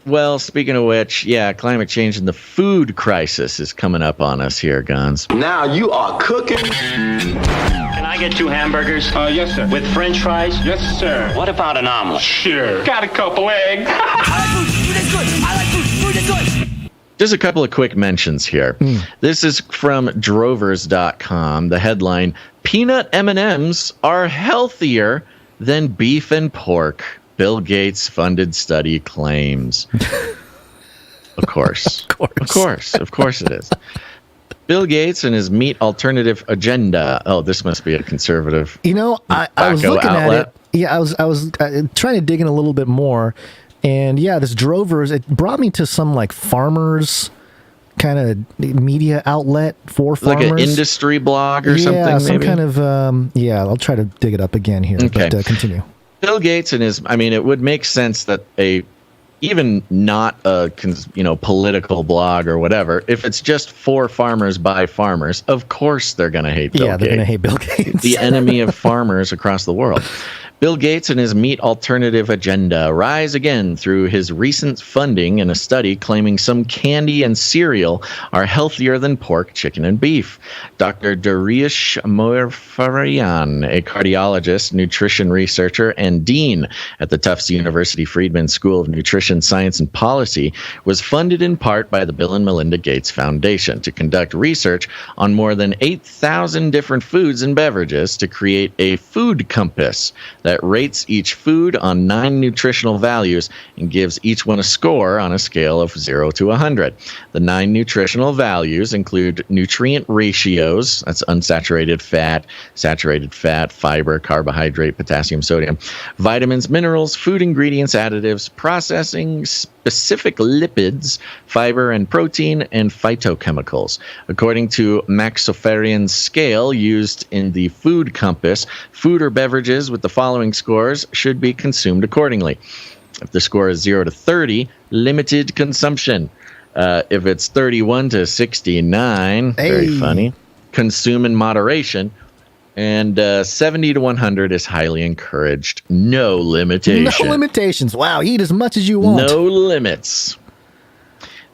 Well, speaking of which, climate change and the food crisis is coming up on us here, Gons. Now you are cooking. Can I get 2 hamburgers? Yes, sir. With french fries? Yes, sir. What about an omelet? Sure. Got a couple eggs. I like food. Food is good. I like food. Food is good. Just a couple of quick mentions here. This is from drovers.com. The headline, Peanut M&Ms are healthier than beef and pork. Bill Gates funded study claims. Of course it is. Bill Gates and his meat alternative agenda. Oh, this must be a conservative. I was looking at it. Yeah, I was trying to dig in a little bit more, and this Drovers. It brought me to some farmers kind of media outlet for farmers, like an industry blog or something. Yeah, some maybe? kind of. I'll try to dig it up again here. Okay. But continue. Bill Gates and his, it would make sense that even not a political blog or whatever, if it's just for farmers by farmers, of course they're going to hate Bill Gates. Yeah, they're going to hate Bill Gates. The enemy of farmers across the world. Bill Gates and his meat alternative agenda rise again through his recent funding in a study claiming some candy and cereal are healthier than pork, chicken, and beef. Dr. Dariush Moirfarian, a cardiologist, nutrition researcher, and dean at the Tufts University Friedman School of Nutrition, Science, and Policy, was funded in part by the Bill and Melinda Gates Foundation to conduct research on more than 8,000 different foods and beverages to create a food compass that rates each food on 9 nutritional values and gives each one a score on a scale of 0 to 100. The 9 nutritional values include nutrient ratios, that's unsaturated fat, saturated fat, fiber, carbohydrate, potassium, sodium, vitamins, minerals, food ingredients, additives, processing, specific lipids, fiber and protein, and phytochemicals. According to Maxofarian's scale used in the food compass, food or beverages with the following scores should be consumed accordingly. If the score is 0 to 30, limited consumption. If it's 31 to 69, very funny, consume in moderation. And 70 to 100 is highly encouraged. No limitation. No limitations. Wow, eat as much as you want. No limits.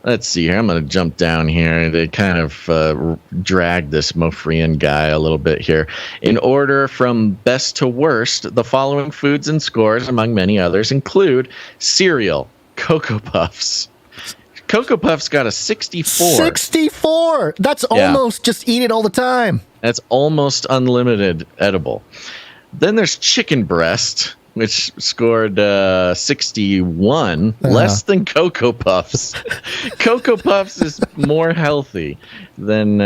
Let's see here. I'm going to jump down here. They kind of drag this Mofrian guy a little bit here. In order from best to worst, the following foods and scores, among many others, include cereal, Cocoa Puffs. Cocoa Puffs got a 64. 64! That's almost just eat it all the time. That's almost unlimited edible. Then there's chicken breast, which scored 61, less than Cocoa Puffs. Cocoa Puffs is more healthy than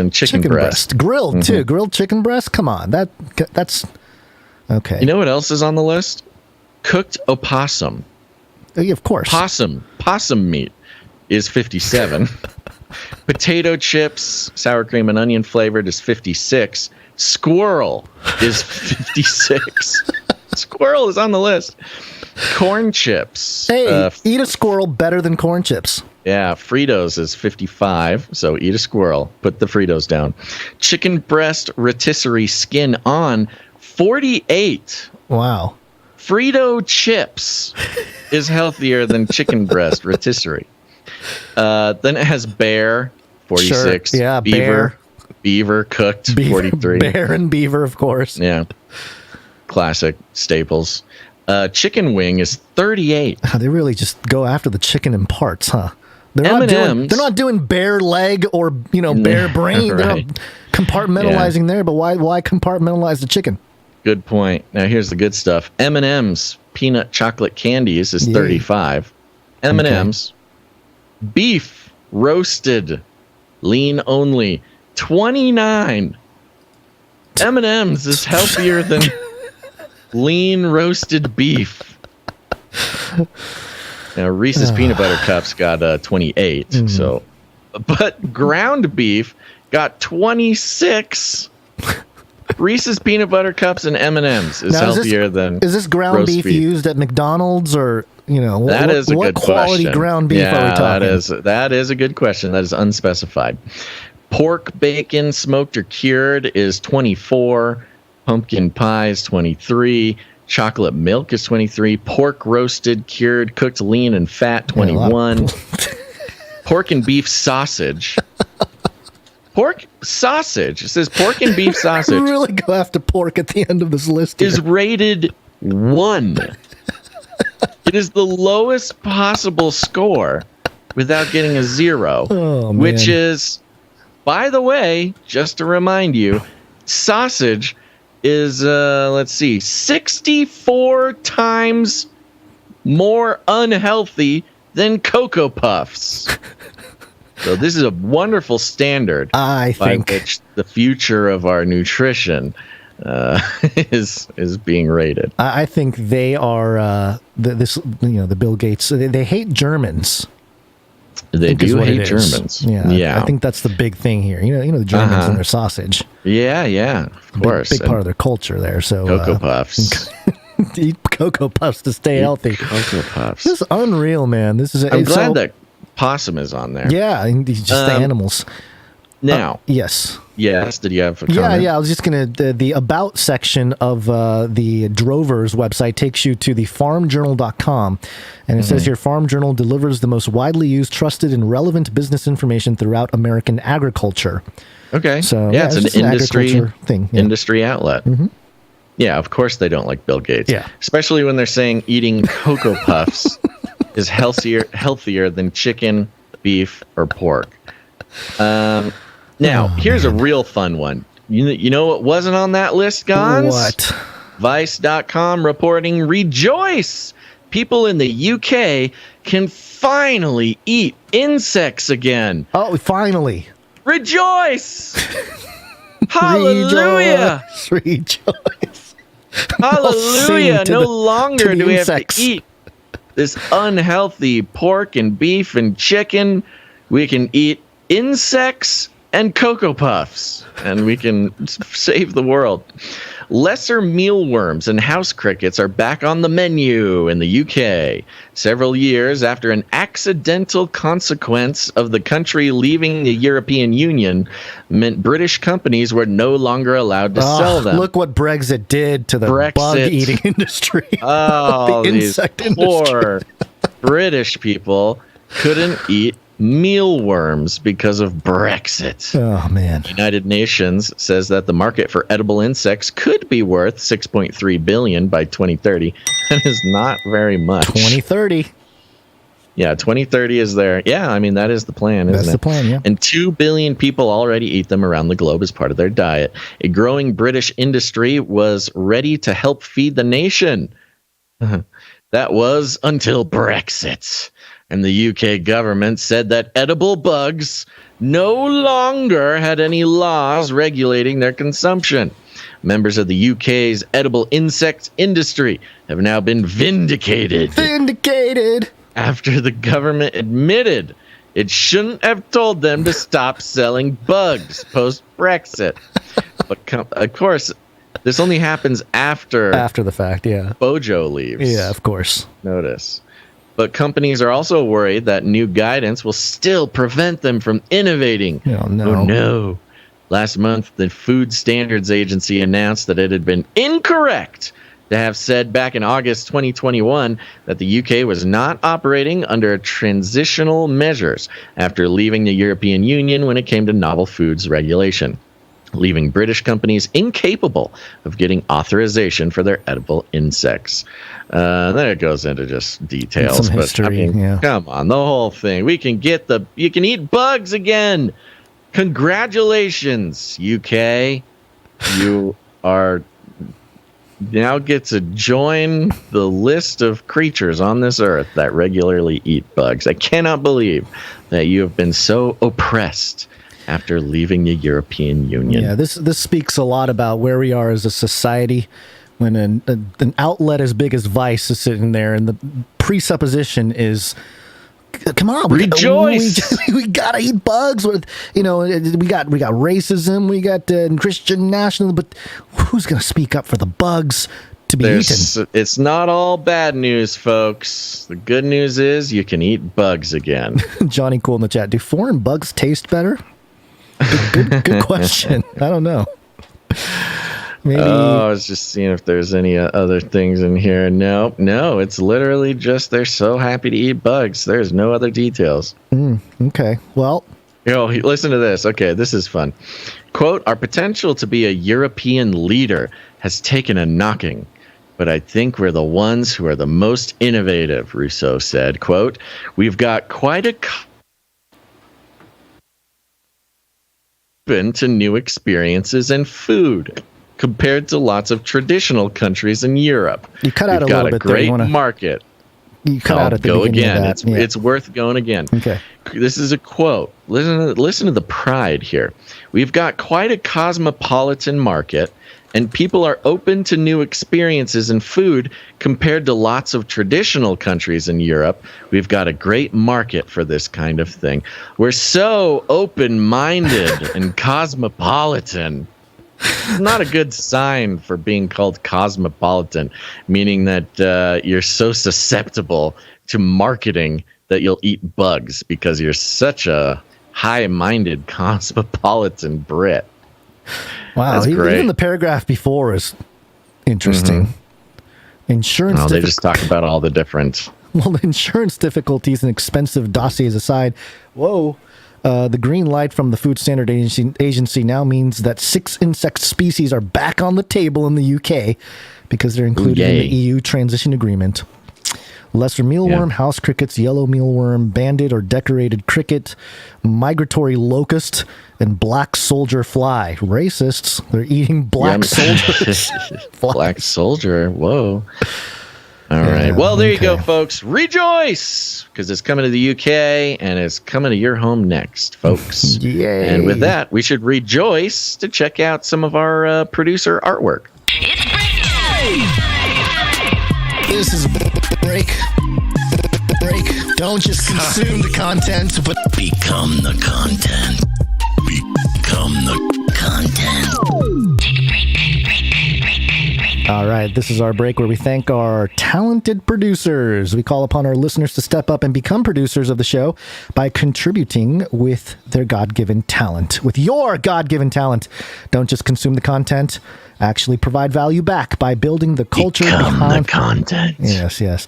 chicken breast. Grilled too. Grilled chicken breast. Come on, that's okay. You know what else is on the list? Cooked opossum. Of course. Possum meat is 57. Potato chips, sour cream and onion flavored, is 56. Squirrel is 56. Squirrel is on the list. Corn chips. Hey, eat a squirrel better than corn chips. Yeah, Fritos is 55, so eat a squirrel. Put the Fritos down. Chicken breast rotisserie skin on, 48. Wow. Frito chips is healthier than chicken breast rotisserie. Then it has bear, 46. Sure. Yeah, beaver cooked, 43. Bear and beaver, of course. Yeah. Classic staples. Chicken wing is 38. They really just go after the chicken in parts, huh? They're not doing bare leg or bare brain. They're not compartmentalizing there, but why compartmentalize the chicken? Good point. Now here's the good stuff. M&M's peanut chocolate candies is 35. M&M's beef roasted lean only 29. M&M's is healthier than lean roasted beef. Now Reese's peanut butter cups got 28. So, but ground beef got 26. Reese's peanut butter cups and M&M's is healthier than. Is this ground beef used at McDonald's or that is a what good quality question. Ground beef are we talking? That is a good question. That is unspecified. Pork bacon smoked or cured is 24. Pumpkin pie is 23. Chocolate milk is 23. Pork roasted, cured, cooked lean and fat, 21. Pork and beef sausage. Pork sausage. It says pork and beef sausage. Really go after pork at the end of this list here. Is rated 1. It is the lowest possible score without getting a 0, which is, by the way, just to remind you, sausage is, 64 times more unhealthy than Cocoa Puffs. So this is a wonderful standard by which the future of our nutrition is being rated. I think they are the Bill Gates. They hate Germans. They do hate Germans. Yeah, I think that's the big thing here. The Germans and their sausage. Yeah, of course. Big part of their culture there. So Cocoa Puffs. Eat Cocoa Puffs to stay healthy. Cocoa Puffs. This is unreal, man. This is. I'm glad that possum is on there. Yeah, just the animals. Now, yes. Yes, did you have a comment? Yeah, I was just going to, the About section of the Drovers website takes you to the farmjournal.com, and it says here, Farm Journal delivers the most widely used, trusted, and relevant business information throughout American agriculture. Okay. So, yeah, it's an industry thing. Industry outlet. Yeah, of course they don't like Bill Gates. Yeah. Especially when they're saying eating Cocoa Puffs is healthier than chicken, beef, or pork. Now, here's a real fun one. You know what wasn't on that list, Gons? What? Vice.com reporting, rejoice! People in the UK can finally eat insects again. Oh, finally. Rejoice! Hallelujah! Rejoice. Hallelujah! No the longer do we insects. have to eat this unhealthy pork and beef and chicken. We can eat insects and Cocoa Puffs, and we can save the world. Lesser mealworms and house crickets are back on the menu in the UK, several years after an accidental consequence of the country leaving the European Union meant British companies were no longer allowed to sell them. Look what Brexit did to the bug-eating industry. Oh, the these insect poor industry. British people couldn't eat mealworms because of Brexit. Oh, man. United Nations says that the market for edible insects could be worth $6.3 billion by 2030. That is not very much. 2030. Yeah, 2030 is there. Yeah, I mean, that is the plan, isn't it? That's the plan, yeah. And 2 billion people already eat them around the globe as part of their diet. A growing British industry was ready to help feed the nation. That was until Brexit. And the UK government said that edible bugs no longer had any laws regulating their consumption. Members of the UK's edible insect industry have now been vindicated. Vindicated! After the government admitted it shouldn't have told them to stop selling bugs post-Brexit. But of course, this only happens after the fact, yeah. Bojo leaves. Yeah, of course. Notice. But companies are also worried that new guidance will still prevent them from innovating. Oh, no. Oh, no. Last month, the Food Standards Agency announced that it had been incorrect to have said back in August 2021 that the UK was not operating under transitional measures after leaving the European Union when it came to novel foods regulation, leaving British companies incapable of getting authorization for their edible insects. Then it goes into just details. Some history, but, I mean, yeah. Come on, the whole thing. You can eat bugs again. Congratulations, UK. You are now get to join the list of creatures on this earth that regularly eat bugs. I cannot believe that you have been so oppressed after leaving the European Union. Yeah, this speaks a lot about where we are as a society when an outlet as big as Vice is sitting there, and the presupposition is, come on, rejoice! We gotta eat bugs. With we got racism, we got Christian nationalism, but who's gonna speak up for the bugs to be eaten? It's not all bad news, folks. The good news is you can eat bugs again. Johnny Cool in the chat. Do foreign bugs taste better? Good question. I don't know. Maybe. Oh, I was just seeing if there's any other things in here. No, it's literally just they're so happy to eat bugs. There's no other details. Okay, well. Listen to this. Okay, this is fun. Quote, our potential to be a European leader has taken a knocking, but I think we're the ones who are the most innovative, Rousseau said. Quote, we've got quite a open to new experiences and food compared to lots of traditional countries in Europe. You cut out We've a little got bit a great there. market. You cut out at the go beginning again. of that. It's worth going again. Okay. This is a quote. Listen to the pride here. We've got quite a cosmopolitan market, and people are open to new experiences and food compared to lots of traditional countries in Europe. We've got a great market for this kind of thing. We're so open-minded and cosmopolitan. It's not a good sign for being called cosmopolitan, meaning that you're so susceptible to marketing that you'll eat bugs because you're such a high-minded cosmopolitan Brit. Wow, That's great. Even the paragraph before is interesting. Insurance. Oh, they just talk about all the different. Well, insurance difficulties and expensive dossiers aside, the green light from the Food Standard Agency now means that 6 insect species are back on the table in the UK because they're included in the EU transition agreement. Lesser mealworm, house crickets, yellow mealworm, banded or decorated cricket, migratory locust, and black soldier fly. Racists. They're eating black soldiers. Black soldier. Whoa. All right. Well, there you go, folks. Rejoice! Because it's coming to the UK and it's coming to your home next, folks. Yay. And with that, we should rejoice to check out some of our producer artwork. This is break. Don't just consume the content, but become the content. Become the content. Take a break. All right, this is our break where we thank our talented producers. We call upon our listeners to step up and become producers of the show by contributing with their God-given talent. With your God-given talent, don't just consume the content. Actually provide value back by building the culture behind the content. Yes.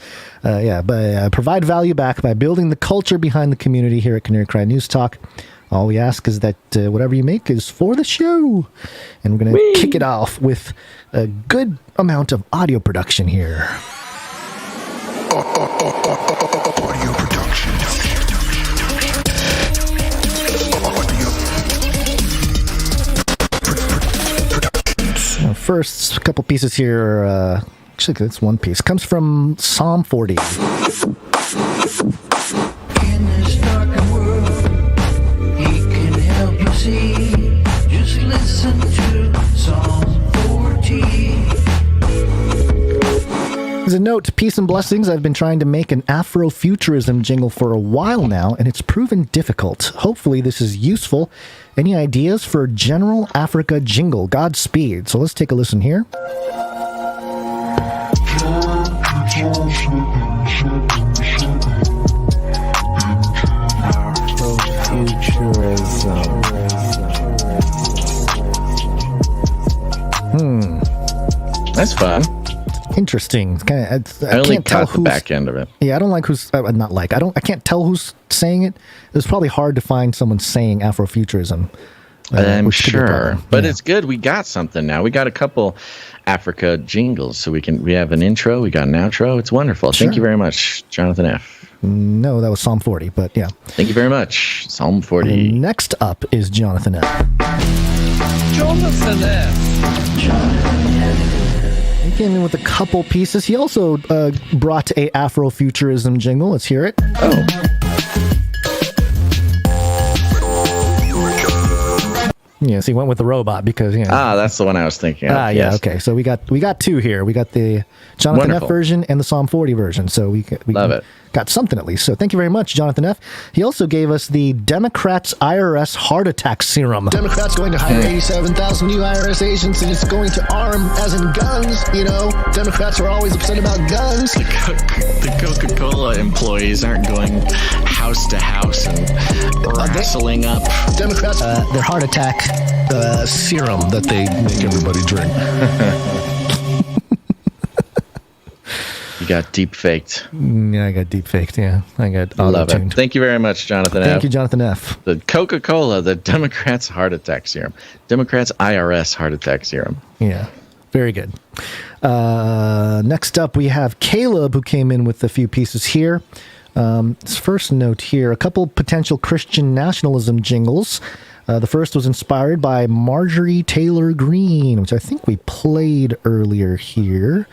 Provide value back by building the culture behind the community here at Canary Cry News Talk. All we ask is that whatever you make is for the show. And we're going to kick it off with a good amount of audio production here. Audio production. First, a couple pieces here. Actually, that's one piece. Comes from Psalm 40. Just listen to Psalm 40. As a note, peace and blessings. I've been trying to make an Afrofuturism jingle for a while now, and it's proven difficult. Hopefully this is useful. Any ideas for a general Africa jingle? Godspeed. So let's take a listen here. That's fun. Interesting. It's kind of. I only caught the back end of it. Yeah, I don't like who's not like. I can't tell who's saying it. It's probably hard to find someone saying Afrofuturism. I'm sure, but it's good. We got something now. We got a couple Africa jingles, so we have an intro. We got an outro. It's wonderful. Sure. Thank you very much, Jonathan F. No, that was Psalm 40, but yeah. Thank you very much, Psalm 40. And next up is Jonathan F. Jonathan F. He came in with a couple pieces. He also brought a Afrofuturism jingle. Let's hear it. Oh. Yes, he went with the robot because that's the one I was thinking of. Yeah. Yes. Okay. So we got two here. We got the Jonathan F version and the Psalm 40 version. So we love it. Got something at least. So thank you very much, Jonathan F. He also gave us the Democrats IRS heart attack serum. Democrats going to hire 87,000 new IRS agents and it's going to arm, as in guns. You know, Democrats are always upset about guns. The Coca-Cola employees aren't going house to house and wrestling up. Democrats, their heart attack serum that they make everybody drink. You got deep faked. Yeah, I got deep faked. Yeah, I got auto-tuned. Thank you very much, Jonathan F. Thank you, Jonathan F. The Coca-Cola, the Democrats heart attack serum. Democrats IRS heart attack serum. Yeah, very good. Next up, we have Caleb, who came in with a few pieces here. His first note here, a couple potential Christian nationalism jingles. The first was inspired by Marjorie Taylor Greene, which I think we played earlier here.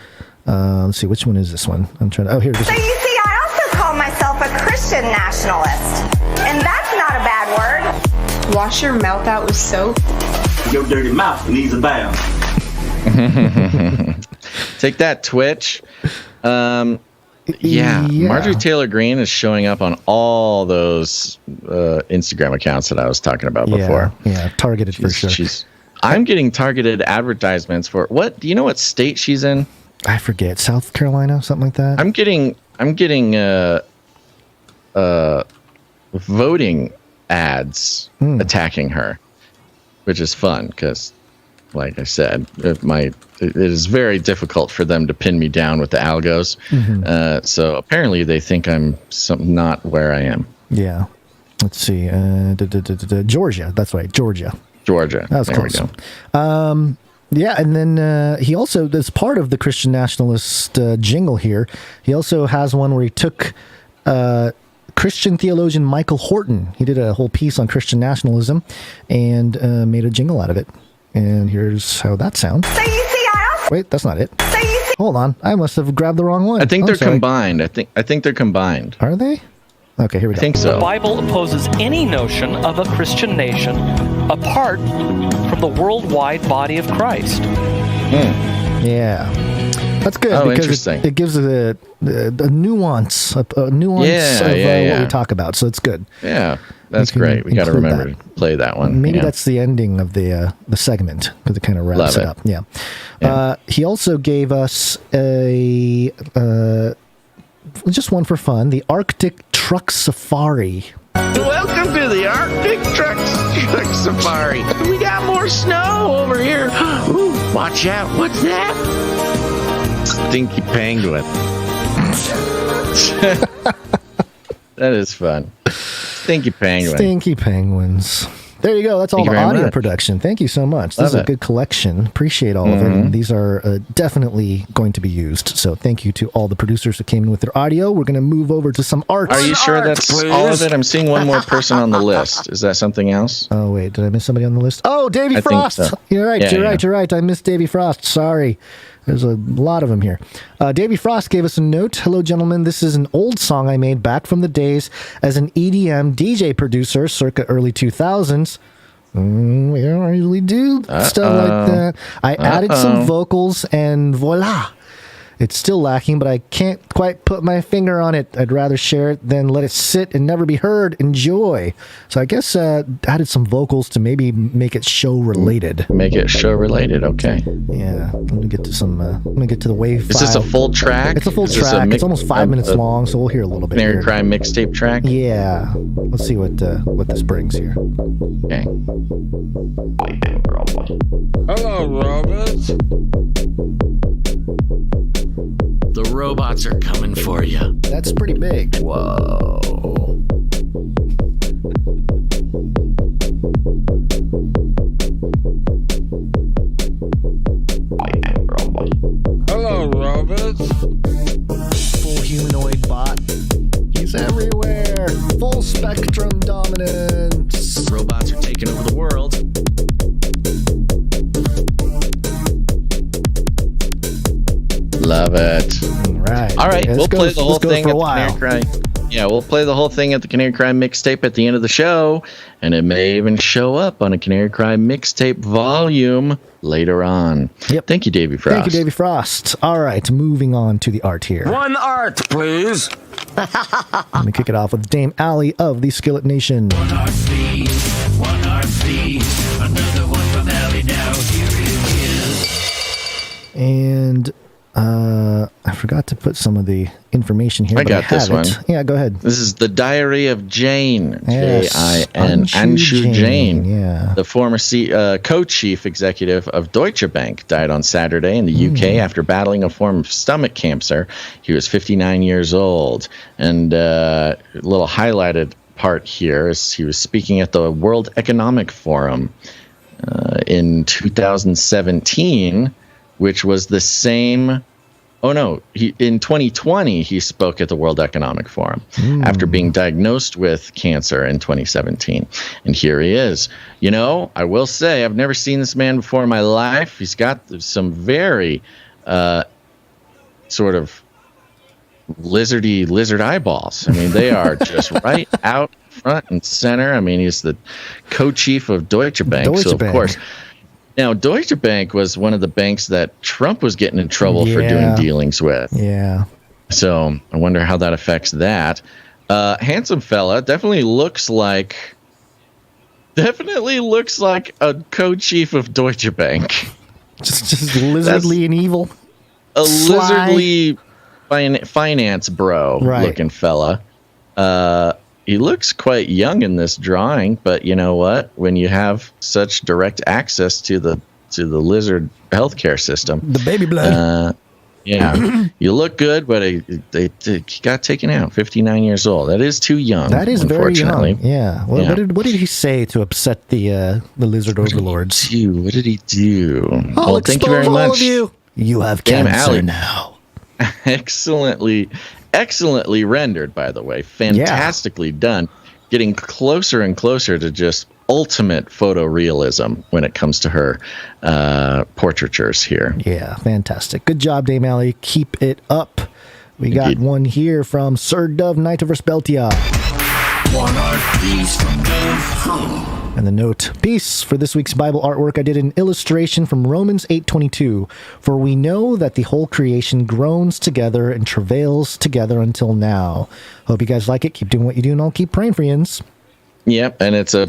Let's see, which one is this one? I'm trying to. Oh, here it is. So you see, I also call myself a Christian nationalist, and that's not a bad word. Wash your mouth out with soap. Your dirty mouth needs a bath. Take that, Twitch. Yeah, Marjorie Taylor Greene is showing up on all those Instagram accounts that I was talking about before. Yeah, targeted for sure. I'm getting targeted advertisements for what? Do you know what state she's in? I forget. South Carolina, something like that. I'm getting voting ads attacking her, which is fun because, like I said, it is very difficult for them to pin me down with the algos. So apparently they think I'm not where I am. Yeah. Let's see. Georgia. That's right. Georgia. That was there close. We go. Yeah, and then he also, as part of the Christian nationalist jingle here, he also has one where he took Christian theologian Michael Horton. He did a whole piece on Christian nationalism and made a jingle out of it. And here's how that sounds. So you see, Wait, that's not it. Hold on, I must have grabbed the wrong one. I think they're combined. I think they're combined. Are they? Okay, here we go. I think so. The Bible opposes any notion of a Christian nation apart from the worldwide body of Christ. Yeah. That's good because it gives a nuance, of what we talk about. So it's good. Yeah, that's great. We got to remember to play that one. Maybe that's the ending of the segment because it kind of wraps it up. Yeah. He also gave us just one for fun, the Arctic Truck Safari. Welcome to the Arctic Truck Safari. We got more snow over here. Ooh, watch out. What's that? Stinky penguin. That is fun. Stinky penguin. Stinky penguins. There you go. That's all the audio production. Thank you so much. This is a good collection. Appreciate all of it. And these are definitely going to be used. So thank you to all the producers who came in with their audio. We're going to move over to some art. Are you sure that's all of it? I'm seeing one more person on the list. Is that something else? Oh, wait. Did I miss somebody on the list? Oh, Davy Frost. So. You're right. You're right. I missed Davy Frost. Sorry. There's a lot of them here. Davy Frost gave us a note. Hello, gentlemen. This is an old song I made back from the days as an EDM DJ producer circa early 2000s. We don't usually do stuff like that. I added some vocals and voila. It's still lacking, but I can't quite put my finger on it. I'd rather share it than let it sit and never be heard. Enjoy. So I guess added some vocals to maybe make it show related. Make it show related. Okay. Yeah. Let me get to let me get to the wave file. Is this a full track? It's a full track. It's almost 5 minutes long, so we'll hear a little bit. Canary Crime mixtape track. Yeah. Let's see what this brings here. Okay. Hello, robots. The robots are coming for you. That's pretty big. Whoa. Hello, robots. Full humanoid bot. He's everywhere. Full spectrum dominance. Robots are taking over the world. Love it. All right. We'll play the whole thing at the Canary Crime. Yeah, we'll play the whole thing at the Canary Crime mixtape at the end of the show, and it may even show up on a Canary Crime mixtape volume later on. Yep. Thank you, Davy Frost. Thank you, Davy Frost. All right, moving on to the art here. One art, please. Let me kick it off with Dame Allie of the Skillet Nation. One art, please. Another one from Allie now. Here it is. And I forgot to put some of the information here. I got this one. Yeah, go ahead. This is the Diary of Jane. Yes. J-I-N. Anshu Jain. Yeah. The former co-chief executive of Deutsche Bank died on Saturday in the UK after battling a form of stomach cancer. He was 59 years old. And a little highlighted part here is he was speaking at the World Economic Forum in 2017, which was the same. Oh, no. In 2020, he spoke at the World Economic Forum after being diagnosed with cancer in 2017. And here he is. You know, I will say, I've never seen this man before in my life. He's got some very sort of lizard eyeballs. I mean, they are just right out front and center. I mean, he's the co-chief of Deutsche Bank. Of course. Now, Deutsche Bank was one of the banks that Trump was getting in trouble for doing dealings with. Yeah. So I wonder how that affects that. Handsome fella, definitely looks like a co-chief of Deutsche Bank. Just lizardly and evil. A lizardly finance bro looking fella. he looks quite young in this drawing, but you know what? When you have such direct access to the lizard healthcare system, the baby blood. You look good, but he got taken out. 59 years old. That is too young. That is very young. Yeah. Well, Yeah. What did he say to upset the lizard overlords? What did he do? I'll Well, thank you very expose all much. of you. You have Damn, cancer Allie. now. Excellently rendered, by the way. Fantastically done. Getting closer and closer to just ultimate photorealism when it comes to her portraitures here. Yeah, fantastic. Good job, Dame Allie. Keep it up. We got one here from Sir Dove, Knight of Respeltia. One art piece from Dove. And the note, peace. For this week's Bible artwork, I did an illustration from Romans 8:22. For we know that the whole creation groans together and travails together until now. Hope you guys like it. Keep doing what you do, and I'll keep praying for yins. Yep, and it's a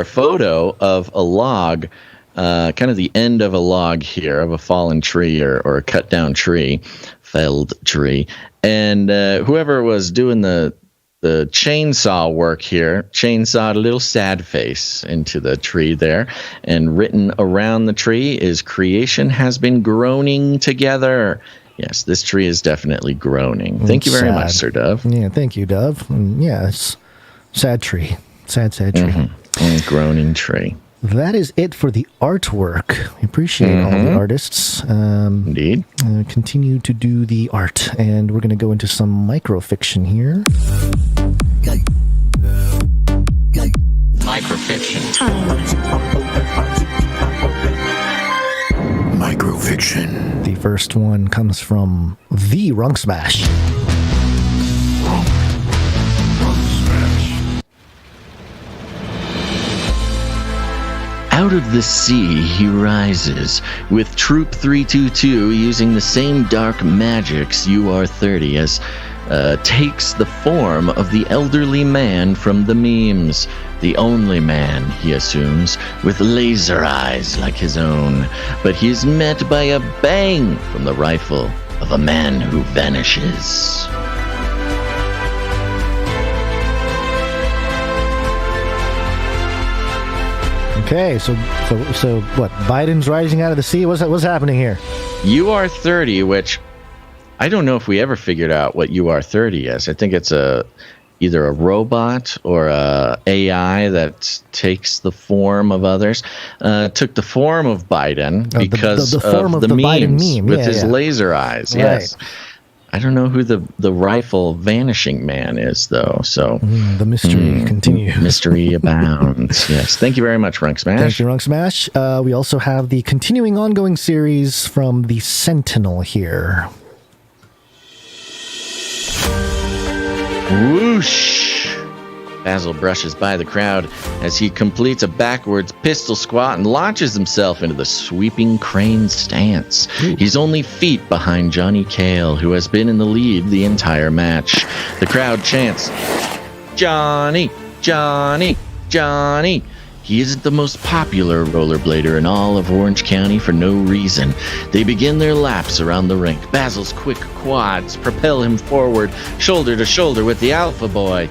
photo of a log, kind of the end of a log here, of a fallen tree or a cut down tree, felled tree. And whoever was doing the chainsaw work here chainsawed a little sad face into the tree there, and written around the tree is "Creation has been groaning together." Yes, this tree is definitely groaning. Thank you very much, Sir Dove. Yeah, thank you, Dove. And yeah, it's sad tree. Sad tree. Groaning tree. That is it for the artwork. We appreciate all the artists. Indeed. Continue to do the art. And we're going to go into some microfiction here. Microfiction. Microfiction. The first one comes from The Runk Smash. Out of the sea he rises, with Troop 322 using the same dark magics UR30 as takes the form of the elderly man from the memes. The only man, he assumes, with laser eyes like his own. But he is met by a bang from the rifle of a man who vanishes. Okay, so what? Biden's rising out of the sea? What's happening here? UR30, which I don't know if we ever figured out what UR30 is. I think it's either a robot or a AI that takes the form of others. Took the form of Biden because the form of the Biden memes meme. with his laser eyes. Right. Yes. I don't know who the rifle vanishing man is, though. So the mystery continues. Mystery abounds. Yes. Thank you very much, Runk Smash. Thank you, Runk Smash. We also have the continuing ongoing series from the Sentinel here. Whoosh! Basil brushes by the crowd as he completes a backwards pistol squat and launches himself into the sweeping crane stance. He's only feet behind Johnny Cale, who has been in the lead the entire match. The crowd chants, "Johnny! Johnny! Johnny!" He isn't the most popular rollerblader in all of Orange County for no reason. They begin their laps around the rink. Basil's quick quads propel him forward, shoulder to shoulder with the Alpha Boy.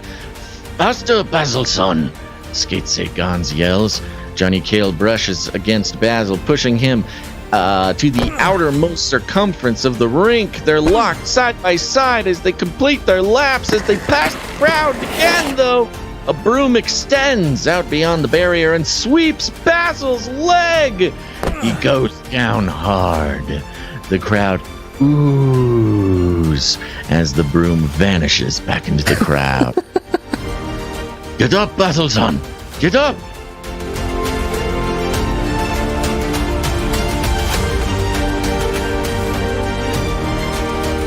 "Faster, Basil, son!" Skate Say Gons yells. Johnny Cale brushes against Basil, pushing him to the outermost circumference of the rink. They're locked side by side as they complete their laps. As they pass the crowd again, though, a broom extends out beyond the barrier and sweeps Basil's leg. He goes down hard. The crowd oohs as the broom vanishes back into the crowd. "Get up, Basilson! Get up!"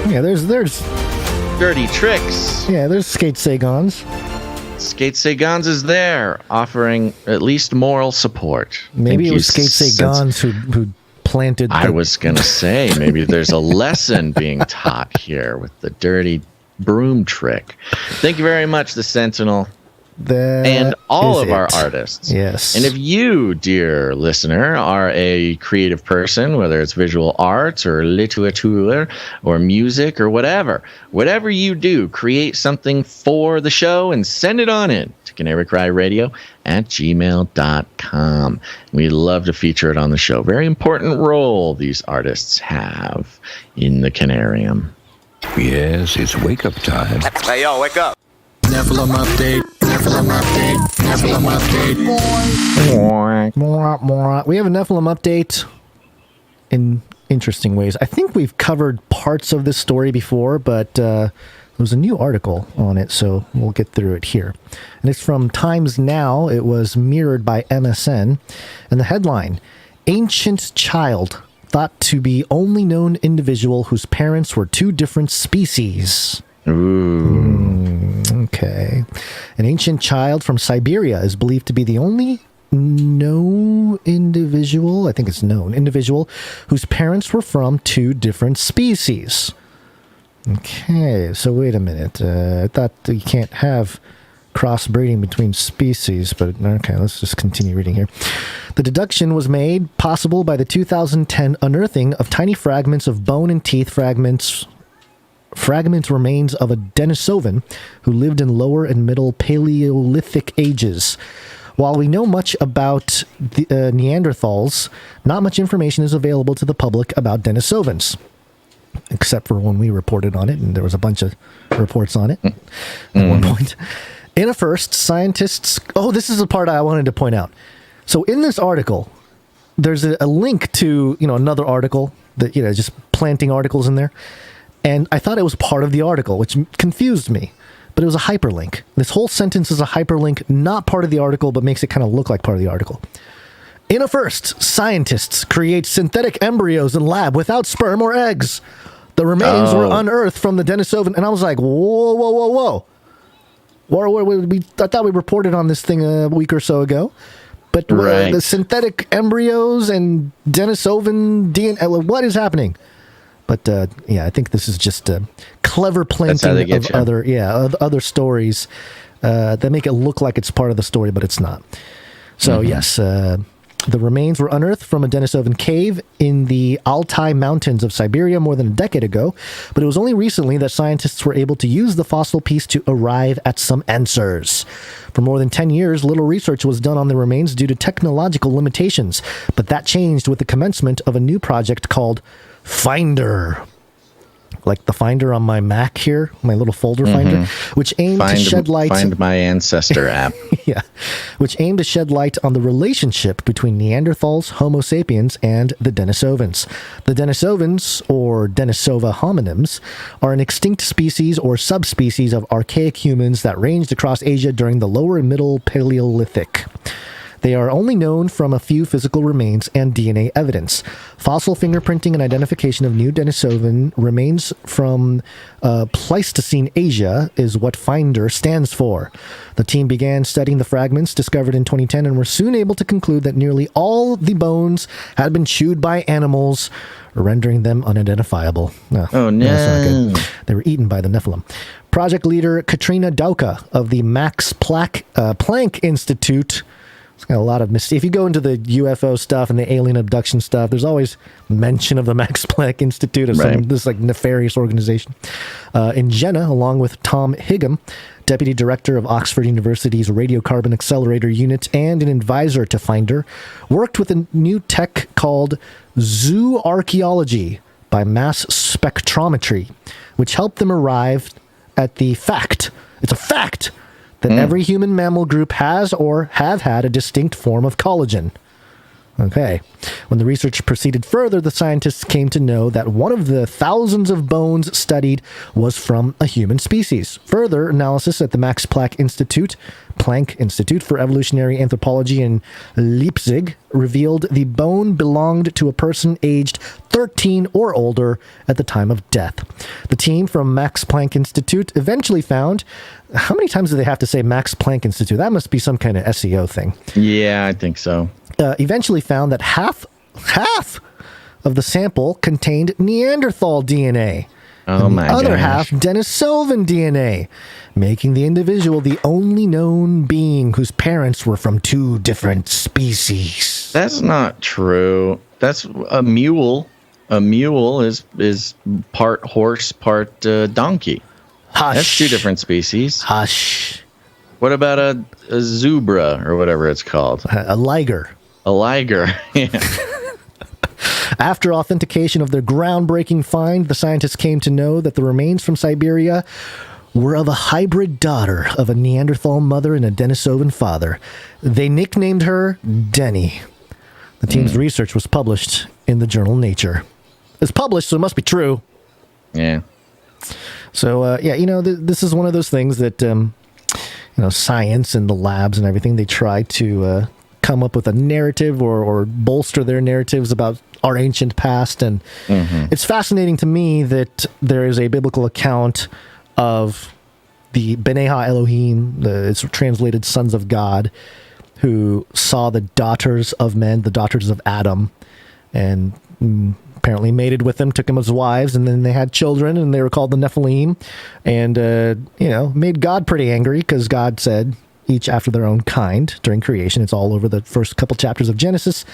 Yeah, there's dirty tricks. Yeah, there's Skate Sagons. Skate Sagons is there, offering at least moral support. Maybe it was Skate Sagons who planted. I was gonna say maybe there's a lesson being taught here with the dirty broom trick. Thank you very much, the Sentinel. and all of our artists. Yes. And if you, dear listener, are a creative person, whether it's visual arts or literature or music or whatever you do, create something for the show and send it on in to canarycryradio@gmail.com. We'd love to feature it on the show. Very important role these artists have in the Canarium. Yes, it's wake-up time. Hey, yo, wake up. Nephilim update. Nephilim update. Nephilim update. We have a Nephilim update in interesting ways. I think we've covered parts of this story before, but there was a new article on it, so we'll get through it here. And it's from Times Now. It was mirrored by MSN. And the headline, Ancient Child Thought to be only known individual whose parents were two different species. Okay. An ancient child from Siberia is believed to be the only known individual, I think it's known, individual whose parents were from two different species. Okay, so wait a minute. I thought that you can't have crossbreeding between species, but okay, let's just continue reading here. The deduction was made possible by the 2010 unearthing of tiny fragments of bone and teeth fragments remains of a Denisovan who lived in lower and middle Paleolithic ages. While we know much about the Neanderthals, not much information is available to the public about Denisovans, except for when we reported on it, and there was a bunch of reports on it at one point. In a first, scientists... Oh, this is the part I wanted to point out. So in this article, there's a link to, another article that, just planting articles in there. And I thought it was part of the article, which confused me. But it was a hyperlink. This whole sentence is a hyperlink, not part of the article, but makes it kind of look like part of the article. In a first, scientists create synthetic embryos in lab without sperm or eggs. The remains were unearthed from the Denisovan. And I was like, whoa. I thought we reported on this thing a week or so ago. But the synthetic embryos and Denisovan DNA, what is happening? But I think this is just a clever planting of other stories that make it look like it's part of the story, but it's not. So yes, the remains were unearthed from a Denisovan cave in the Altai Mountains of Siberia more than a decade ago, but it was only recently that scientists were able to use the fossil piece to arrive at some answers. For more than 10 years, little research was done on the remains due to technological limitations, but that changed with the commencement of a new project called Finder. Like the Finder on my Mac here, my little folder finder, which aimed to shed light... Find My Ancestor app. Which aimed to shed light on the relationship between Neanderthals, Homo sapiens, and the Denisovans. The Denisovans, or Denisova hominins, are an extinct species or subspecies of archaic humans that ranged across Asia during the lower and middle Paleolithic. They are only known from a few physical remains and DNA evidence. Fossil fingerprinting and identification of new Denisovan remains from Pleistocene Asia is what Finder stands for. The team began studying the fragments discovered in 2010 and were soon able to conclude that nearly all the bones had been chewed by animals, rendering them unidentifiable. Oh, no. That's not good. They were eaten by the Nephilim. Project leader Katrina Dauka of the Max Planck Institute... It's got a lot of if you go into the UFO stuff and the alien abduction stuff, there's always mention of the Max Planck Institute of this nefarious organization. In Jena, along with Tom Higham, deputy director of Oxford University's Radiocarbon Accelerator Unit and an advisor to Finder, worked with a new tech called zooarchaeology by mass spectrometry, which helped them arrive at the fact. It's a fact that every human mammal group has or have had a distinct form of collagen. Okay. When the research proceeded further, the scientists came to know that one of the thousands of bones studied was from a human species. Further analysis at the Max Planck Institute for Evolutionary Anthropology in Leipzig revealed the bone belonged to a person aged 13 or older at the time of death. The team from Max Planck Institute eventually found... How many times do they have to say Max Planck Institute? That must be some kind of SEO thing. Yeah, I think so. Eventually found that half of the sample contained Neanderthal DNA. Oh, and my the other gosh. half, Denisovan DNA, making the individual the only known being whose parents were from 2 different species. That's not true. That's a mule. A mule is part horse, part donkey. Hush. That's 2 different species. Hush. What about a zebra or whatever it's called? A liger. A liger. Yeah. After authentication of their groundbreaking find, the scientists came to know that the remains from Siberia were of a hybrid daughter of a Neanderthal mother and a Denisovan father. They nicknamed her Denny. The team's research was published in the journal Nature. It's published, so it must be true. Yeah. So, this is one of those things that, science and the labs and everything, they try to come up with a narrative or bolster their narratives about our ancient past. And it's fascinating to me that there is a biblical account of the B'nai Elohim, it's translated sons of God, who saw the daughters of men, the daughters of Adam, and apparently mated with them, took them as wives, and then they had children, and they were called the Nephilim, and, made God pretty angry, because God said, each after their own kind during creation. It's all over the first couple chapters of Genesis.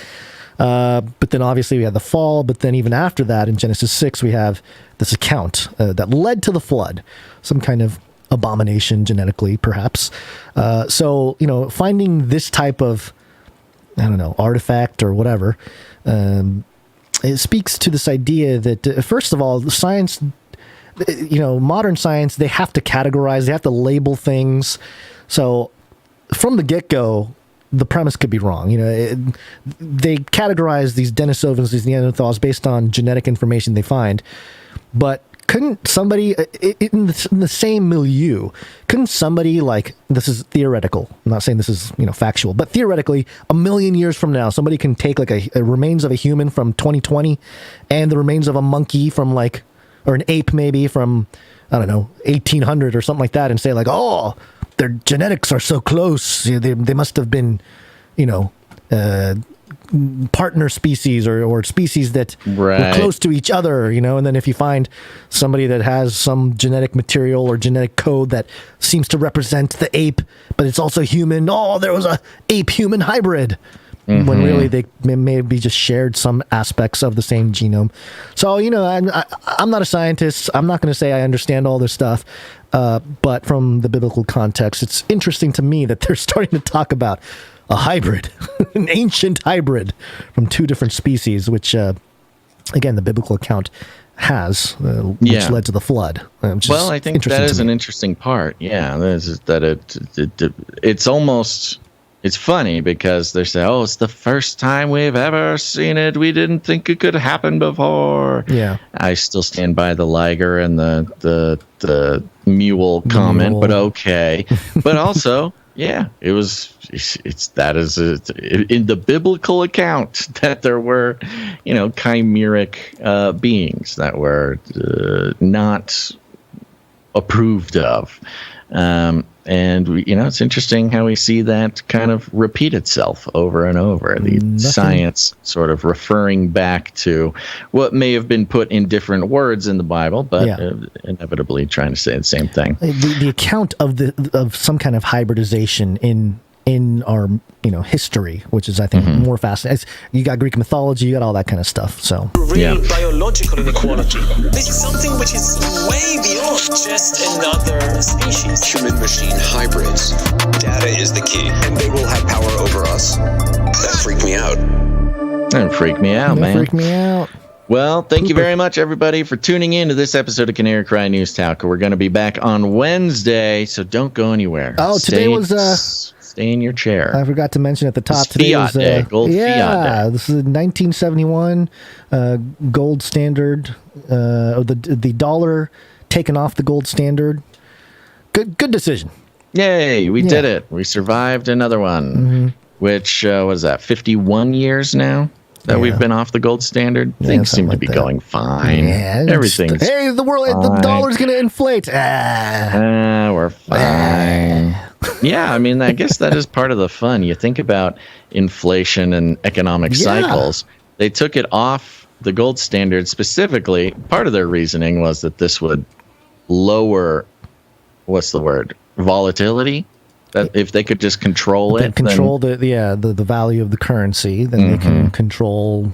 But then obviously we had the fall, but then even after that, in Genesis 6, we have this account that led to the flood, some kind of abomination genetically, perhaps. So, finding this type of, artifact or whatever, it speaks to this idea that, first of all, science, modern science, they have to categorize, they have to label things. So from the get-go, the premise could be wrong. They categorize these Denisovans, these Neanderthals, based on genetic information they find. But couldn't somebody, in the same milieu, couldn't somebody, this is theoretical, I'm not saying this is, factual, but theoretically, 1,000,000 years from now, somebody can take, a remains of a human from 2020 and the remains of a monkey from, or an ape maybe from, 1800 or something like that, and say, their genetics are so close, they must have been, partner species or species that were close to each other, and then if you find somebody that has some genetic material or genetic code that seems to represent the ape, but it's also human, there was a ape-human hybrid, when really they maybe just shared some aspects of the same genome. So, I'm not a scientist. I'm not going to say I understand all this stuff, but from the biblical context, it's interesting to me that they're starting to talk about a hybrid, an ancient hybrid from 2 different species, which, again, the biblical account has, which led to the flood. Well, I think that is an interesting part. Yeah, it's almost... It's funny because they say, it's the first time we've ever seen it. We didn't think it could happen before. Yeah. I still stand by the liger and the mule comment, but okay. But also, yeah, it's in the biblical account that there were, chimeric beings that were not approved of. And it's interesting how we see that kind of repeat itself over and over. The science sort of referring back to what may have been put in different words in the Bible, but inevitably trying to say the same thing. The account of some kind of hybridization in our history, which is I think more fascinating. You got Greek mythology, you got all that kind of stuff. So real biological inequality. This is something which is way beyond just another species. Human machine hybrids. Data is the key, and they will have power over us. That freaked me out. That freaked me out, man. Freaked me out. Well, thank you very much, everybody, for tuning in to this episode of Canary Cry News Talk. We're going to be back on Wednesday, so don't go anywhere. Today was... Stay in your chair. I forgot to mention at the top. Today Fiat Day, Gold Fiat Day. This is 1971 gold standard. The dollar taken off the gold standard. Good decision. Yay, we did it. We survived another one, which was that 51 years now that we've been off the gold standard. Things seem to be going fine. Yeah, everything's the dollar's going to inflate. We're fine. Yeah, I mean, I guess that is part of the fun. You think about inflation and economic cycles. They took it off the gold standard specifically, part of their reasoning was that this would lower, what's the word, volatility. That if they could just control it, control the value of the currency, then they can control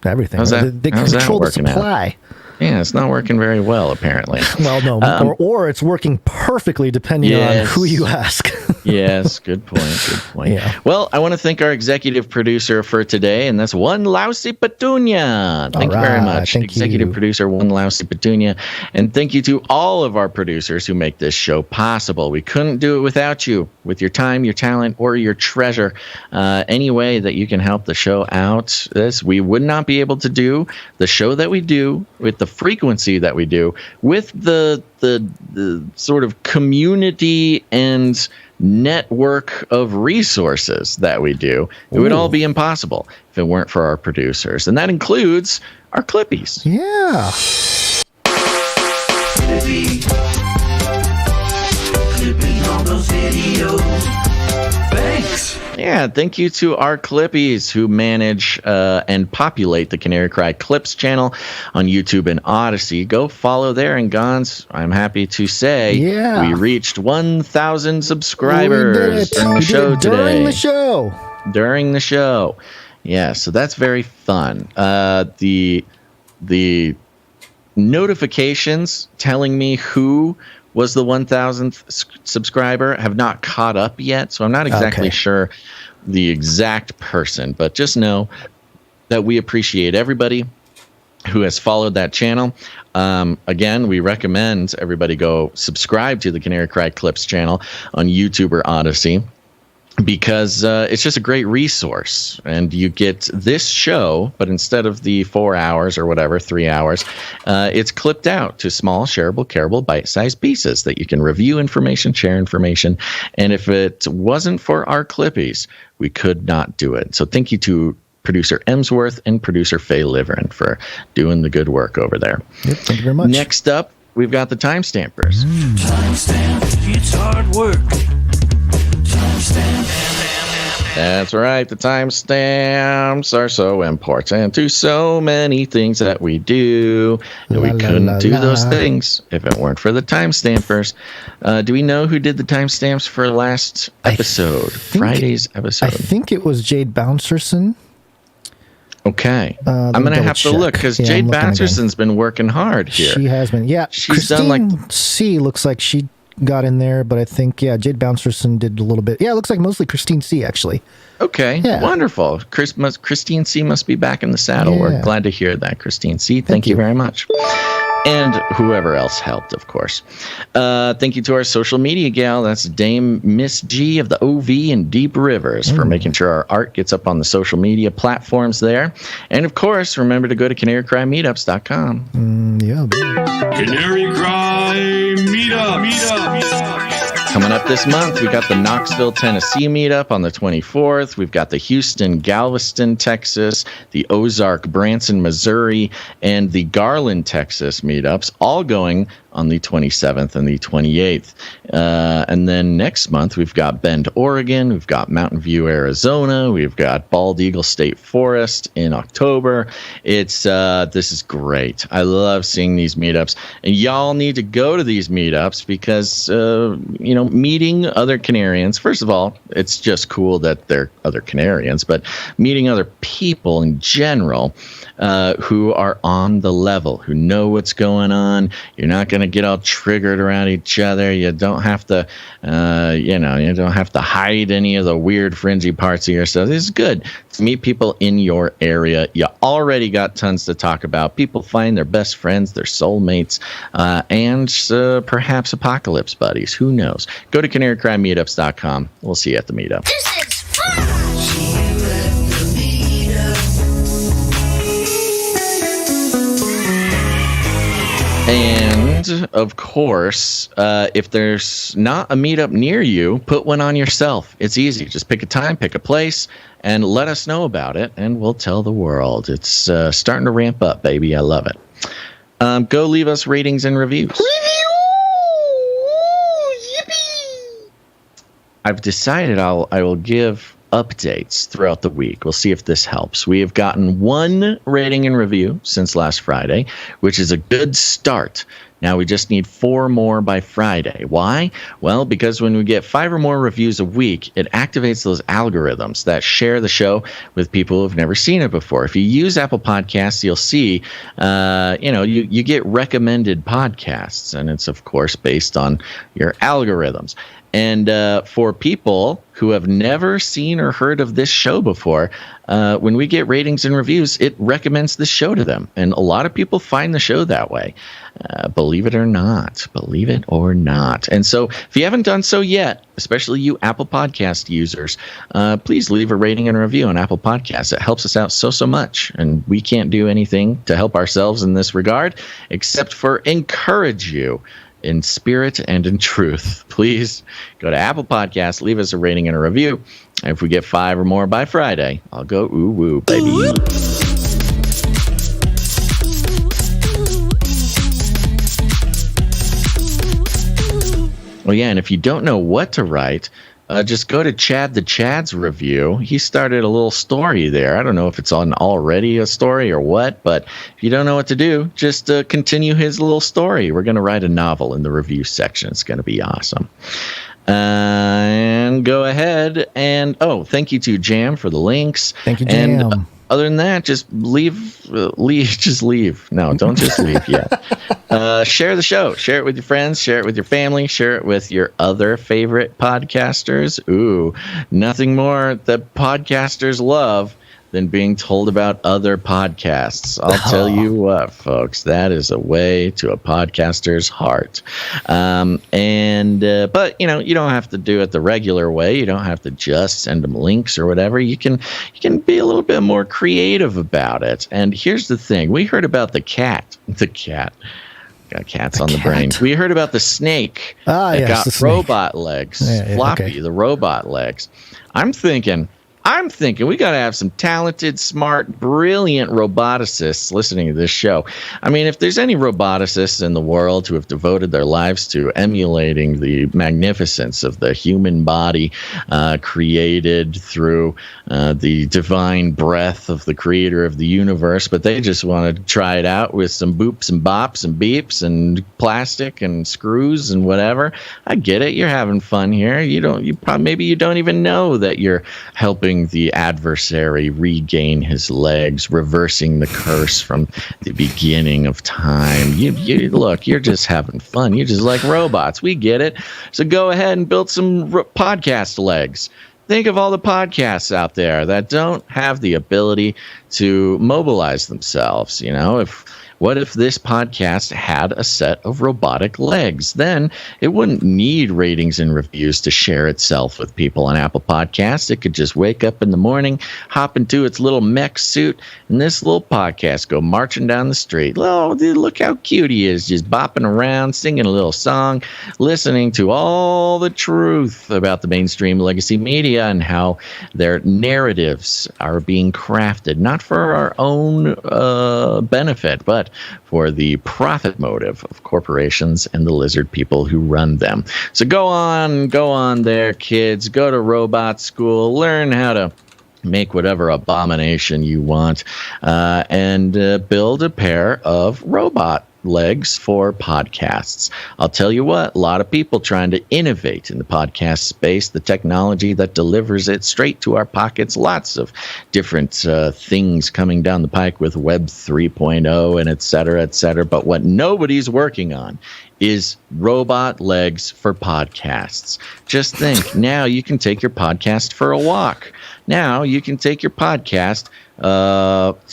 everything. How's that, they can control the supply. Out? Yeah, it's not working very well, apparently. Well, no, or it's working perfectly depending on who you ask. Yes, good point. Good point. Yeah. Well, I want to thank our executive producer for today, and that's One Lousy Petunia. Thank you very much. Executive producer One Lousy Petunia. And thank you to all of our producers who make this show possible. We couldn't do it without you, with your time, your talent, or your treasure. Any way that you can help the show out, we would not be able to do the show that we do with the frequency that we do, with the sort of community and network of resources that we do. It would all be impossible if it weren't for our producers, and that includes our Clippies. Yeah. Clipping all those videos. Thanks. Yeah, thank you to our Clippies who manage and populate the Canary Cry Clips channel on YouTube and Odyssey. Go follow there. And Gons, I'm happy to say we reached 1,000 subscribers during the show today. During the show. Yeah, so that's very fun. The notifications telling me who was the 1,000th subscriber have not caught up yet, so I'm not exactly sure the exact person, but just know that we appreciate everybody who has followed that channel. Again, we recommend everybody go subscribe to the Canary Cry Clips channel on YouTube or Odyssey, because it's just a great resource, and you get this show, but instead of the 4 hours or whatever, 3 hours, it's clipped out to small, shareable, careable, bite-sized pieces that you can review information, share information, and if it wasn't for our Clippies, we could not do it. So thank you to producer Emsworth and producer Faye Liverin for doing the good work over there. Yep, thank you very much. Next up, we've got the timestampers. Timestamp, it's hard work. That's right. The timestamps are so important to so many things that we do. And we couldn't do those things if it weren't for the timestampers. Do we know who did the timestamps for last episode? Friday's episode. I think it was Jade Bouncerson. Okay. I'm going to have to look, because Jade Bouncerson's been working hard here. She has been. Yeah. She's Christine done C looks like she got in there, but I think Jade Bouncerson did a little bit. Yeah, it looks like mostly Christine C actually. Okay, wonderful. Christine C must be back in the saddle. We're glad to hear that, Christine C. Thank you very much. And whoever else helped, of course. Thank you to our social media gal. That's Dame Miss G of the OV and Deep Rivers for making sure our art gets up on the social media platforms there. And, of course, remember to go to canarycrymeetups.com. Canary Cry Meetup. Coming up this month, we got the Knoxville, Tennessee meetup on the 24th. We've got the Houston, Galveston, Texas, the Ozark, Branson, Missouri, and the Garland, Texas meetups, all going on the 27th and the 28th. And then next month, we've got Bend, Oregon. We've got Mountain View, Arizona. We've got Bald Eagle State Forest in October. This is great. I love seeing these meetups. And y'all need to go to these meetups because, meeting other Canarians, first of all, it's just cool that they're other Canarians, but meeting other people in general who are on the level, who know what's going on. You're not going to get all triggered around each other. You don't have to, you don't have to hide any of the weird fringy parts of yourself. This is good to meet people in your area. You already got tons to talk about. People find their best friends, their soulmates, and perhaps apocalypse buddies. Who knows? Go to canarycrymeetups.com. We'll see you at the meetup. This is fun. And, of course, if there's not a meetup near you, put one on yourself. It's easy. Just pick a time, pick a place, and let us know about it, and we'll tell the world. It's starting to ramp up, baby. I love it. Go leave us ratings and reviews. I've decided I will give updates throughout the week. We'll see if this helps. We have gotten 1 rating and review since last Friday, which is a good start. Now we just need 4 more by Friday. Why? Well, because when we get 5 or more reviews a week, it activates those algorithms that share the show with people who've never seen it before. If you use Apple Podcasts, you'll see, you get recommended podcasts, and it's, of course, based on your algorithms. And for people who have never seen or heard of this show before, when we get ratings and reviews, it recommends the show to them. And a lot of people find the show that way. Believe it or not. Believe it or not. And so if you haven't done so yet, especially you Apple Podcast users, please leave a rating and a review on Apple Podcasts. It helps us out so much. And we can't do anything to help ourselves in this regard except for encourage you in spirit and in truth. Please go to Apple Podcasts, leave us a rating and a review. And if we get 5 or more by Friday, I'll go ooh woo, baby. Well, yeah, and if you don't know what to write, just go to Chad the Chad's review. He started a little story there. I don't know if it's already a story or what, but if you don't know what to do, just continue his little story. We're going to write a novel in the review section. It's going to be awesome. And go ahead and, thank you to Jam for the links. Thank you, Jam. And other than that, just leave. Just leave. No, don't just leave yet. Share the show. Share it with your friends. Share it with your family. Share it with your other favorite podcasters. Ooh, nothing more that podcasters love than being told about other podcasts. I'll tell you what, folks, that is a way to a podcaster's heart. But you don't have to do it the regular way. You don't have to just send them links or whatever. You can be a little bit more creative about it. And here's the thing: we heard about the cat. Got cats on the brain. We heard about the snake that got robot legs. Floppy, the robot legs. I'm thinking we got to have some talented, smart, brilliant roboticists listening to this show. I mean, if there's any roboticists in the world who have devoted their lives to emulating the magnificence of the human body created through the divine breath of the creator of the universe, but they just want to try it out with some boops and bops and beeps and plastic and screws and whatever, I get it. You're having fun here. Maybe you don't even know that you're helping the adversary regain his legs, reversing the curse from the beginning of time. You're just having fun. You're just like robots. We get it. So go ahead and build some podcast legs. Think of all the podcasts out there that don't have the ability to mobilize themselves. What if this podcast had a set of robotic legs? Then it wouldn't need ratings and reviews to share itself with people on Apple Podcasts. It could just wake up in the morning, hop into its little mech suit, and this little podcast go marching down the street. Oh, dude, look how cute he is, just bopping around, singing a little song, listening to all the truth about the mainstream legacy media and how their narratives are being crafted, not for our own benefit, but for the profit motive of corporations and the lizard people who run them. So go on there, kids. Go to robot school. Learn how to make whatever abomination you want, and build a pair of robot legs for podcasts. I'll tell you what, a lot of people trying to innovate in the podcast space, the technology that delivers it straight to our pockets, lots of different things coming down the pike with Web 3.0 and et cetera, but what nobody's working on is robot legs for podcasts. Just think, now you can take your podcast for a walk. Now you can take your podcast,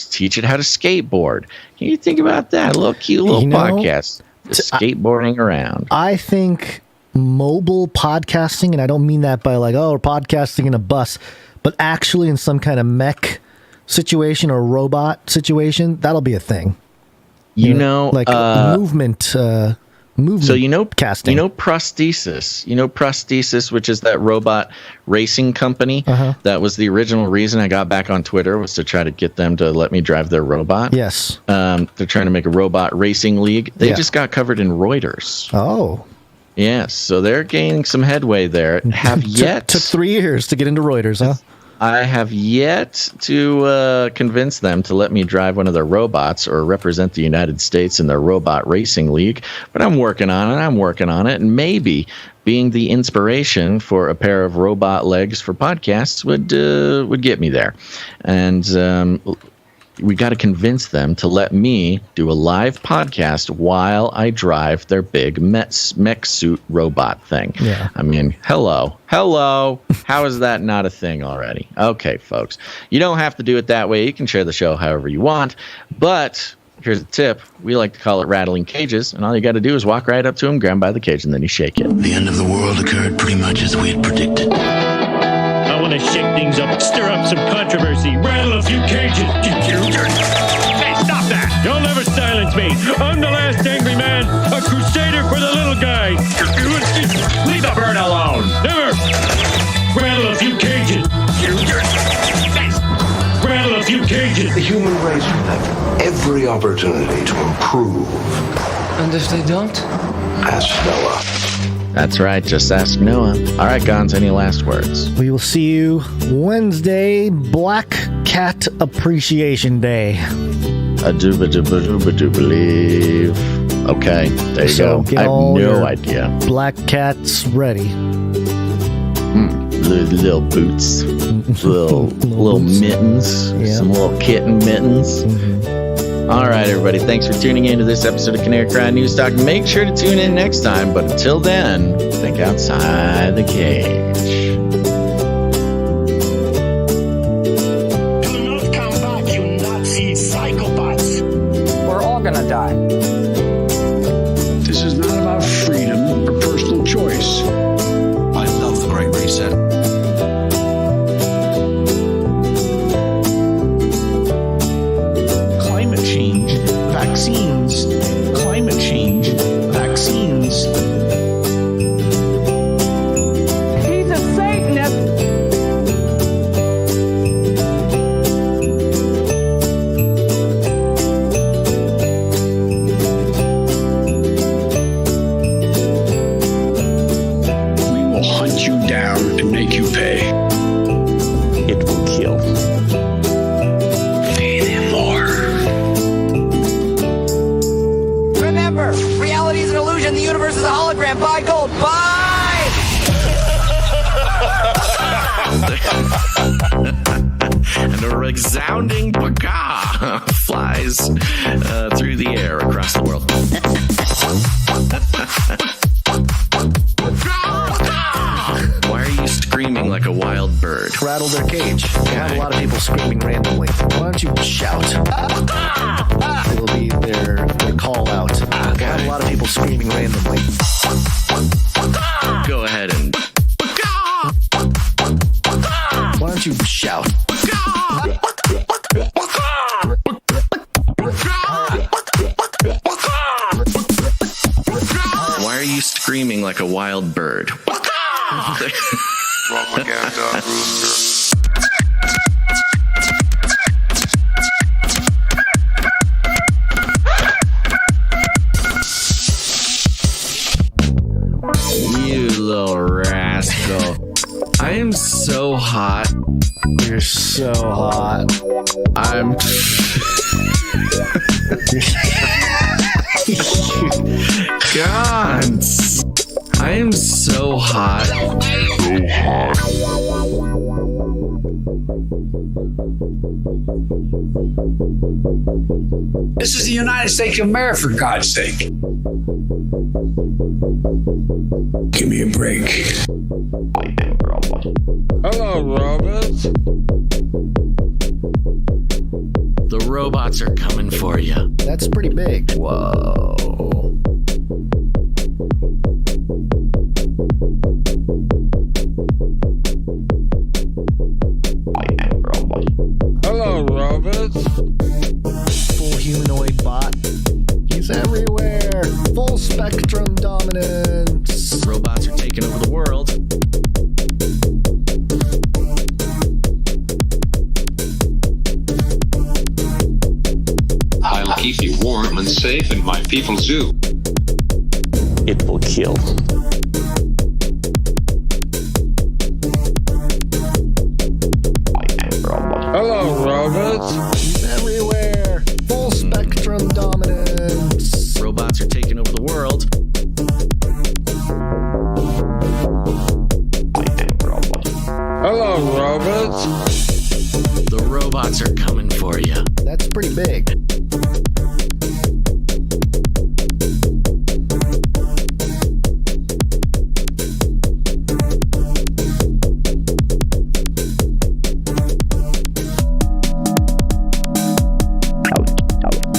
teach it how to skateboard. Can you think about that? A little cute little podcast, skateboarding around. I think mobile podcasting, and I don't mean that by like, we're podcasting in a bus, but actually in some kind of mech situation or robot situation, that'll be a thing. Like movement. So casting. Prosthesis, which is that robot racing company. That was the original reason I got back on Twitter, was to try to get them to let me drive their robot. Yes. They're trying to make a robot racing league. They just got covered in Reuters. Oh. Yes, so they're gaining some headway there. Took 3 years to get into Reuters, huh? I have yet to convince them to let me drive one of their robots or represent the United States in their robot racing league, but I'm working on it, and maybe being the inspiration for a pair of robot legs for podcasts would get me there. And we got to convince them to let me do a live podcast while I drive their big mech suit robot thing. Yeah. I mean, hello. How is that not a thing already? Okay, folks. You don't have to do it that way. You can share the show however you want. But here's a tip. We like to call it rattling cages. And all you got to do is walk right up to him, grab him by the cage, and then you shake it. The end of the world occurred pretty much as we had predicted. I want to shake things up, stir up some controversy, rattle a few cages. Hey, stop that! You'll never silence me. I'm the last angry man, a crusader for the little guy. Leave the bird alone. Never. Rattle a few cages. Rattle a few cages. The human race will have every opportunity to improve. And if they don't? Ask Noah. That's right. Just ask Noah. All right, Gons, any last words? We will see you Wednesday, Black Cat Appreciation Day. I do believe. Okay, there you go. I have no idea. Black cats ready. Little boots, little mittens, yeah. Some little kitten mittens. All right, everybody. Thanks for tuning in to this episode of Canary Cry News Talk. Make sure to tune in next time. But until then, think outside the cage. Do not come back, you Nazi psychopaths. We're all gonna die. This is not about freedom or personal choice. I love the Great Reset. Climate change, vaccines. Climate change, vaccines. He's a Satanist. We will hunt you down and make you pay. It will kill. Feed him more. Remember, reality is an illusion. The universe is a hologram. Buy gold. Buy! And a resounding paka flies through the air across the world. Why are you screaming like a wild bird? Rattle their cage. They have a lot of people screaming randomly. Why don't you shout? It will be their call out. They have a lot of people screaming randomly. Go ahead and... Why don't you shout? Why are you screaming like a wild bird? Propaganda rooster. You little rascal. I am so hot. You're so hot. I'm... Gons. I am so hot. So hot. This is the United States of America, for God's sake. Give me a break. Hello, robots. The robots are coming for you. That's pretty big. Whoa. Hello, robots. Full humanoid bot. He's everywhere. Full spectrum dominance. Robots are taking over the world. I'll keep you warm and safe in my people zoo. It will kill. robots. He's everywhere. Full spectrum dominance. Robots are taking over the world. Hello, robots. The robots are coming for you. That's pretty big.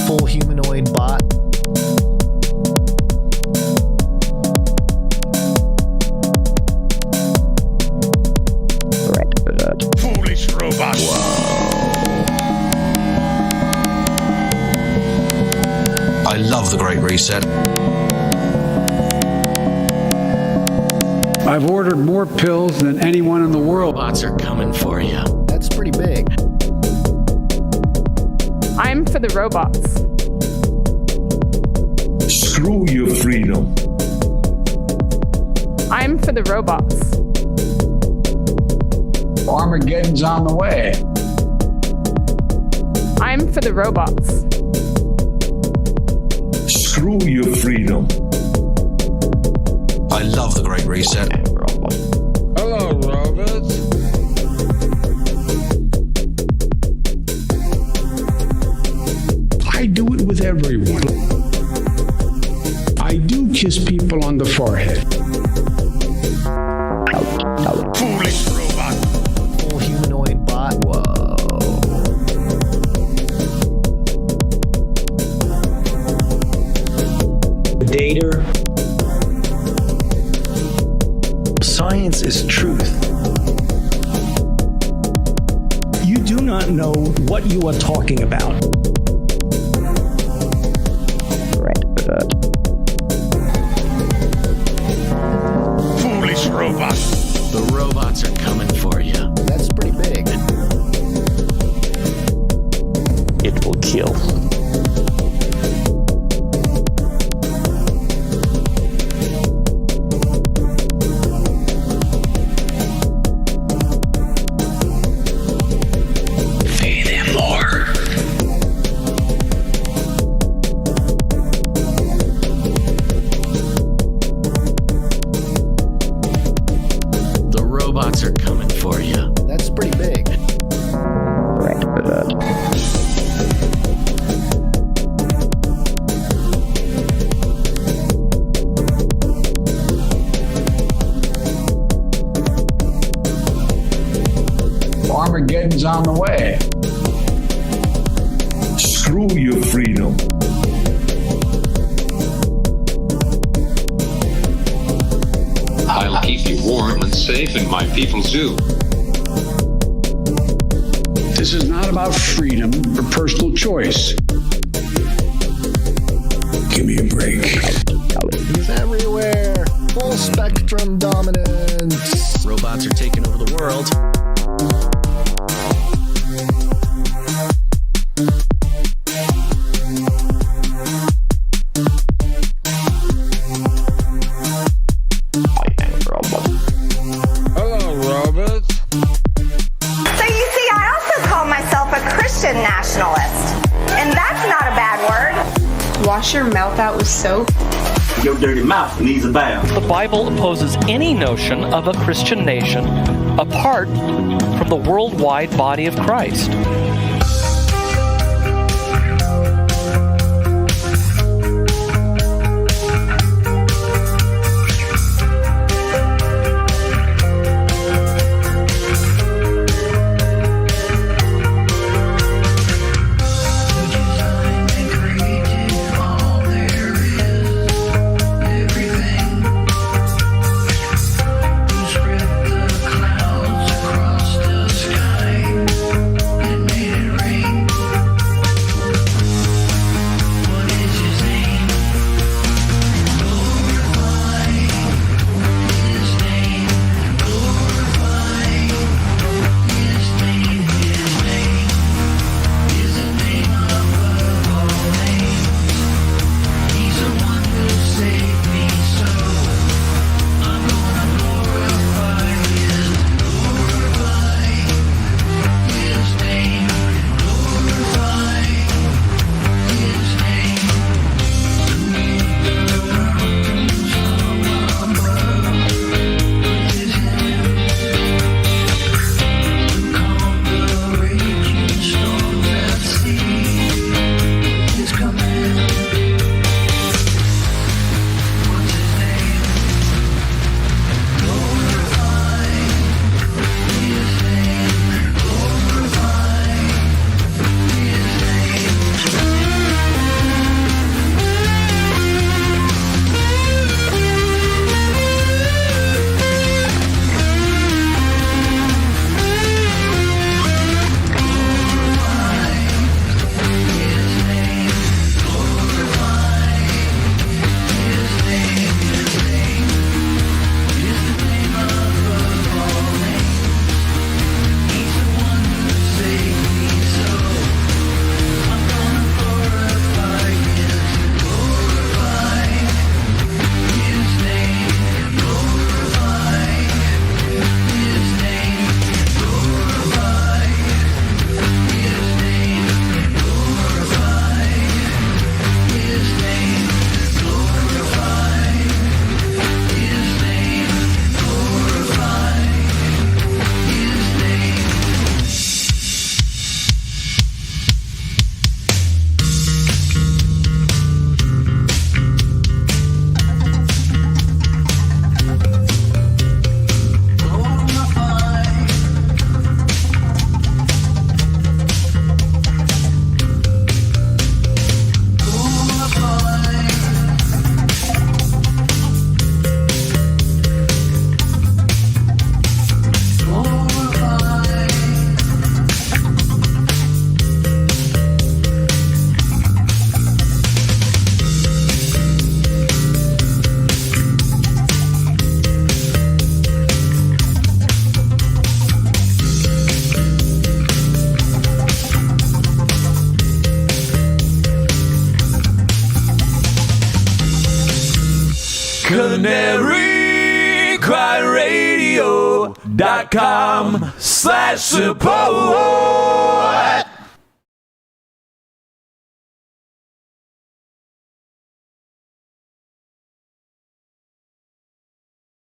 Full humanoid bot. Foolish robots. I love the Great Reset. I've ordered more pills than anyone in the world. Robots are coming for you. That's pretty big. I'm for the robots. Screw your freedom. I'm for the robots. Armageddon's on the way. I'm for the robots. Screw your freedom. I love the Great Reset. Hello, robots. I do it with everyone. I do kiss people on the forehead. Foolish robot. Full humanoid bot. Whoa. Data. Science is truth. You do not know what you are talking about. Foolish robot. The robots are coming for you. That's pretty big. It will kill. Pay them more. The robots are coming for you. That's pretty big. Armageddon's on the way. Screw your freedom. I'll keep you warm and safe in my people's zoo. This is not about freedom or personal choice. Give me a break. He's everywhere. Full spectrum dominance. Robots are taking over the world. Hello, robots. So you see, I also call myself a Christian nationalist. And that's not a bad word. Wash your mouth out with soap. Your dirty mouth needs a bath. The Bible opposes any notion of a Christian nation apart from the worldwide body of Christ. Spread the clouds across the sky and make CanaryCrimeRadio.com/support.